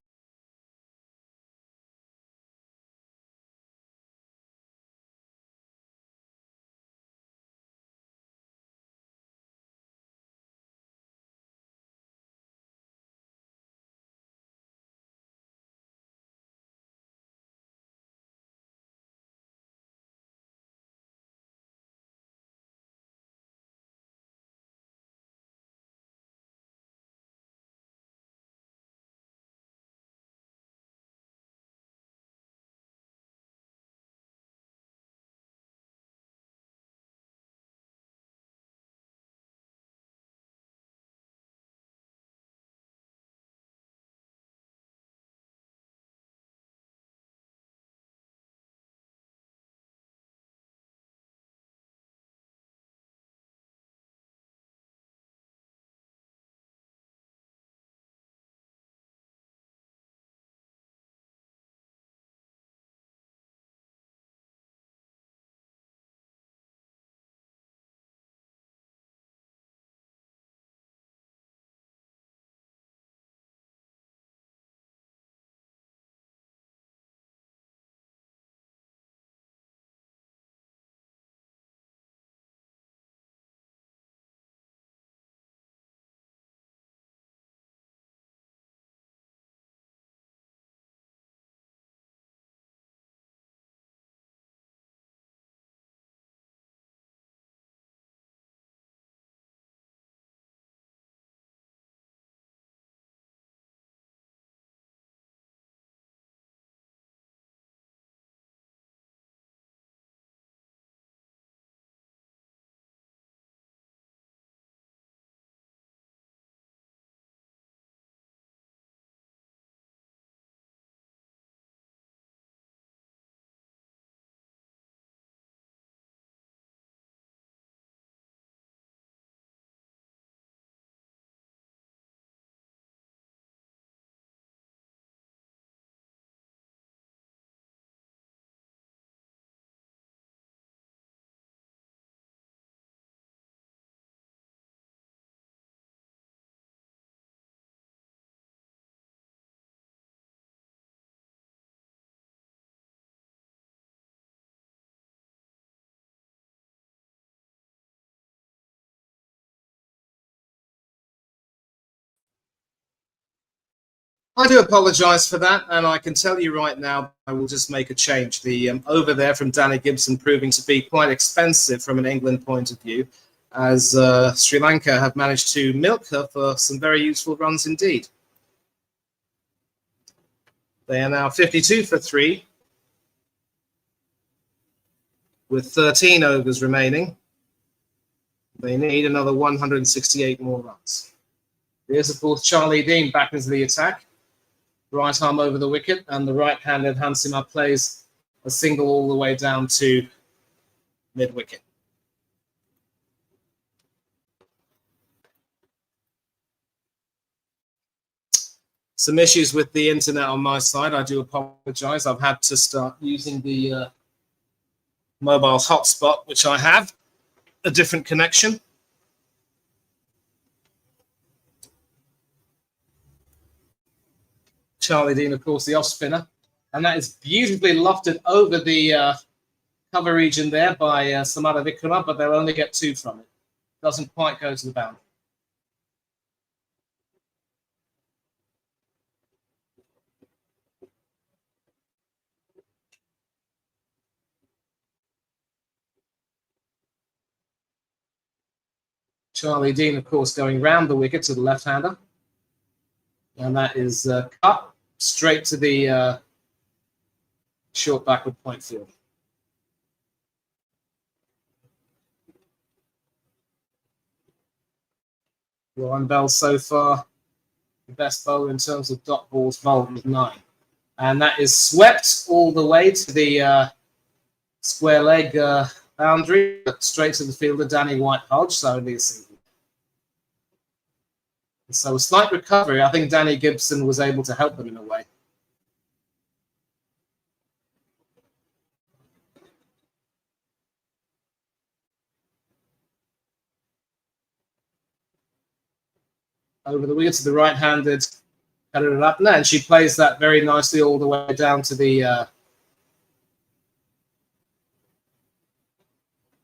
I do apologise for that, and I can tell you right now, I will just make a change. The over there from Danny Gibson proving to be quite expensive from an England point of view, as Sri Lanka have managed to milk her for some very useful runs indeed. They are now 52 for 3, with 13 overs remaining. They need another 168 more runs. Here's, of course, Charlie Dean back into the attack. Right arm over the wicket, and the right-handed Hansima plays a single all the way down to mid-wicket. Some issues with the internet on my side. I do apologize. I've had to start using the mobile hotspot, which I have, a different connection. Charlie Dean, of course, the off spinner, and that is beautifully lofted over the cover region there by Samara Vikrama, but they'll only get 2 from it. Doesn't quite go to the boundary. Charlie Dean, of course, going round the wicket to the left-hander, and that is cut straight to the short backward point field. Warren Bell so far the best bowler in terms of dot balls bowled with 9, and that is swept all the way to the square leg boundary, straight to the fielder Danny White-Hodge, so only a single. So a slight recovery. I think Danny Gibson was able to help them in a way. Over the wicket to the right-handed Karuratne, and she plays that very nicely all the way down to the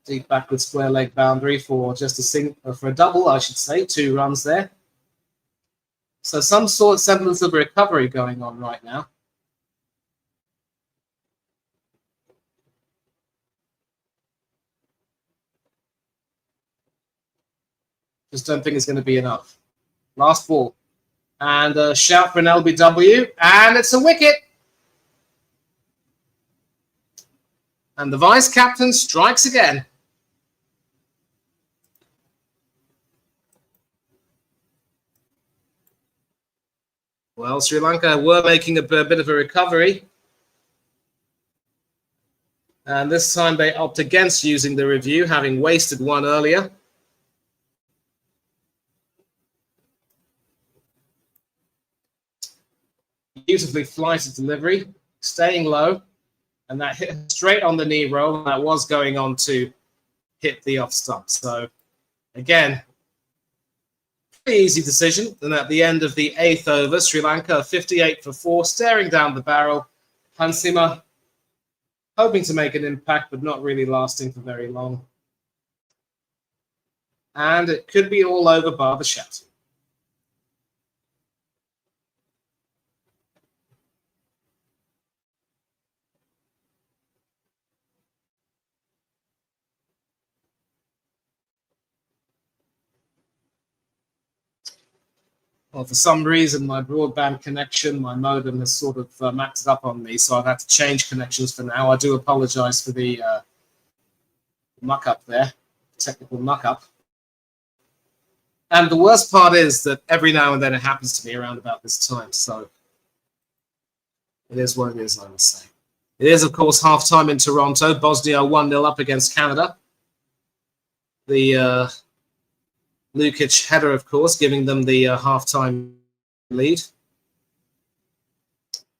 deep backward square leg boundary for just for a double, I should say. 2 runs there. So some sort of semblance of recovery going on right now. Just don't think it's going to be enough. Last ball. And a shout for an LBW. And it's a wicket. And the vice-captain strikes again. Well, Sri Lanka were making a bit of a recovery. And this time they opt against using the review, having wasted 1 earlier. Beautifully flighted delivery, staying low. And that hit straight on the knee roll. And that was going on to hit the off stump. So, again, easy decision. And at the end of the 8th over, Sri Lanka 58 for 4, staring down the barrel. Hansima hoping to make an impact, but not really lasting for very long. And it could be all over bar the shout. Well, for some reason, my broadband connection, my modem has sort of maxed up on me, so I've had to change connections for now. I do apologize for the muck-up there, technical muck-up. And the worst part is that every now and then it happens to me around about this time, so it is what it is, I must say. It is, of course, half-time in Toronto. Bosnia 1-0 up against Canada. The Lukic header, of course, giving them the half-time lead.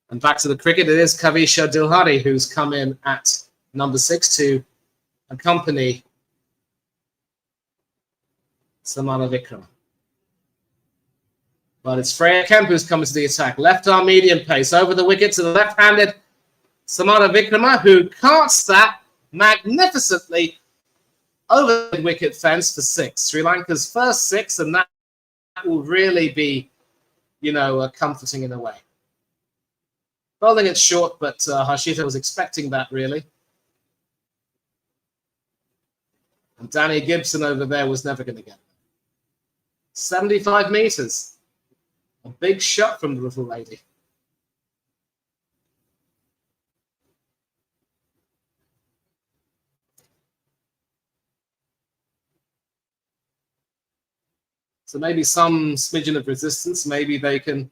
And back to the cricket, it is Kavisha Dilhari who's come in at number 6 to accompany Samara Vikrama. But it's Freya Kemp who's coming to the attack. Left arm medium pace over the wicket to the left-handed Samara Vikrama, who carts that magnificently over the wicket fence for 6. Sri Lanka's first 6, and that will really be, comforting in a way. Bowling it short, but Harshita was expecting that, really. And Danny Gibson over there was never going to get it. 75 meters. A big shot from the little lady. So maybe some smidgen of resistance. Maybe they can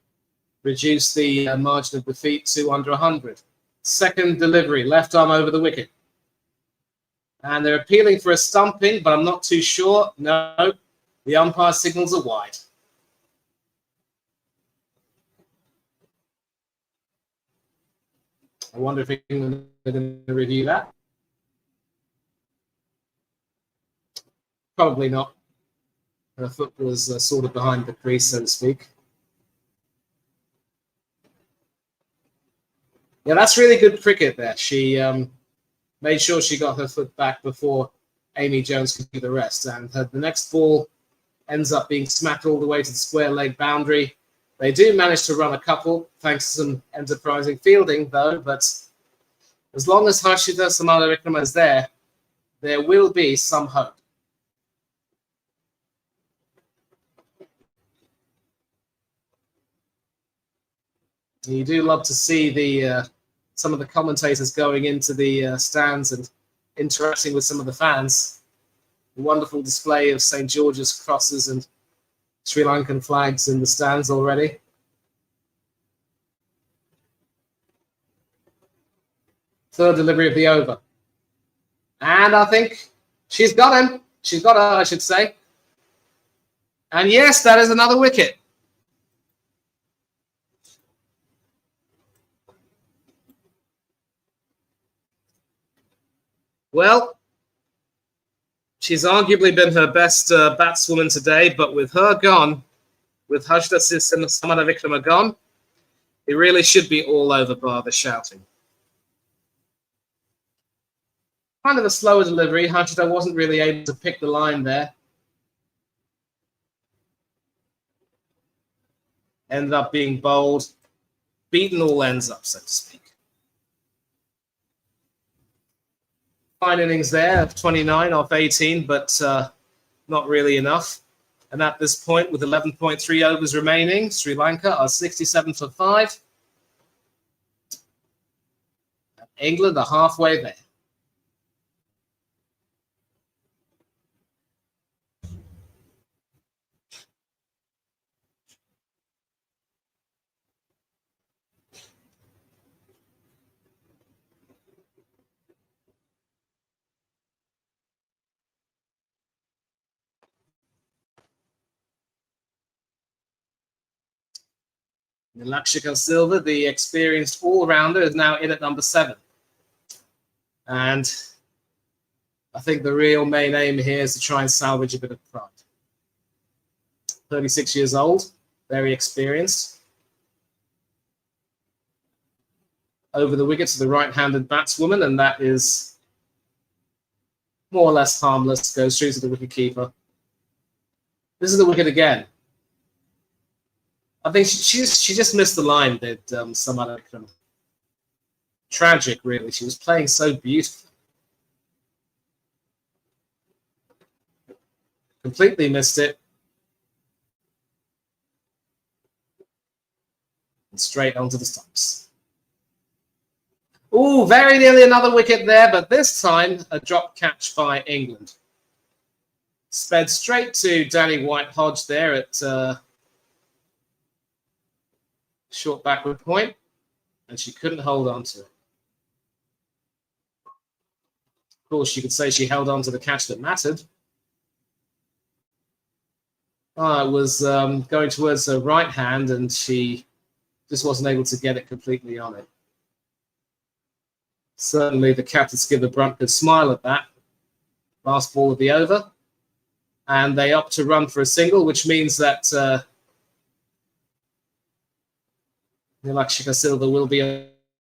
reduce the margin of defeat to under 100. Second delivery, left arm over the wicket. And they're appealing for a stumping, but I'm not too sure. No, the umpire signals are wide. I wonder if England are going to review that. Probably not. Her foot was sort of behind the crease, so to speak. Yeah, that's really good cricket there. She made sure she got her foot back before Amy Jones could do the rest. And the next ball ends up being smacked all the way to the square leg boundary. They do manage to run a couple, thanks to some enterprising fielding, though. But as long as Harshita Samaravikrama is there will be some hope. You do love to see the some of the commentators going into the stands and interacting with some of the fans. A wonderful display of St. George's crosses and Sri Lankan flags in the stands already. Third delivery of the over. And I think she's got him. She's got her, I should say. And yes, that is another wicket. Well, she's arguably been her best batswoman today, but with her gone, with Harshita Samaravikrama gone, it really should be all over bar the shouting. Kind of a slower delivery. Harshita wasn't really able to pick the line there. Ended up being bowled, beaten all ends up, so to speak. Fine innings there of 29 off 18, but not really enough. And at this point, with 11.3 overs remaining, Sri Lanka are 67 for 5. England are halfway there. Lakshika Silva, the experienced all-rounder, is now in at number 7. And I think the real main aim here is to try and salvage a bit of pride. 36 years old, very experienced. Over the wicket to the right-handed batswoman, and that is more or less harmless, goes through to the wicket-keeper. This is the wicket again. I think she just missed the line, did Samaravikrama. Tragic, really. She was playing so beautifully. Completely missed it. And straight onto the stumps. Ooh, very nearly another wicket there, but this time a drop catch by England. Sped straight to Danny White-Hodge there at short backward point, and she couldn't hold on to it. Of course, you could say she held on to the catch that mattered. It was going towards her right hand, and she just wasn't able to get it completely on it. Certainly, the captain Skipper Brunt could smile at that. Last ball of the over, and they opt to run for a single, which means that Lakshika Silva will be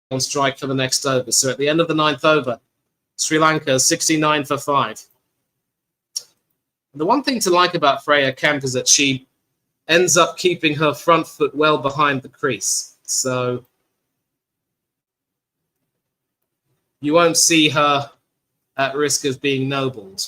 on strike for the next over. So at the end of the 9th over, Sri Lanka 69 for 5. The one thing to like about Freya Kemp is that she ends up keeping her front foot well behind the crease. So you won't see her at risk of being no-balled.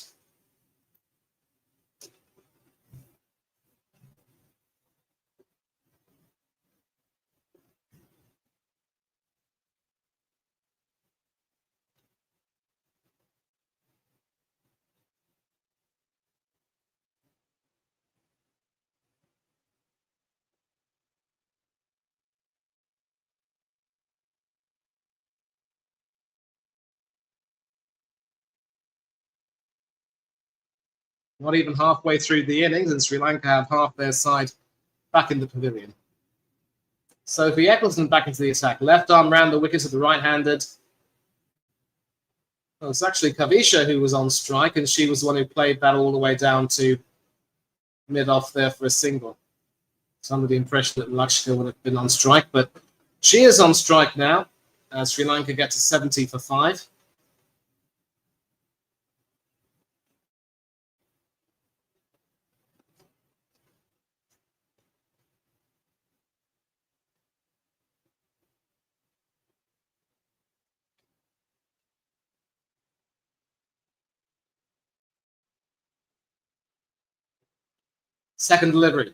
Not even halfway through the innings, and Sri Lanka have half their side back in the pavilion. Sophie Eccleston back into the attack. Left arm round the wicket to the right-handed. Well, it's actually Kavisha who was on strike, and she was the one who played that all the way down to mid-off there for a single. So under the impression that Lakshika would have been on strike, but she is on strike now. Sri Lanka gets a 70 for 5. Second delivery.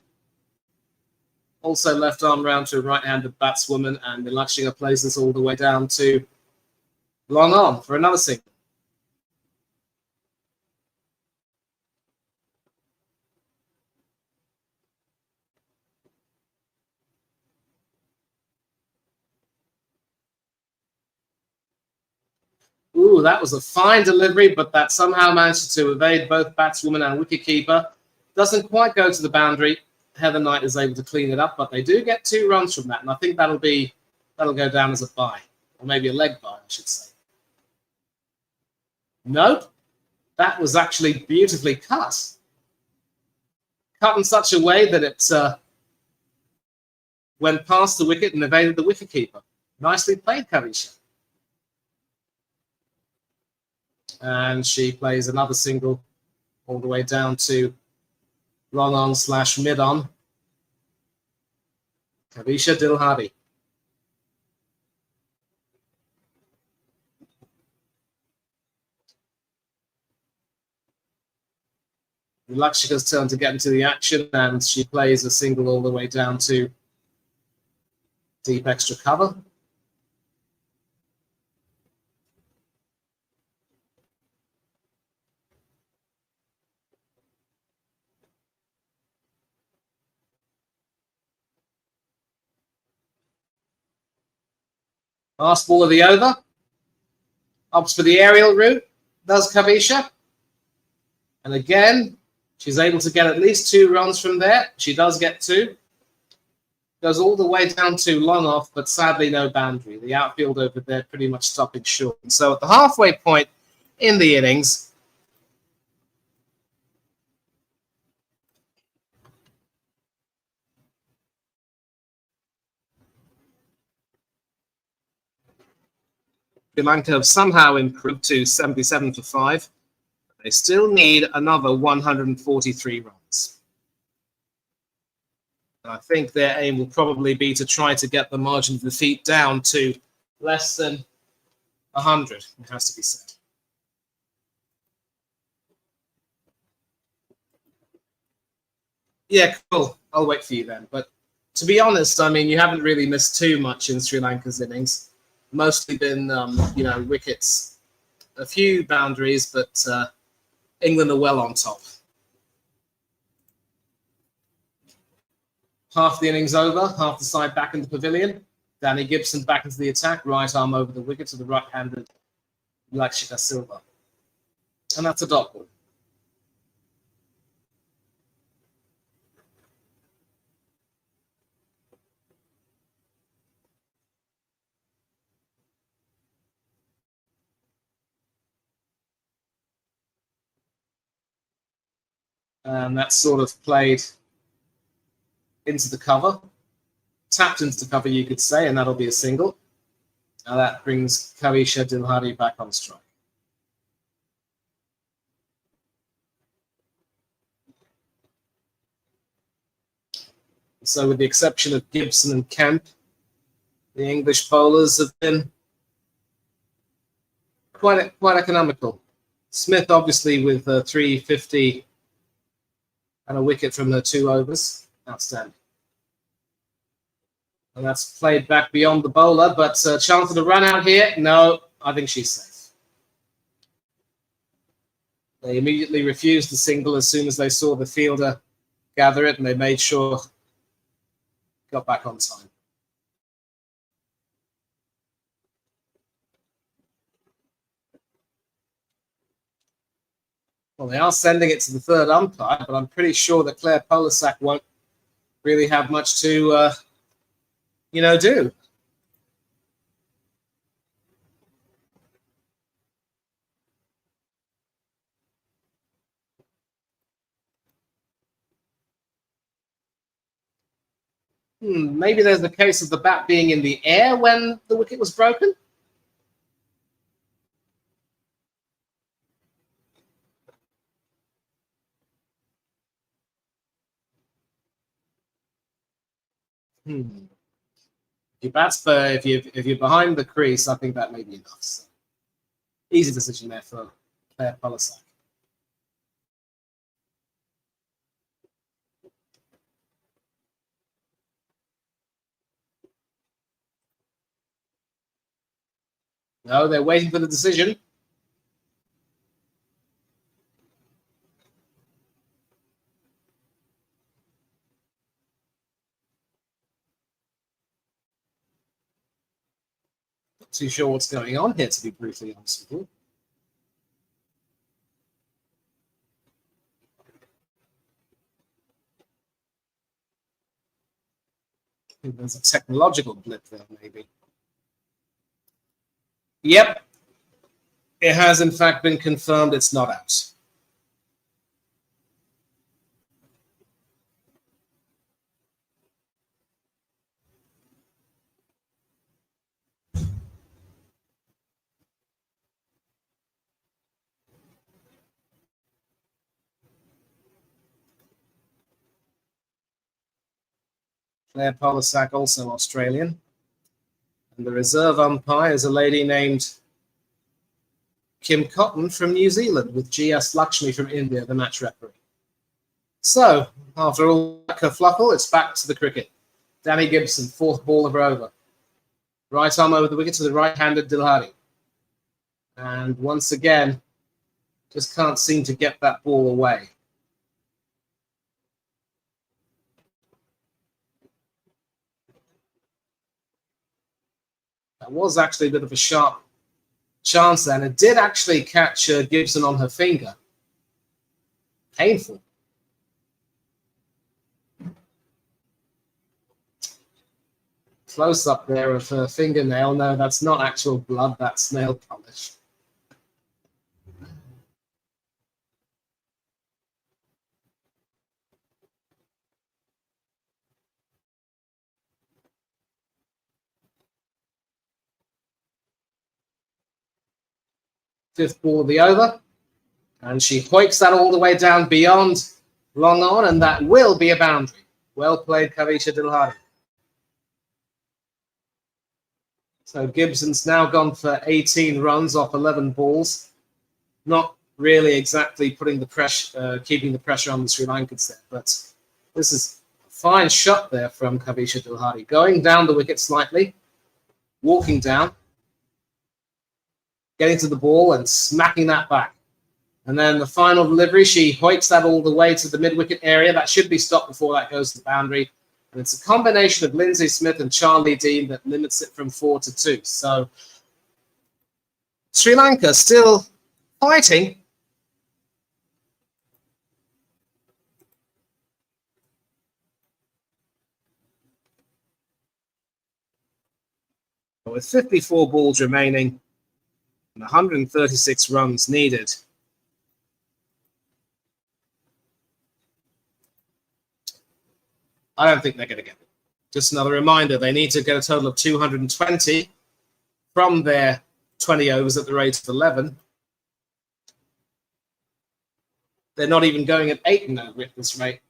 Also left arm round to a right-handed batswoman, and Lakshika plays this all the way down to long on for another single. Ooh, that was a fine delivery, but that somehow managed to evade both batswoman and wicketkeeper. Doesn't quite go to the boundary. Heather Knight is able to clean it up, but they do get 2 runs from that, and I think that'll go down as a bye, or maybe a leg bye, I should say. Nope, that was actually beautifully cut. Cut in such a way that it went past the wicket and evaded the wicketkeeper. Nicely played, Kavisha. And she plays another single all the way down to long on / mid on. Kavisha Dilhadi. Lakshika's turn to get into the action, and she plays a single all the way down to deep extra cover. Last ball of the over. Opts for the aerial route, does Kavisha. And again, she's able to get at least 2 runs from there. She does get 2. Goes all the way down to long off, but sadly no boundary. The outfield over there pretty much stopping short. And so at the halfway point in the innings, Sri Lanka have somehow improved to 77 for 5. They still need another 143 runs. And I think their aim will probably be to try to get the margin of defeat down to less than 100, it has to be said. Yeah, cool. I'll wait for you then. But to be honest, I mean, you haven't really missed too much in Sri Lanka's innings. Mostly been, wickets, a few boundaries, but England are well on top. Half the innings over, half the side back in the pavilion. Danny Gibson back into the attack, right arm over the wicket to the right-handed Lakshika Silva. And that's a dot ball. And that's sort of played into the cover, tapped into the cover, you could say, and that'll be a single. Now that brings Kavisha Dilhadi back on strike. So with the exception of Gibson and Kemp, the English bowlers have been quite economical. Smith obviously with 350 and a wicket from her 2 overs. Outstanding. And that's played back beyond the bowler, but chance of a run out here? No, I think she's safe. They immediately refused the single as soon as they saw the fielder gather it, and they made sure got back on time. Well, they are sending it to the third umpire, but I'm pretty sure that Claire Polasak won't really have much to, do. Maybe there's the case of the bat being in the air when the wicket was broken. If you're behind the crease, I think that may be enough. So, easy decision there for Claire Polasak. No, they're waiting for the decision. Not too sure what's going on here, to be brutally honest with you. I think there's a technological blip there, maybe. Yep. It has, in fact, been confirmed it's not out. Claire Polasak, also Australian. And the reserve umpire is a lady named Kim Cotton from New Zealand, with G.S. Lakshmi from India, the match referee. So, after all that kerfluffle, it's back to the cricket. Danny Gibson, 4th ball of her over. Right arm over the wicket to the right-handed Dilhari. And once again, just can't seem to get that ball away. That was actually a bit of a sharp chance then. It did actually catch Gibson on her finger. Painful. Close up there of her fingernail. No, that's not actual blood, that's nail polish. Fifth ball of the over. And she hoiks that all the way down beyond long on, and that will be a boundary. Well played, Kavisha Dilhari. So Gibson's now gone for 18 runs off 11 balls. Not really exactly putting the pressure, keeping the pressure on the Sri Lankans there, but this is a fine shot there from Kavisha Dilhari. Going down the wicket slightly, walking down, getting to the ball and smacking that back. And then the final delivery, she hoiks that all the way to the mid-wicket area. That should be stopped before that goes to the boundary. And it's a combination of Lindsay Smith and Charlie Dean that limits it from 4-2. So Sri Lanka still fighting. With 54 balls remaining and 136 runs needed, I don't think they're going to get it. Just another reminder, they need to get a total of 220 from their 20 overs at the rate of 11. They're not even going at 8 in that witness rate.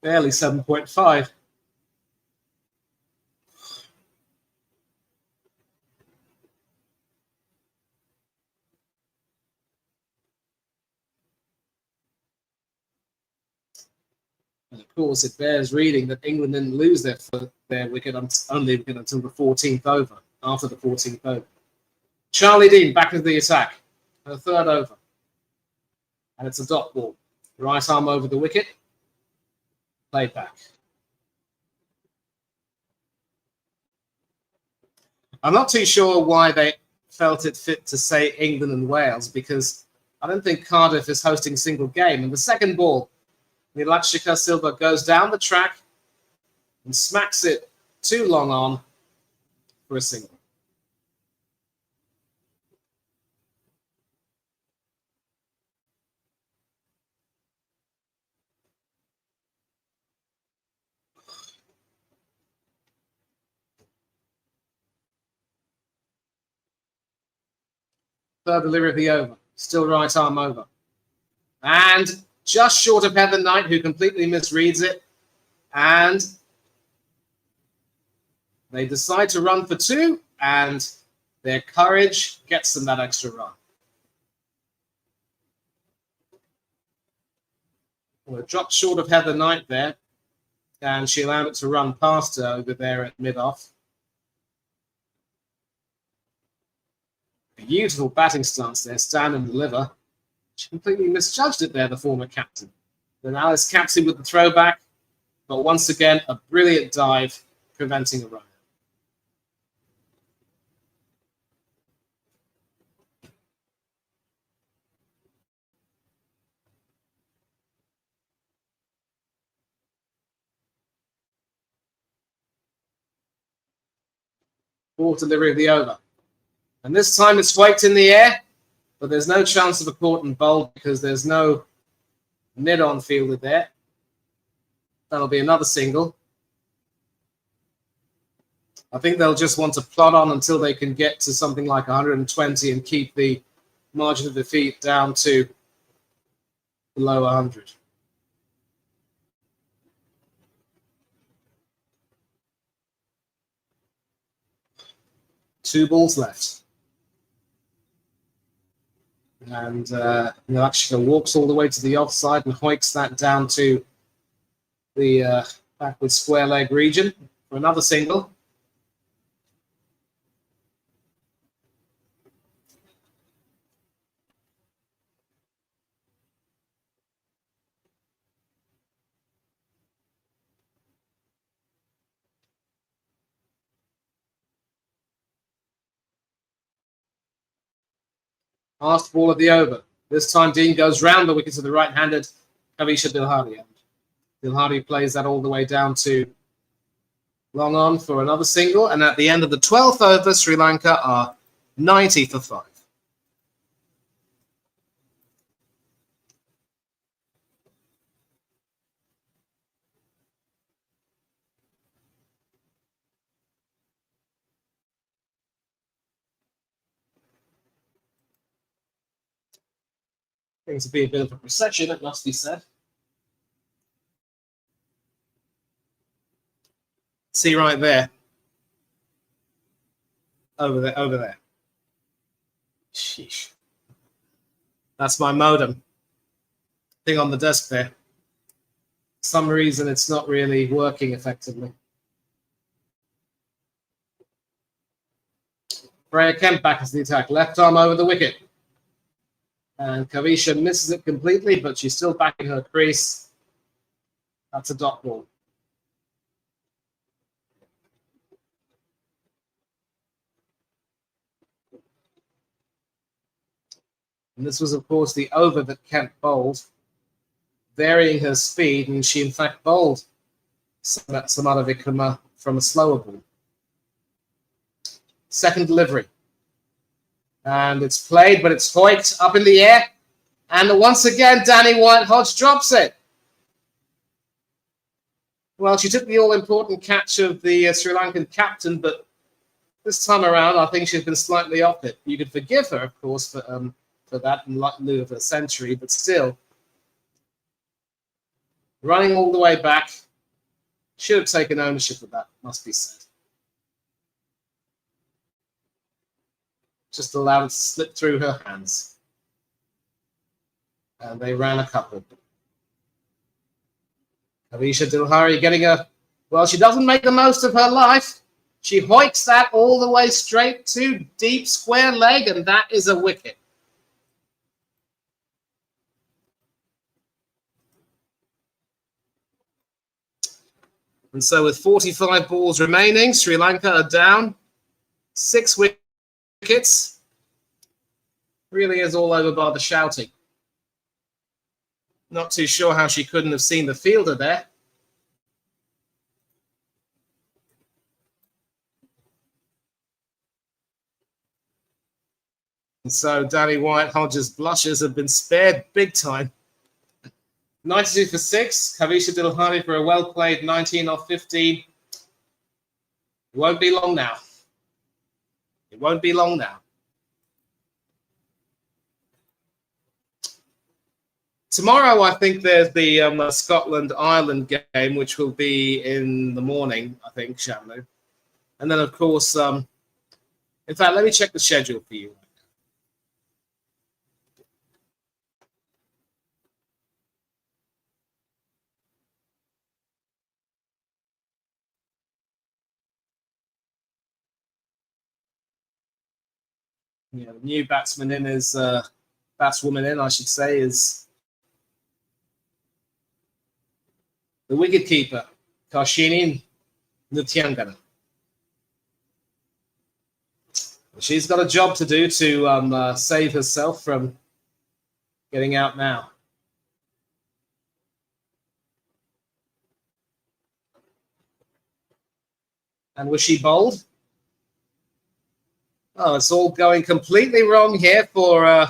Barely 7.5. And of course, it bears reading that England didn't lose their wicket only until the 14th over, after the 14th over. Charlie Dean back into the attack. Her third over. And it's a dot ball. Right arm over the wicket. Played back. I'm not too sure why they felt it fit to say England and Wales, because I don't think Cardiff is hosting a single game. And the second ball, Nilakshika Silva goes down the track and smacks it too long on for a single. Third delivery of the over. Still right arm over. And just short of Heather Knight, who completely misreads it. And they decide to run for two, and their courage gets them that extra run. Well, it dropped short of Heather Knight there, and she allowed it to run past her over there at mid-off. Beautiful batting stance there, stand and deliver. She completely misjudged it there, the former captain. Then Alice Capsey with the throwback, but once again, a brilliant dive, preventing a run. Fourth delivery of the over. And this time it's flaked in the air, but there's no chance of a caught and bowled because there's no mid-on fielder there. That'll be another single. I think they'll just want to plod on until they can get to something like 120 and keep the margin of defeat down to below 100. Two balls left. And Nilakshika walks all the way to the offside and hoiks that down to the backward square leg region for another single. Last ball of the over. This time Dean goes round the wicket to the right-handed Kavisha Dilhadi. Dilhadi plays that all the way down to long on for another single. And at the end of the 12th over, Sri Lanka are 90 for 5. Things to be a bit of a procession, it must be said. See right there. Over there. Sheesh. That's my modem thing on the desk there. For some reason, it's not really working effectively. Freya Kemp back as the attack. Left arm over the wicket. And Kavisha misses it completely, but she's still back in her crease. That's a dot ball. And this was, of course, the over that Kemp bowled, varying her speed, and she, in fact, bowled Samara Vikrama from a slower ball. Second delivery. And it's played, but it's hoiked up in the air. And once again, Danny White-Hodge drops it. Well, she took the all-important catch of the Sri Lankan captain, but this time around, I think she's been slightly off it. You could forgive her, of course, for that in lieu of a century, but still, running all the way back, should have taken ownership of that, must be said. Just allowed it to slip through her hands. And they ran a couple. Avisha Dilhari getting well, she doesn't make the most of her life. She hoiks that all the way straight to deep square leg, and that is a wicket. And so with 45 balls remaining, Sri Lanka are down 6 wickets. Really is all over by the shouting. Not too sure how she couldn't have seen the fielder there. And so Danny White-Hodges' blushes have been spared big time. 92 for 6. Kavisha Dilhari for a well-played 19 off 15. It won't be long now. It won't be long now. Tomorrow, I think there's the Scotland-Ireland game, which will be in the morning, I think, Shamlu. And then, of course, in fact, let me check the schedule for you. Yeah, the new batswoman in, I should say, is the wicketkeeper, Kashini Nityanagana. She's got a job to do to save herself from getting out now. And was she bowled? Oh, it's all going completely wrong here for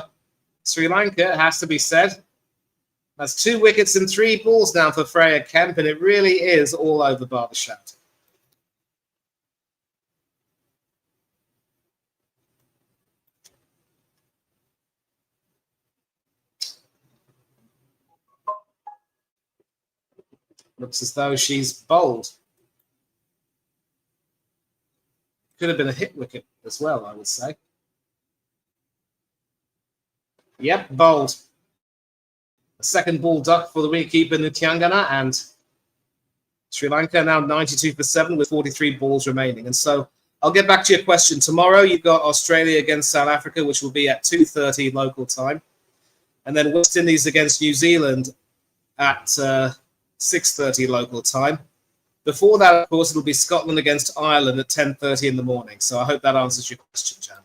Sri Lanka, it has to be said. That's 2 wickets and 3 balls now for Freya Kemp, and it really is all over bar the shout. Looks as though she's bowled. Could have been a hit wicket as well, I would say. Yep, bowled. A second ball duck for the wicketkeeper Nityanagana, and Sri Lanka now 92 for 7 with 43 balls remaining. And so I'll get back to your question. Tomorrow you've got Australia against South Africa, which will be at 2:30 local time. And then West Indies against New Zealand at 6:30 local time. Before that, of course, it'll be Scotland against Ireland at 10:30 in the morning. So I hope that answers your question, Jan.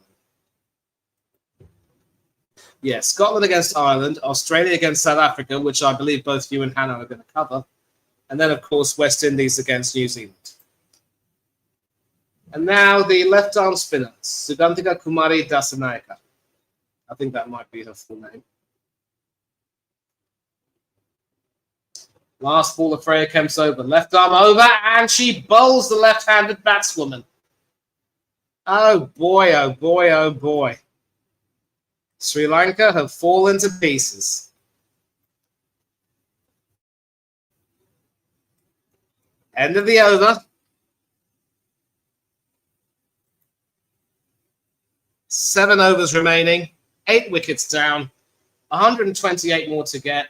Yeah, Scotland against Ireland, Australia against South Africa, which I believe both you and Hannah are going to cover. And then, of course, West Indies against New Zealand. And now the left-arm spinner, Sugantika Kumari Dasanayake. I think that might be her full name. Last ball of Freya Kemp's over. Left arm over, and she bowls the left-handed batswoman. Oh, boy, oh, boy, oh, boy. Sri Lanka have fallen to pieces. End of the over. 7 overs remaining. 8 wickets down. 128 more to get.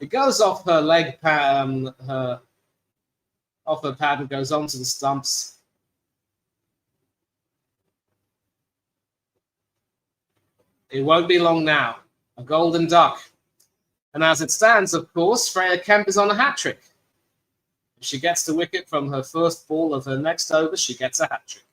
It goes off her leg pad, off her pad and goes onto the stumps. It won't be long now. A golden duck. And as it stands, of course, Freya Kemp is on a hat-trick. If she gets the wicket from her first ball of her next over, she gets a hat-trick.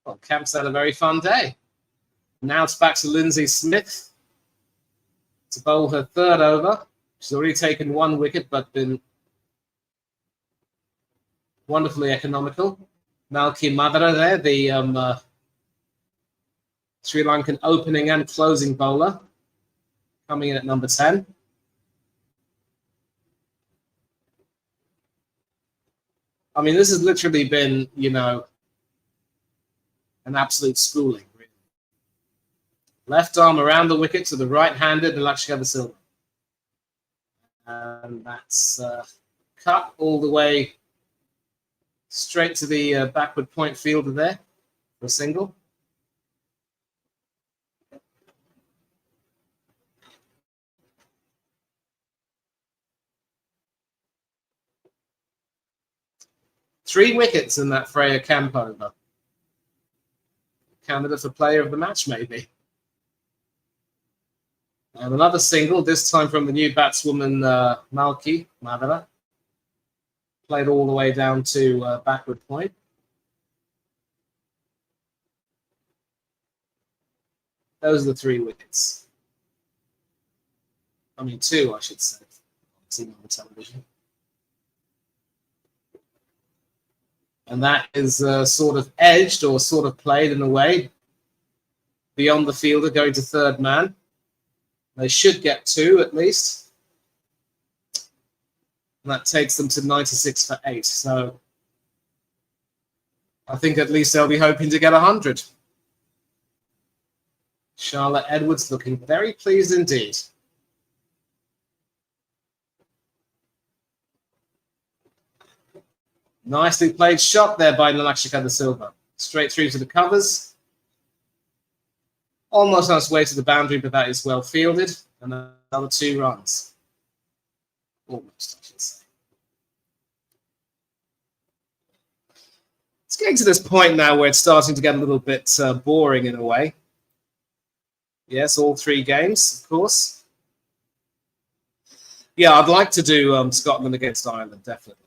Well, Kemp's had a very fun day. Now it's back to Lindsay Smith to bowl her third over. She's already taken 1 wicket, but been wonderfully economical. Malki Madara there, the Sri Lankan opening and closing bowler, coming in at number 10. I mean, this has literally been, you know, an absolute schooling. Really. Left arm around the wicket to the right-handed Lakshya Silva. And that's cut all the way straight to the backward point fielder there for a single. Three wickets in that Freya camp over. Candidate for player of the match, maybe. And another single, this time from the new batswoman Malki Madara. Played all the way down to backward point. Those are the three wickets. I mean, two, I should say. Seen on the television. And that is sort of edged or sort of played in a way beyond the fielder, going to third man. They should get two at least. And that takes them to 96 for 8. So I think at least they'll be hoping to get 100. Charlotte Edwards looking very pleased indeed. Nicely played shot there by Nalakshika de Silva. Straight through to the covers. Almost on its way to the boundary, but that is well fielded. And another 2 runs. Almost, I should say. It's getting to this point now where it's starting to get a little bit boring in a way. Yes, all 3 games, of course. Yeah, I'd like to do Scotland against Ireland, definitely.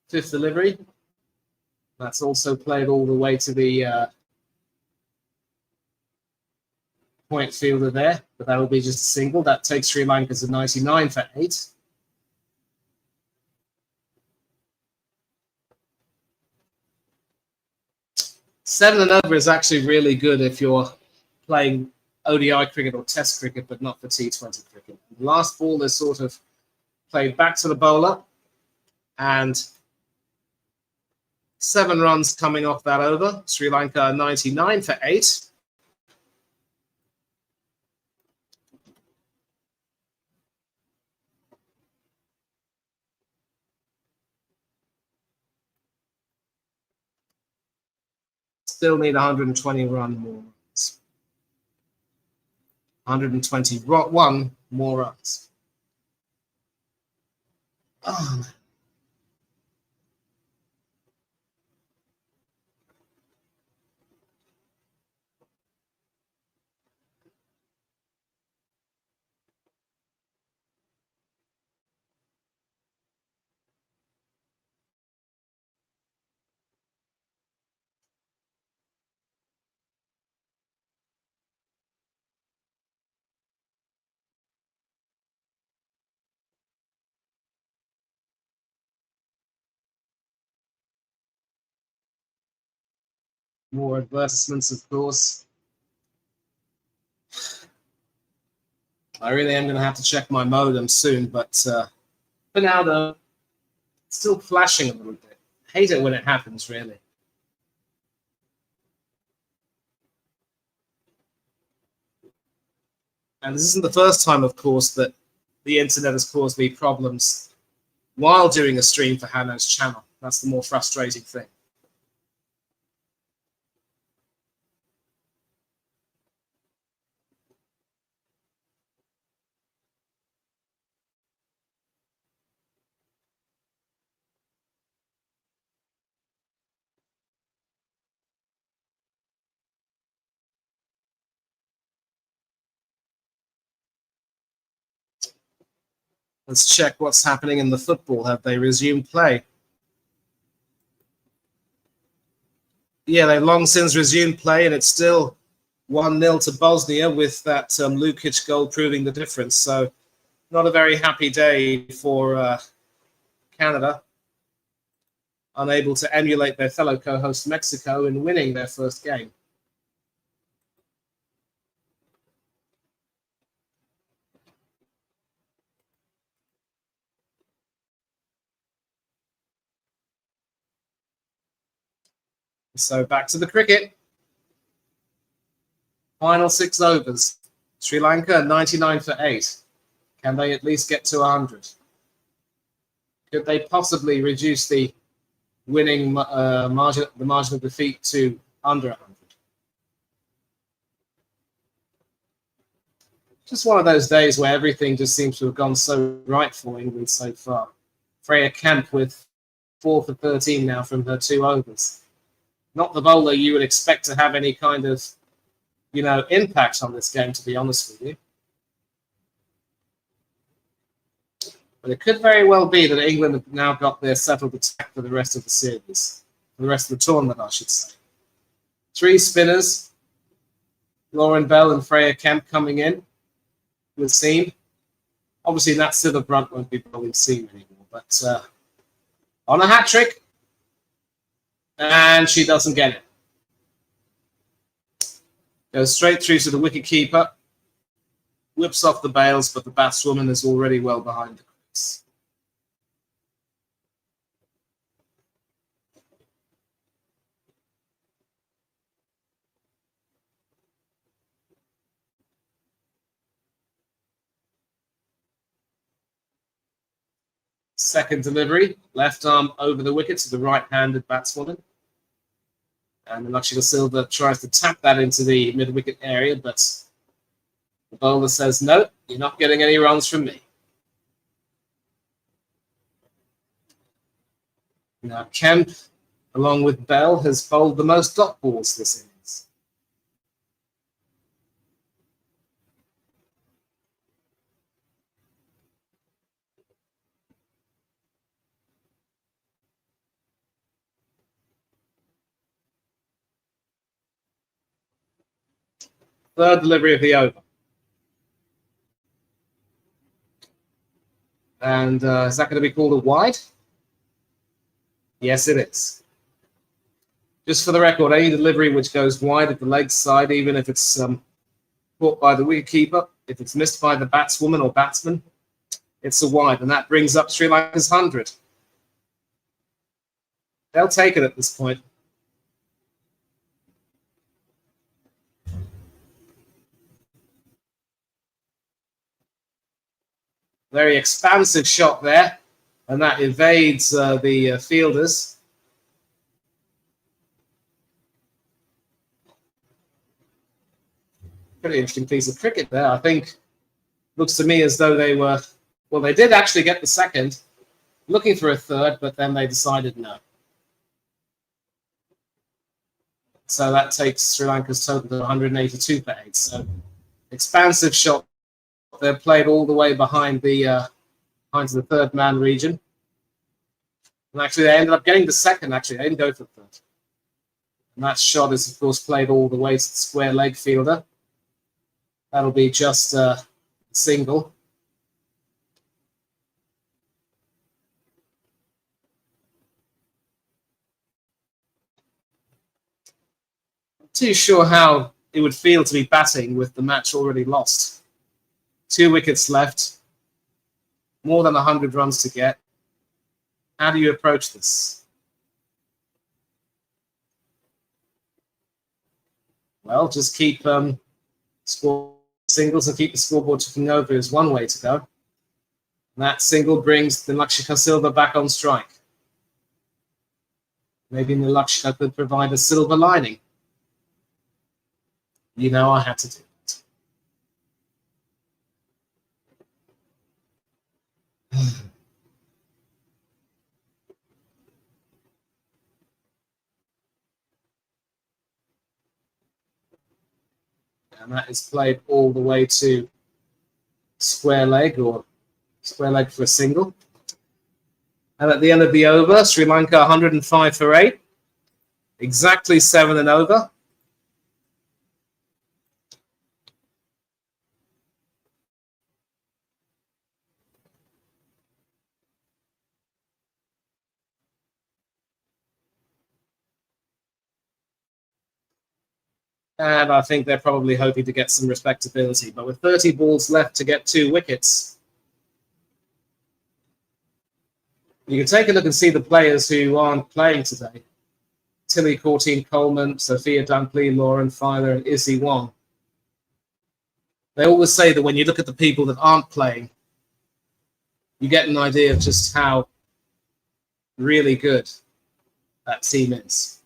5th delivery. That's also played all the way to the point fielder there, but that will be just a single. That takes Sri Lanka to 99 for 8. Seven and over is actually really good if you're playing ODI cricket or Test cricket, but not for T20 cricket. The last ball is sort of played back to the bowler, and 7 runs coming off that over. Sri Lanka 99 for 8. Still need 120 run more runs. 121 more runs. Oh. More advertisements, of course. I really am going to have to check my modem soon, but for now, though, it's still flashing a little bit. I hate it when it happens, really. And this isn't the first time, of course, that the internet has caused me problems while doing a stream for Hanno's channel. That's the more frustrating thing. Let's check what's happening in the football. Have they resumed play? Yeah, they've long since resumed play, and it's still 1-0 to Bosnia with that Lukic goal proving the difference. So not a very happy day for Canada. Unable to emulate their fellow co-host Mexico in winning their first game. So back to the cricket. Final 6 overs. Sri Lanka 99 for 8. Can they at least get to 100? Could they possibly reduce the winning margin of defeat to under 100? Just one of those days where everything just seems to have gone so right for England so far. Freya Kemp with 4 for 13 now from her 2 overs. Not the bowler you would expect to have any kind of, impact on this game, to be honest with you. But it could very well be that England have now got their settled attack for the rest of the series, for the rest of the tournament, I should say. 3 spinners, Lauren Bell and Freya Kemp coming in with seam. Obviously, Nat Sither-Brunt won't be bowling seam anymore, but on a hat trick, and she doesn't get it. Goes straight through to the wicket keeper, whips off the bails, but the batswoman is already well behind the crease. Second delivery, left arm over the wicket to the right-handed batswoman. And Lakshika Silva tries to tap that into the mid-wicket area, but the bowler says, no, you're not getting any runs from me. Now, Kemp, along with Bell, has bowled the most dot balls this innings. Third delivery of the over. And is that going to be called a wide? Yes, it is. Just for the record, any delivery which goes wide at the leg side, even if it's caught by the wicketkeeper, if it's missed by the batswoman or batsman, it's a wide. And that brings up Sri Lanka's 100. They'll take it at this point. Very expansive shot there, and that evades the fielders. Pretty interesting piece of cricket there. I think looks to me as though they were, well, they did actually get the second, looking for a third, but then they decided no. So that takes Sri Lanka's total to 182 for 8. So expansive shot. They're played all the way behind the third man region. And actually, they ended up getting the second, actually. They didn't go for the third. And that shot is, of course, played all the way to the square leg fielder. That'll be just a single. Not too sure how it would feel to be batting with the match already lost. 2 wickets left, more than 100 runs to get. How do you approach this? Well, just keep score singles and keep the scoreboard ticking over is one way to go. And that single brings the Lakshika Silva back on strike. Maybe Lakshika could provide a silver lining. I had to do. And that is played all the way to square leg or square leg for a single. And at the end of the over, Sri Lanka 105 for 8. Exactly 7 and over. And I think they're probably hoping to get some respectability. But with 30 balls left to get 2 wickets, you can take a look and see the players who aren't playing today. Tilly Courtine Coleman, Sophia Dunkley, Lauren Filer, and Izzy Wong. They always say that when you look at the people that aren't playing, you get an idea of just how really good that team is.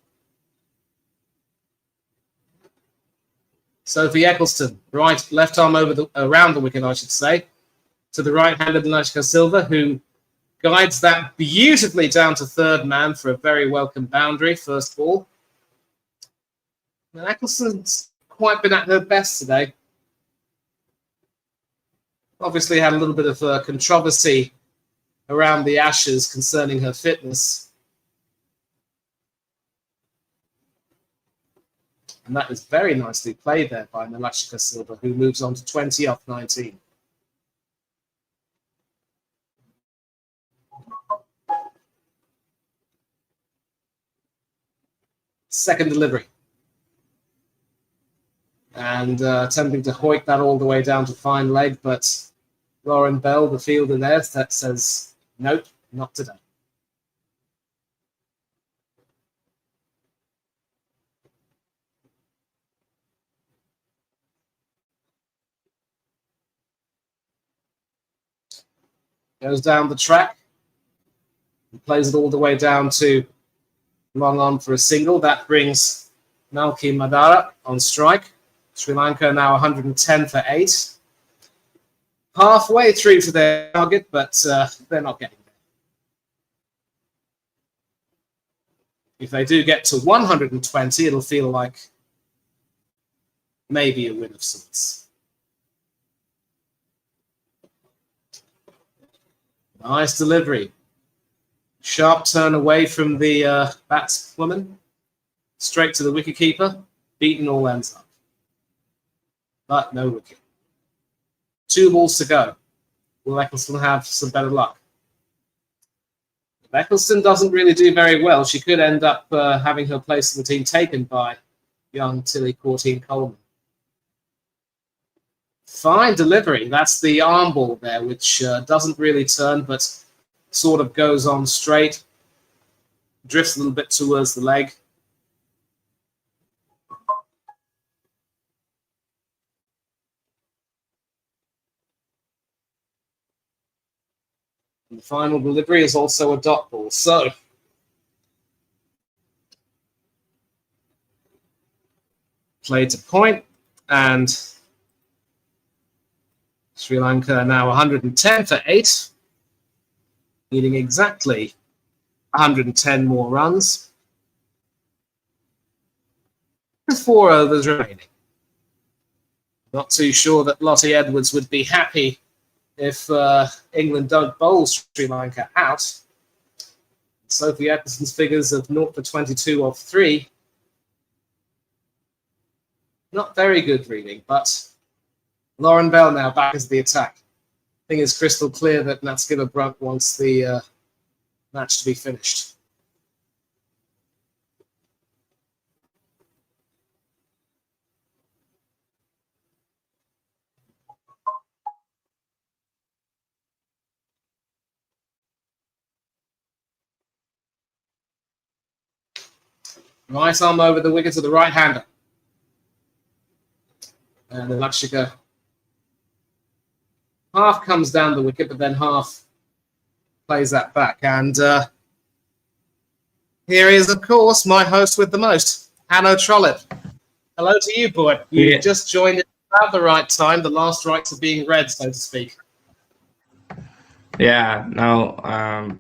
Sophie Eccleston, left arm around the wicket, I should say, to the right-handed Anushka Silva, who guides that beautifully down to third man for a very welcome boundary, first ball. And Eccleston's quite been at her best today. Obviously had a little bit of controversy around the Ashes concerning her fitness. And that is very nicely played there by Anushka Silva, who moves on to 20 off 19. Second delivery. And attempting to hoik that all the way down to fine leg, but Lauren Bell, the fielder there, that says, nope, not today. Goes down the track and plays it all the way down to long on for a single. That brings Malki Madara on strike. Sri Lanka now 110 for 8. Halfway through to their target, but they're not getting there. If they do get to 120, it'll feel like maybe a win of sorts. Nice delivery. Sharp turn away from the batswoman. Straight to the wicketkeeper. Beaten all ends up. But no wicket. 2 balls to go. Will Eccleston have some better luck? If Eccleston doesn't really do very well, she could end up having her place in the team taken by young Tilly Courtine-Coleman. Fine delivery. That's the arm ball there, which doesn't really turn, but sort of goes on straight. Drifts a little bit towards the leg. And the final delivery is also a dot ball. So, played to point, and Sri Lanka now 110 for 8, needing exactly 110 more runs. 4 overs remaining. Not too sure that Lottie Edwards would be happy if England don't bowl Sri Lanka out. Sophie Eccleston's figures of 0 for 22 off 3. Not very good reading, but Lauren Bell now back as the attack. I think it's crystal clear that Natskila Brunt wants the match to be finished. Right arm over the wicket to the right-hander. And the Lakshika half comes down the wicket, but then half plays that back. And here is, of course, my host with the most, Hanno Trollope. Hello to you, boy. You just joined at about the right time. The last rites are being read, so to speak. Yeah, no,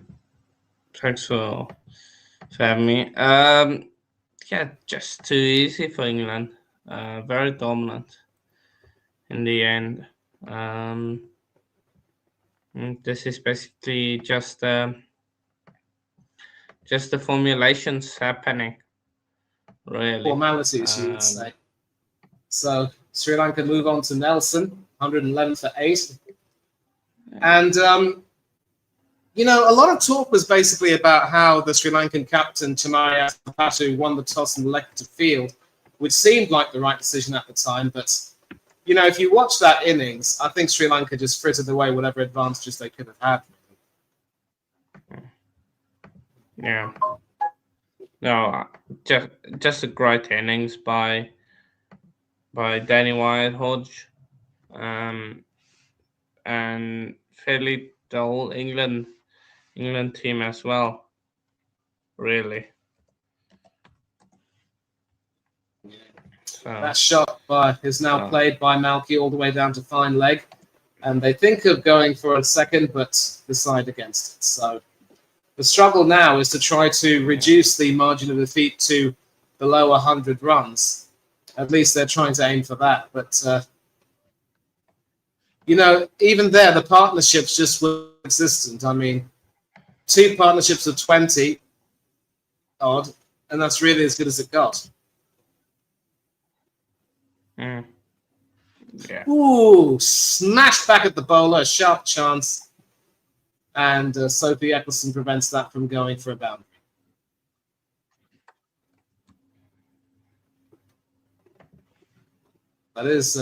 thanks for having me. Yeah, just too easy for England. Very dominant in the end. This is basically just the formulations happening, really. Formalities, you would say. So Sri Lanka move on to Nelson, 111 for 8. And, you know, a lot of talk was basically about how the Sri Lankan captain, Chamaya Patu, won the toss and elected to field, which seemed like the right decision at the time. But, you know, if you watch that innings, I think Sri Lanka just frittered away whatever advantages they could have had. Yeah. No, just a great innings by Danny White Hodge. and fairly dull England team as well. Really. So, that shot is now played by Malky all the way down to fine leg, and they think of going for a second, but decide against it. So the struggle now is to try to reduce the margin of defeat to below 100 runs. At least they're trying to aim for that. But, even there, the partnerships just were existent. I mean, 2 partnerships of 20 odd, and that's really as good as it got. Yeah. Ooh, smashed back at the bowler, a sharp chance. And Sophie Eccleston prevents that from going for a boundary. That is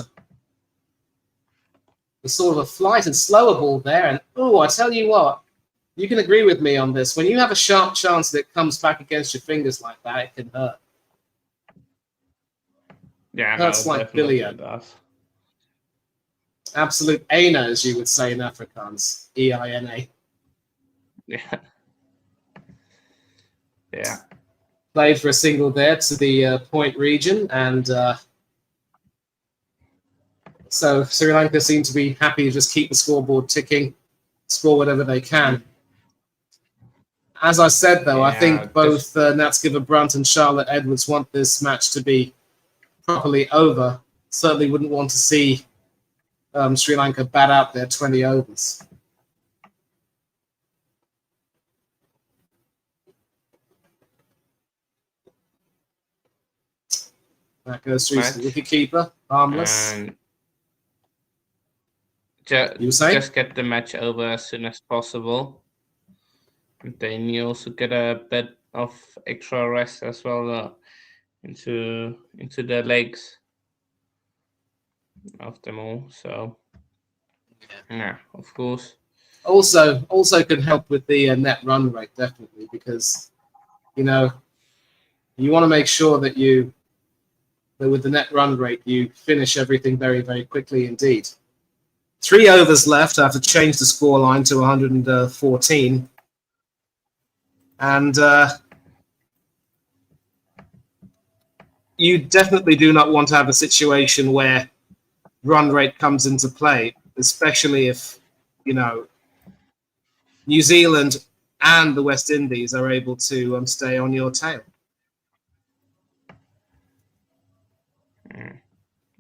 the sort of a flight and slower ball there. And, I tell you what, you can agree with me on this. When you have a sharp chance that it comes back against your fingers like that, it can hurt. Yeah, hurts like billiard. Absolute Aina, as you would say in Afrikaans. E-I-N-A. Yeah. Yeah. Played for a single there to the point region, and so Sri Lanka seem to be happy to just keep the scoreboard ticking, score whatever they can. As I said, though, I think both Natskiva Brunt and Charlotte Edwards want this match to be properly over. Certainly wouldn't want to see Sri Lanka bat out their 20 overs. That goes through to the wicketkeeper, harmless. Just get the match over as soon as possible. And then you also get a bit of extra rest as well into the legs of them all. So yeah, of course. Also can help with the net run rate, definitely, because you want to make sure that with the net run rate you finish everything very, very quickly indeed. 3 overs left. I have to change the scoreline to 114. And you definitely do not want to have a situation where run rate comes into play, especially if, New Zealand and the West Indies are able to stay on your tail.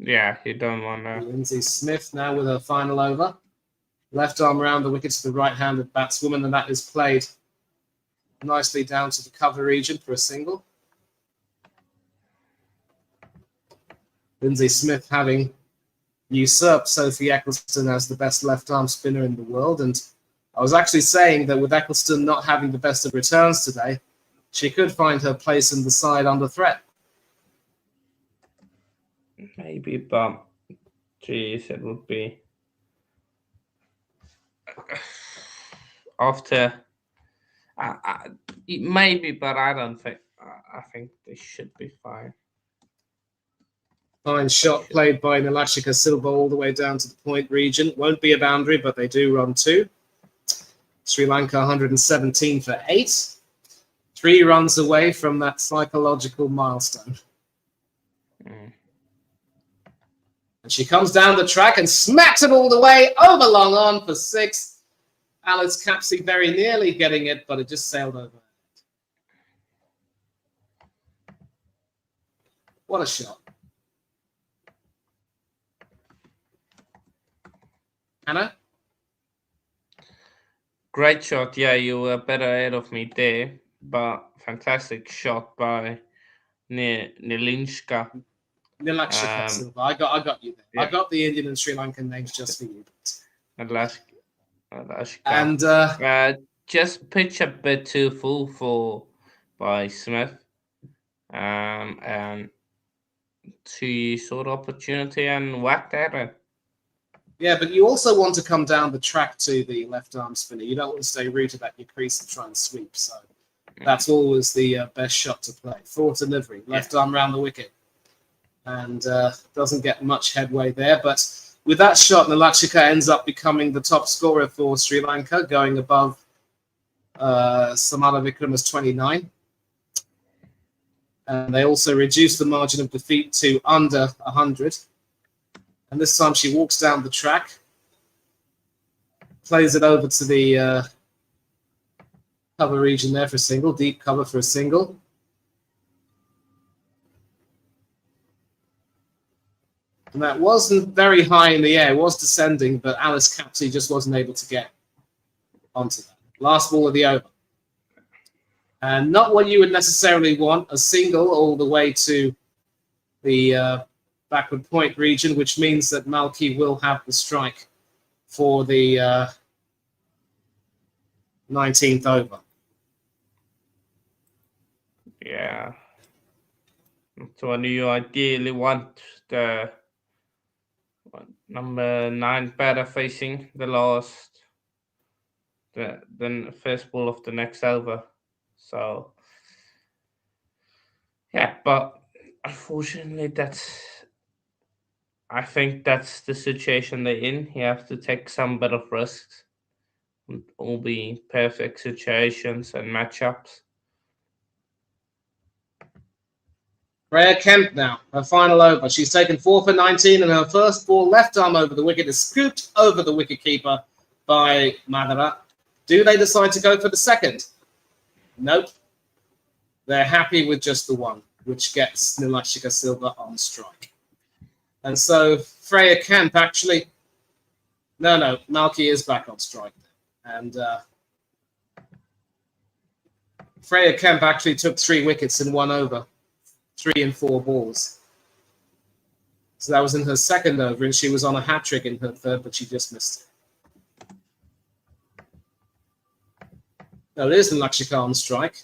Yeah, you don't want to. Lindsay Smith now with her final over. Left arm round the wicket to the right-handed batswoman, and that is played nicely down to the cover region for a single. Lindsay Smith having usurped Sophie Eccleston as the best left-arm spinner in the world, and I was actually saying that with Eccleston not having the best of returns today, she could find her place in the side under threat. Maybe, but geez, it would be after. Maybe, but I don't think. I think they should be fine. Fine shot played by Nilashika Silva all the way down to the point region. Won't be a boundary, but they do run 2. Sri Lanka 117 for 8. 3 runs away from that psychological milestone. And she comes down the track and smacks it all the way over long on for 6. Alice Capsey very nearly getting it, but it just sailed over. What a shot. Hannah? Great shot. Yeah, you were better ahead of me there, but fantastic shot by Nilashika. Nilashika Silva. I got you there. Yeah. I got the Indian and Sri Lankan names just for you. Nilashika. And just pitch a bit too full by Smith. And she saw the opportunity and whacked at it. Yeah, but you also want to come down the track to the left arm spinner. You don't want to stay rooted at your crease and try and sweep. So that's always the best shot to play. Full delivery, left arm round the wicket. And doesn't get much headway there. But with that shot, Nalachika ends up becoming the top scorer for Sri Lanka, going above Samala Vikrama's 29. And they also reduced the margin of defeat to under 100. And this time she walks down the track, plays it over to the cover region there for a single, deep cover for a single. And that wasn't very high in the air. It was descending, but Alice Capsey just wasn't able to get onto that. Last ball of the over. And not what you would necessarily want, a single all the way to the backward point region, which means that Malky will have the strike for the 19th over. Yeah. So you ideally want the number 9 batter facing the first ball of the next over. So yeah, but unfortunately I think that's the situation they're in. You have to take some bit of risks. All be perfect situations and matchups. Freya Kemp now, her final over. She's taken 4 for 19, and her first ball left arm over the wicket is scooped over the wicketkeeper by Madara. Do they decide to go for the second? Nope. They're happy with just the one, which gets Nilashika Silva on strike. And so Freya Kemp actually... No, Malky is back on strike. And Freya Kemp actually took 3 wickets in 1 over. 3 and 4 balls. So that was in her second over, and she was on a hat-trick in her third, but she just missed it. Now, it is Nilashika on strike.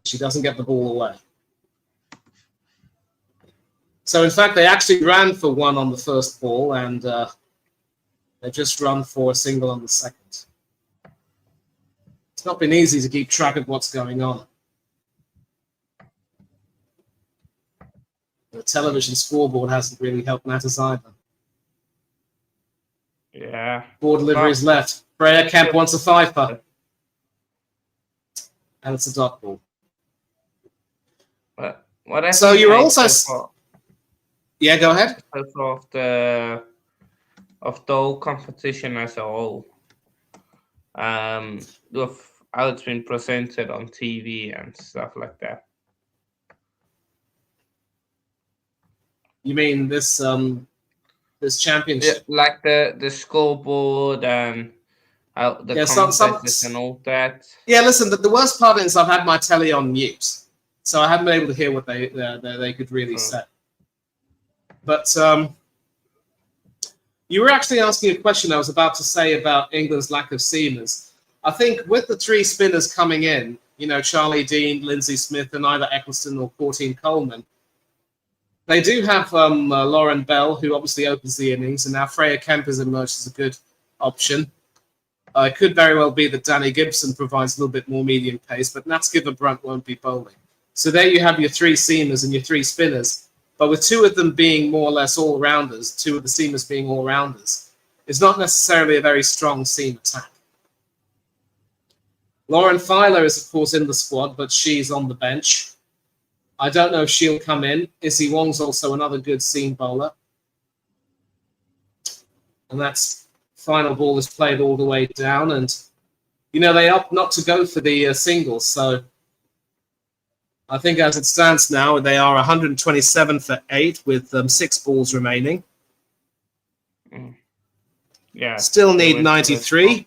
She doesn't get the ball away. So, in fact, they actually ran for 1 on the first ball, and they just run for a single on the second. It's not been easy to keep track of what's going on. The television scoreboard hasn't really helped matters either. Yeah. Ball delivery is left. Freya Kemp wants a 5-putt. And it's a dot ball. What so you're also... Yeah, go ahead. Of the whole competition as a whole. With how it's been presented on TV and stuff like that. You mean this this championship? Yeah, like the scoreboard and how the competitors and all that. Yeah, listen. The worst part is I've had my telly on mute, so I haven't been able to hear what they could really say. But you were actually asking a question I was about to say about England's lack of seamers. I think with the 3 spinners coming in, you know, Charlie Dean, Lindsay Smith, and either Eccleston or Courtine Coleman, they do have Lauren Bell, who obviously opens the innings, and now Freya Kemp has emerged as a good option. It could very well be that Danny Gibson provides a little bit more medium pace, but Nat Skipper-Brunt won't be bowling. So there you have your 3 seamers and your 3 spinners. But with 2 of them being more or less all-rounders, 2 of the seamers being all-rounders, it's not necessarily a very strong seam attack. Lauren Filer is, of course, in the squad, but she's on the bench. I don't know if she'll come in. Issy Wong's also another good seam bowler. And that's final ball is played all the way down. And, you know, they opt not to go for the singles. So I think as it stands now, they are 127 for 8 with 6 balls remaining. Yeah. Still need 93.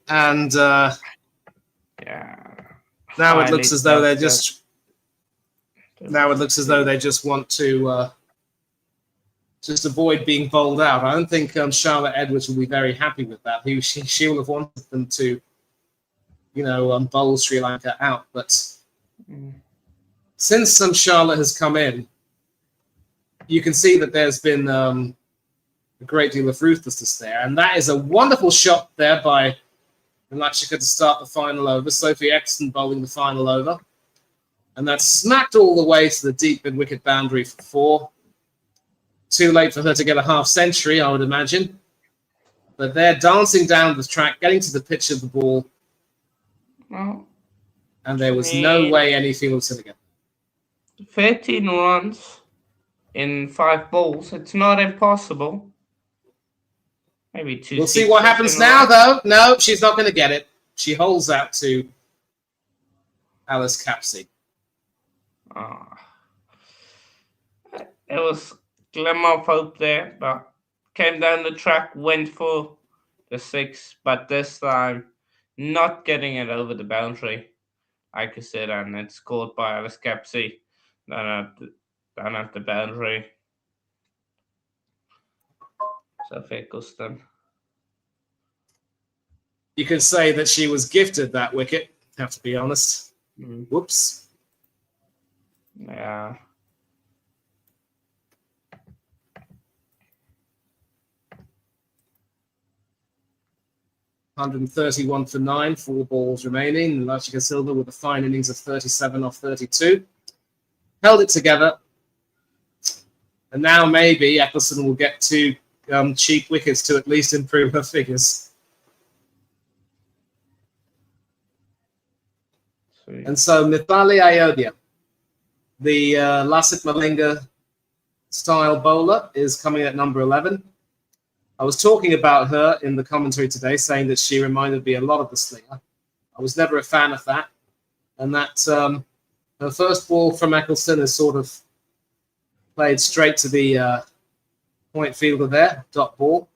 And yeah. Now it looks as though they're just. Now it looks as though they just want to just avoid being bowled out. I don't think Charlotte Edwards will be very happy with that. She will have wanted them to, you know, bowl Sri Lanka out. But since Charlotte has come in, you can see that there's been a great deal of ruthlessness there. And that is a wonderful shot there by Lachika to start the final over. Sophie Eccleston bowling the final over. And that's smacked all the way to the deep mid-wicket boundary for 4. Too late for her to get a half century, I would imagine. But they're dancing down the track, getting to the pitch of the ball. Well, And there was no way anything was going to get. 13 runs in 5 balls. It's not impossible. Maybe 2. We'll see what happens now, though. No, she's not going to get it. She holds out to Alice Capsey. It was glimmer of hope there, but came down the track, went for the 6, but this time not getting it over the boundary, like I said, and it's scored by Alice Capsey down at the boundary. So Eccleston. You can say that she was gifted that wicket, have to be honest. Whoops. Yeah. $131 for 9, 4 balls remaining. Lachika Silva with a fine innings of 37 off 32. Held it together. And now maybe Eccleston will get 2 cheap wickets to at least improve her figures. Sweet. And so Mithali Ayodhya, the Lassit Malinga style bowler, is coming at number 11. I was talking about her in the commentary today, saying that she reminded me a lot of the Slinger. I was never a fan of that. And that her first ball from Eccleston is sort of played straight to the point fielder there, dot ball.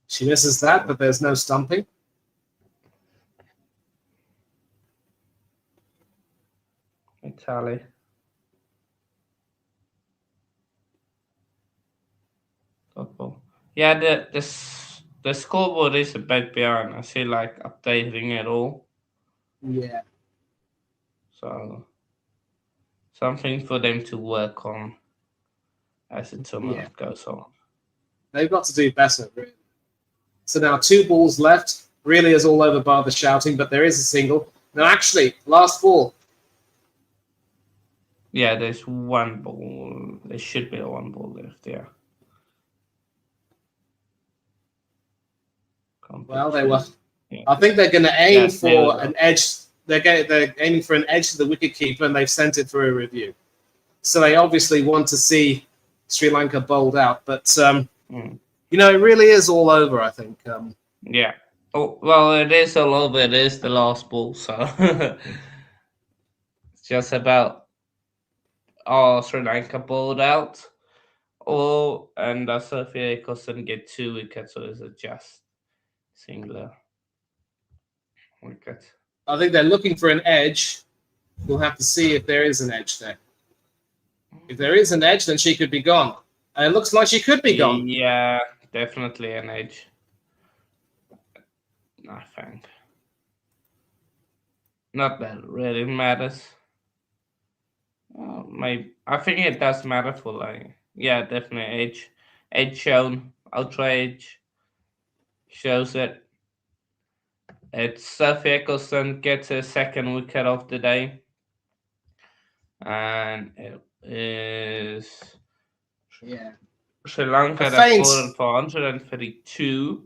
She misses that, but there's no stumping. Tally. Yeah, the scoreboard is a bit behind. I see like updating it all. Yeah. So something for them to work on as the tournament goes on. They've got to do better, really. So now 2 balls left. Really is all over bar the shouting, but there is a single. Now, actually, last ball. Yeah, there's 1 ball. There should be a 1 ball left, yeah. Well, they were. Yeah. I think they're going to aim for an edge. They're aiming for an edge to the wicketkeeper, and they've sent it for a review. So they obviously want to see Sri Lanka bowled out. But, you know, it really is all over, I think. Yeah. Oh, well, it is all over. It is the last ball, so it's just about Sri Lanka bowled out, and Sophia Eccleston get 2 wickets, so it's a just singular wicket. I think they're looking for an edge. We'll have to see if there is an edge there. If there is an edge, then she could be gone. And it looks like she could be gone. Yeah, definitely an edge. I think. Not that it really matters. I think it does matter for like, yeah, definitely edge. Edge shown, ultra edge shows it. It's Sophie Eccleston gets her 2nd wicket of the day. And it is Sri Lanka that scored for 132.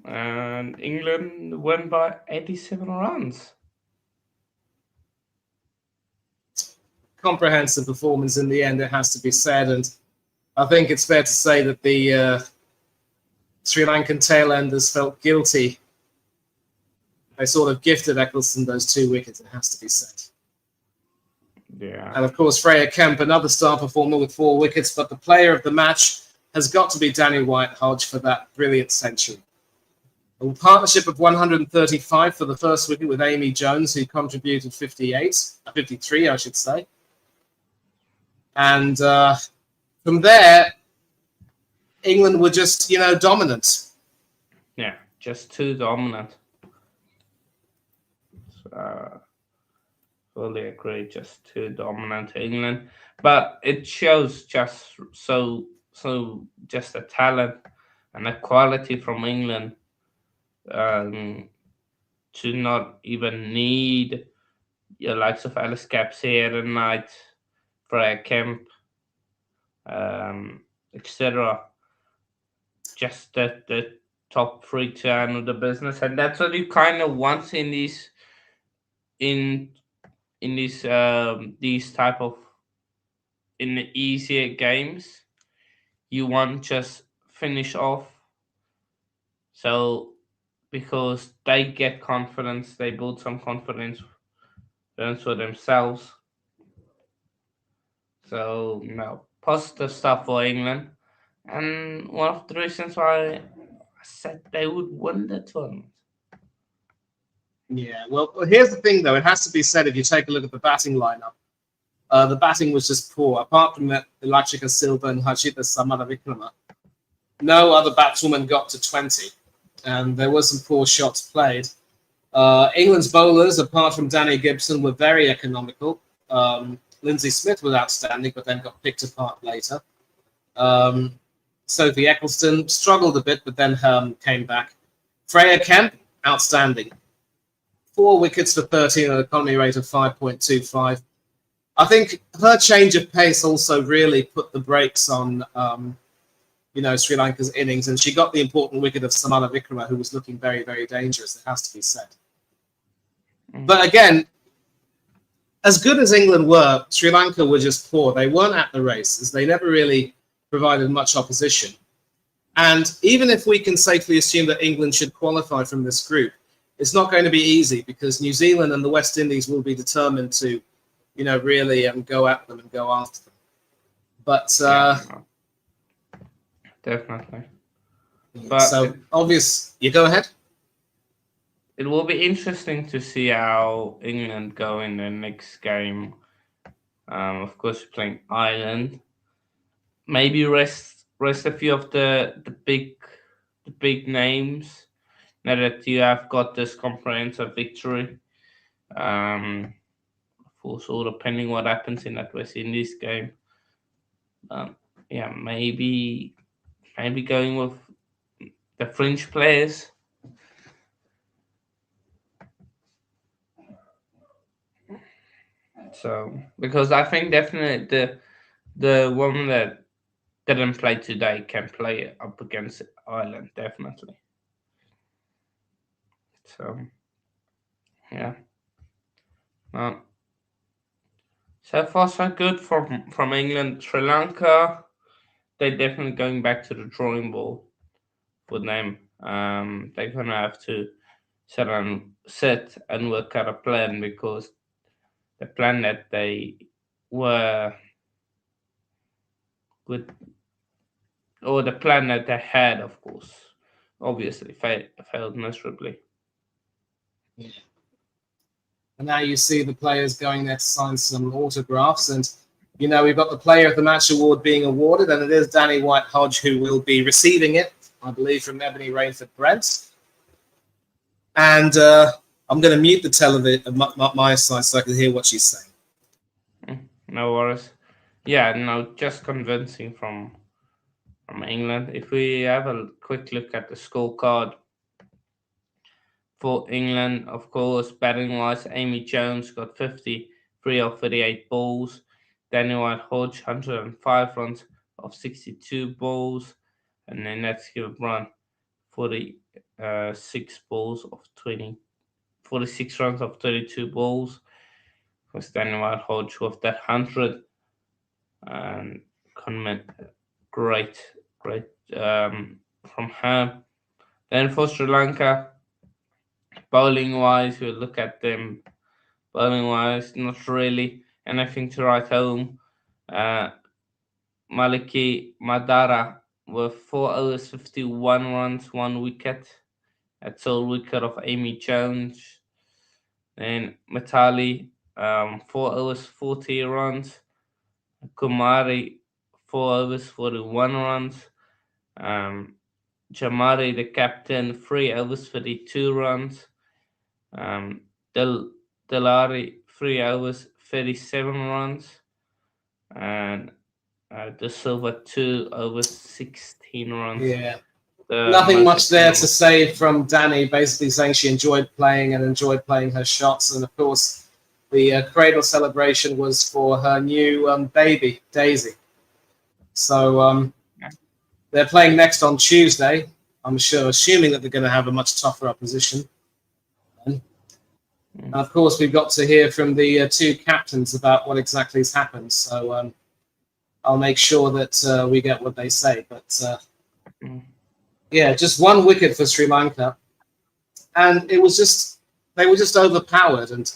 And England won by 87 runs. Comprehensive performance in the end, it has to be said. And I think it's fair to say that the Sri Lankan tailenders felt guilty. They sort of gifted Eccleston those 2 wickets, it has to be said. Yeah. And of course, Freya Kemp, another star performer with 4 wickets, but the player of the match has got to be Danny White-Hodge for that brilliant century. A partnership of 135 for the first wicket with Amy Jones, who contributed 53, I should say. And from there, England were just, dominant. Yeah, just too dominant. fully agree. Just too dominant England, but it shows just just a talent and a quality from England, um, to not even need your likes of Alice Caps here and Knight, Freya Kemp, etc. Just the top three to handle the business, and that's what you kind of want in in these type of in the easier games. You want just finish off, so because they get confidence, they build some confidence for themselves. So no, positive stuff for England, and one of the reasons why I said they would win the tournament. Yeah, well, here's the thing, though. It has to be said, if you take a look at the batting lineup, the batting was just poor. Apart from Lachika Silva and Hajita Samaravikrama, no other batswoman got to 20, and there were some poor shots played. England's bowlers, apart from Danny Gibson, were very economical. Lindsay Smith was outstanding, but then got picked apart later. Sophie Eccleston struggled a bit, but then came back. Freya Kemp, outstanding. 4 wickets for 13 at an economy rate of 5.25. I think her change of pace also really put the brakes on, Sri Lanka's innings, and she got the important wicket of Samana Vikrama, who was looking very, very dangerous, it has to be said. But again, as good as England were, Sri Lanka were just poor. They weren't at the races. They never really provided much opposition. And even if we can safely assume that England should qualify from this group, it's not going to be easy, because New Zealand and the West Indies will be determined to, really go at them and go after them. But definitely. But so obvious. You go ahead. It will be interesting to see how England go in the next game. Of course, we're playing Ireland. Maybe rest a few of the big names, now that you have got this comprehensive victory. Of course, all depending what happens in that West Indies game. Maybe going with the French players. So, because I think definitely the one that didn't play today can play up against Ireland, definitely. So, yeah. So far so good from England. Sri Lanka, they're definitely going back to the drawing board for them. They're gonna have to sit and work out a plan, because the plan that they were with, or the plan that they had, of course, obviously failed miserably. Yeah. And now you see the players going there to sign some autographs, and we've got the Player of the Match award being awarded, and it is Danny White-Hodge who will be receiving it, I believe, from Ebony Rainford Brent. And I'm going to mute the television my side so I can hear what she's saying. No worries. Yeah, no, just convincing from England. If we have a quick look at the scorecard for England, of course, batting wise, Amy Jones got 53 of 38 balls. Danny White-Hodge 105 runs of 62 balls, and then let's give Run 46 balls of 46 runs of 32 balls. Was Danny White-Hodge with that 100, and comment great from her. Then for Sri Lanka, bowling wise, we'll look at them. Bowling wise, not really anything to write home. Maliki Madara with 4 overs, 51 runs, 1 wicket. That's all wicket of Amy Jones. Then Matali, 4 overs, 40 runs. Kumari, 4 overs, 41 runs. Jamari, the captain, 3 overs, 32 runs. Delari, 3 overs, 37 runs, and De Silva 2 overs, 16 runs. Yeah. Nothing much there to say from Danny, basically saying she enjoyed playing her shots. And of course, the cradle celebration was for her new baby, Daisy. So they're playing next on Tuesday. I'm sure, assuming that they're going to have a much tougher opposition. And of course, we've got to hear from the two captains about what exactly has happened. So I'll make sure that we get what they say. But yeah, just one wicket for Sri Lanka. And they were just overpowered. And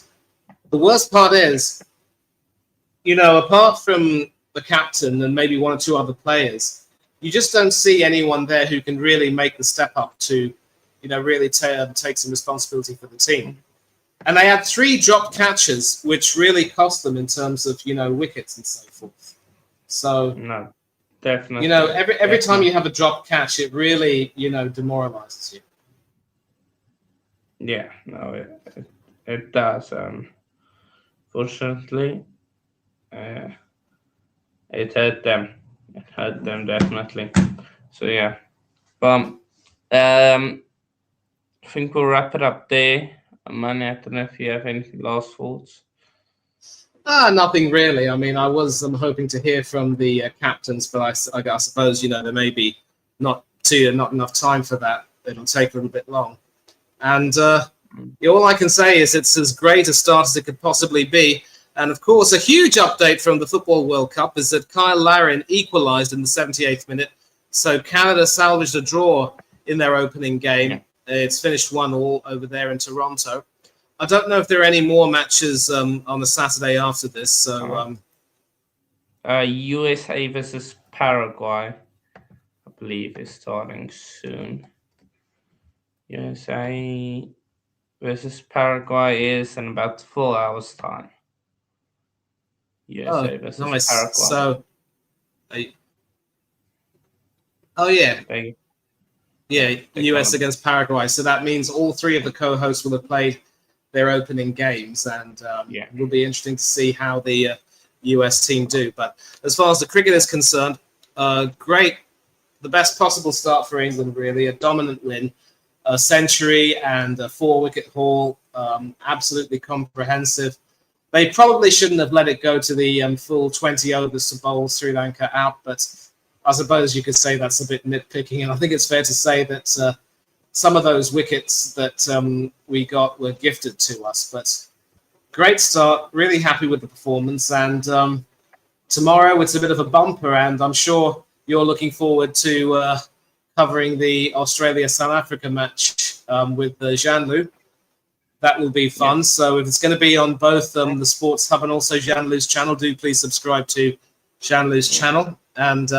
the worst part is, apart from the captain and maybe one or two other players, you just don't see anyone there who can really make the step up to, really take some responsibility for the team. And they had 3 dropped catches, which really cost them in terms of, wickets and so forth. So, no, definitely. Every time you have a dropped catch, it really, demoralizes you. Yeah, no, it does. Fortunately, it hurt them. It hurt them definitely. So yeah, but I think we'll wrap it up there. Manny, I don't know if you have any last thoughts. Nothing really. I mean, I'm hoping to hear from the captains, but I suppose there may be not enough time for that. It'll take a little bit long. And all I can say is it's as great a start as it could possibly be. And of course, a huge update from the Football World Cup is that Kyle Larin equalised in the 78th minute. So Canada salvaged a draw in their opening game. Yeah. It's finished 1-1 over there in Toronto. I don't know if there are any more matches on the Saturday after this. So, USA versus Paraguay, I believe, is starting soon. USA versus Paraguay is in about 4 hours' time. USA versus nice. Paraguay. So, yeah. Yeah, US against Paraguay. So that means all 3 of the co-hosts will have played their opening games, and it will be interesting to see how the US team do. But as far as the cricket is concerned, great, the best possible start for England, really. A dominant win, a century and a 4-wicket haul, absolutely comprehensive. They probably shouldn't have let it go to the full 20 overs to bowl Sri Lanka out, but I suppose you could say that's a bit nitpicking. And I think it's fair to say that some of those wickets that we got were gifted to us. But great start, really happy with the performance. And tomorrow it's a bit of a bumper, and I'm sure you're looking forward to covering the Australia-South Africa match with Jean-Loup. That will be fun. Yeah. So if it's going to be on both the Sports Hub and also Jean-Loup's channel, do please subscribe to Jean-Loup's channel. And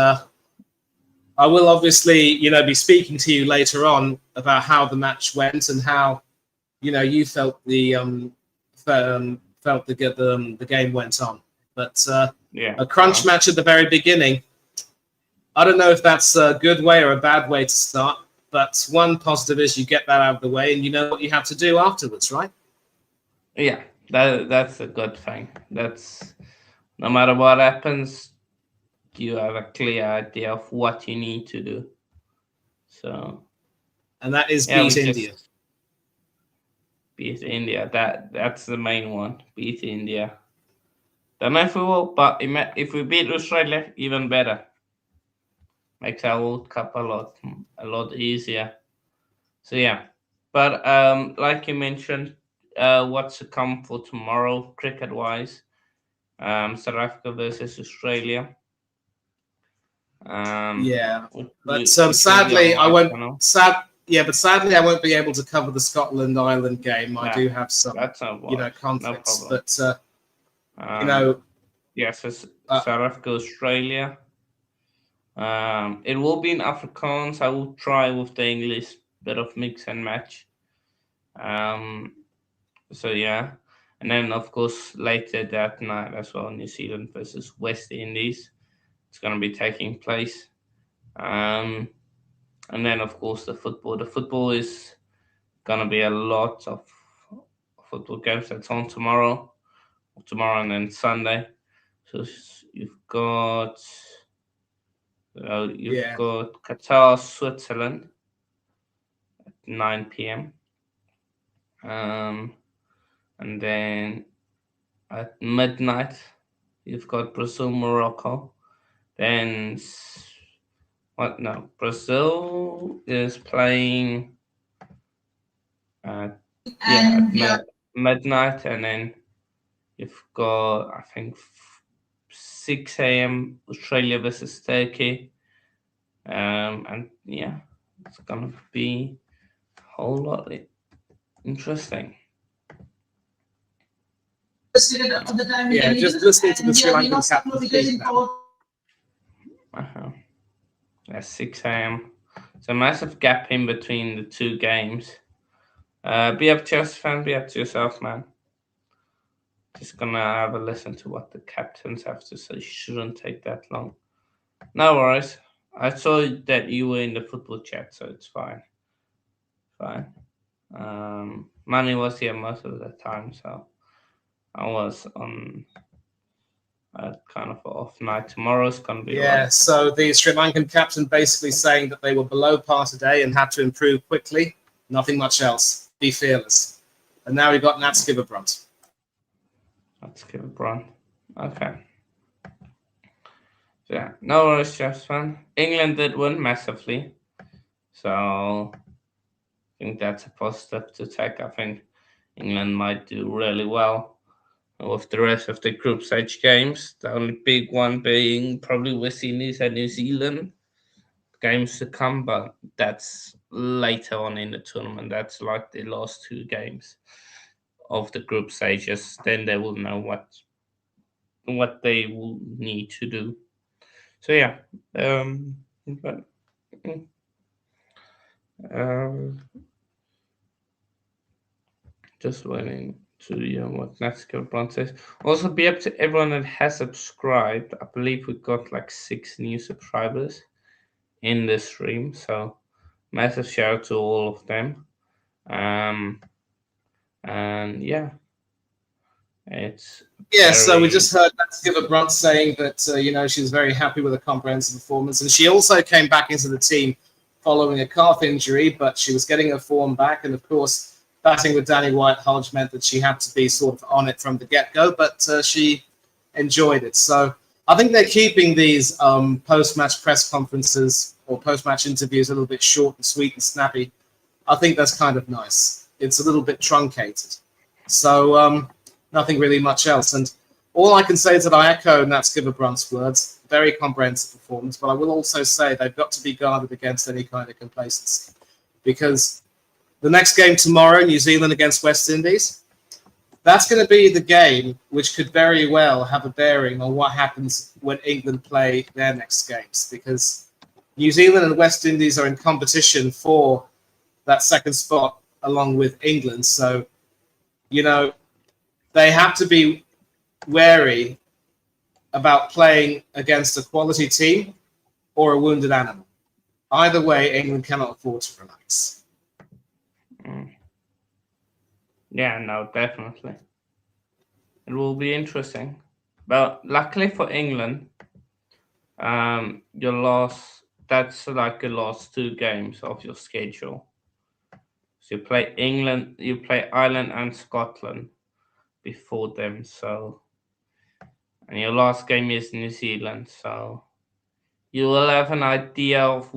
I will obviously, be speaking to you later on about how the match went and how, you felt the game went on. But a crunch match at the very beginning. I don't know if that's a good way or a bad way to start, but one positive is you get that out of the way and you know what you have to do afterwards, right? Yeah, that's a good thing. That's no matter what happens, you have a clear idea of what you need to do. So, and that is beat India. Beat India. That's the main one. Beat India. Don't know if we will, but if we beat Australia, even better. Makes our World Cup a lot easier. So yeah, but like you mentioned, what's to come for tomorrow, cricket-wise? South Africa versus Australia. But sadly, I won't. Sadly, I won't be able to cover the Scotland Ireland game. I do have some, conflicts. No but yes, South Africa, Australia. It will be in Afrikaans. I will try with the English, bit of mix and match. So yeah, and then of course later that night as well, New Zealand versus West Indies. It's going to be taking place. And then of course the football. The football is going to be a lot of football games that's on tomorrow. tomorrow and then Sunday. So you've got got Qatar, Switzerland at 9 p.m. And then at midnight you've got Brazil, Morocco. Then Brazil is playing at midnight, and then you've got, I think, 6 a.m. Australia versus Turkey. And yeah, it's gonna be a whole lot interesting. Yeah, just listening to the Sri Lankan captain speak now. At 6 a.m. It's a massive gap in between the two games. Be up to us, fan. Be up to yourself, man. Just gonna have a listen to what the captains have to say. Shouldn't take that long. No worries. I saw that you were in the football chat, so it's fine. Fine. Manny was here most of the time, so I was on a kind of off night. Tomorrow's gonna be right. So the Sri Lankan captain basically saying that they were below par today and had to improve quickly. Nothing much else. Be fearless. And now we've got Nats Giverbrunt. Okay. Yeah, no worries, Chefs fan. England did win massively, so I think that's a positive to take. I think England might do really well with the rest of the group stage games. The only big one being probably West Indies and New Zealand games to come, but that's later on in the tournament. That's like the last two games of the group stages. Then they will know what they will need to do. So yeah, just waiting to hear what Nats Giverbrunt says. Also, be up to everyone that has subscribed. I believe we got like 6 new subscribers in the stream, so massive shout out to all of them. And yeah, so we just heard Nats Giverbrunt saying that she was very happy with a comprehensive performance, and she also came back into the team following a calf injury, but she was getting her form back, and of course batting with Danny White-Hodge meant that she had to be sort of on it from the get-go, but she enjoyed it. So I think they're keeping these post-match press conferences or post-match interviews a little bit short and sweet and snappy. I think that's kind of nice. It's a little bit truncated. So nothing really much else. And all I can say is that I echo Nats Giverbrunt's words. Very comprehensive performance, but I will also say they've got to be guarded against any kind of complacency, because the next game tomorrow, New Zealand against West Indies, that's going to be the game which could very well have a bearing on what happens when England play their next games, because New Zealand and West Indies are in competition for that second spot along with England. So, they have to be wary about playing against a quality team or a wounded animal. Either way, England cannot afford to relax. Yeah, no, definitely. It will be interesting. But luckily for England, that's like the last 2 games of your schedule. So you play England, you play Ireland and Scotland before them. So, and your last game is New Zealand. So you will have an idea of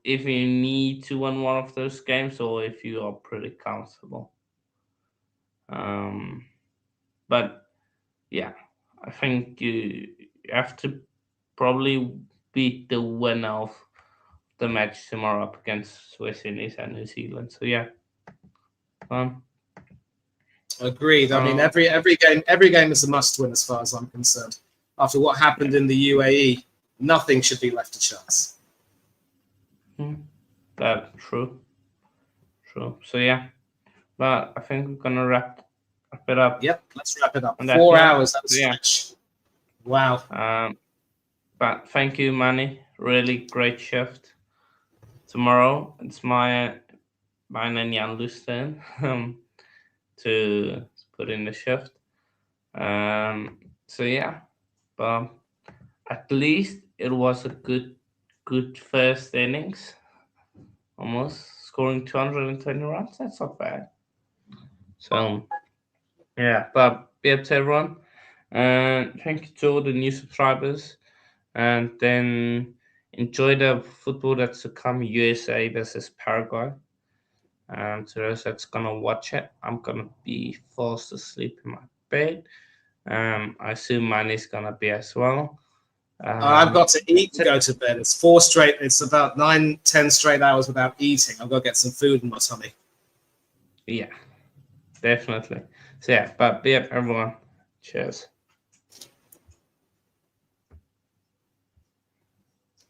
if you need to win one of those games or if you are pretty comfortable. But yeah, I think you have to probably beat the winner of the match tomorrow up against West Indies and New Zealand. So yeah. Agreed. I mean, every game is a must-win as far as I'm concerned. After what happened in the UAE, nothing should be left to chance. That's true. So yeah, but I think we're gonna wrap it up. Yep, let's wrap it up. 4 hours. That was stretch. Wow. But thank you, Manny. Really great shift. Tomorrow it's mine and Jan Lu's turn to put in the shift. So yeah, but at least it was a good first innings. Almost scoring 220 runs. That's not bad. So yeah, but yeah, to everyone. Thank you to all the new subscribers, and then enjoy the football that's to come. USA versus Paraguay. To those that's gonna watch it, I'm gonna be forced asleep in my bed. I assume mine is gonna be as well. I've got to eat and go to bed. It's 4 straight. It's about 9-10 straight hours without eating. I've got to get some food in my tummy. Yeah, definitely. So yeah, but yeah, everyone, cheers.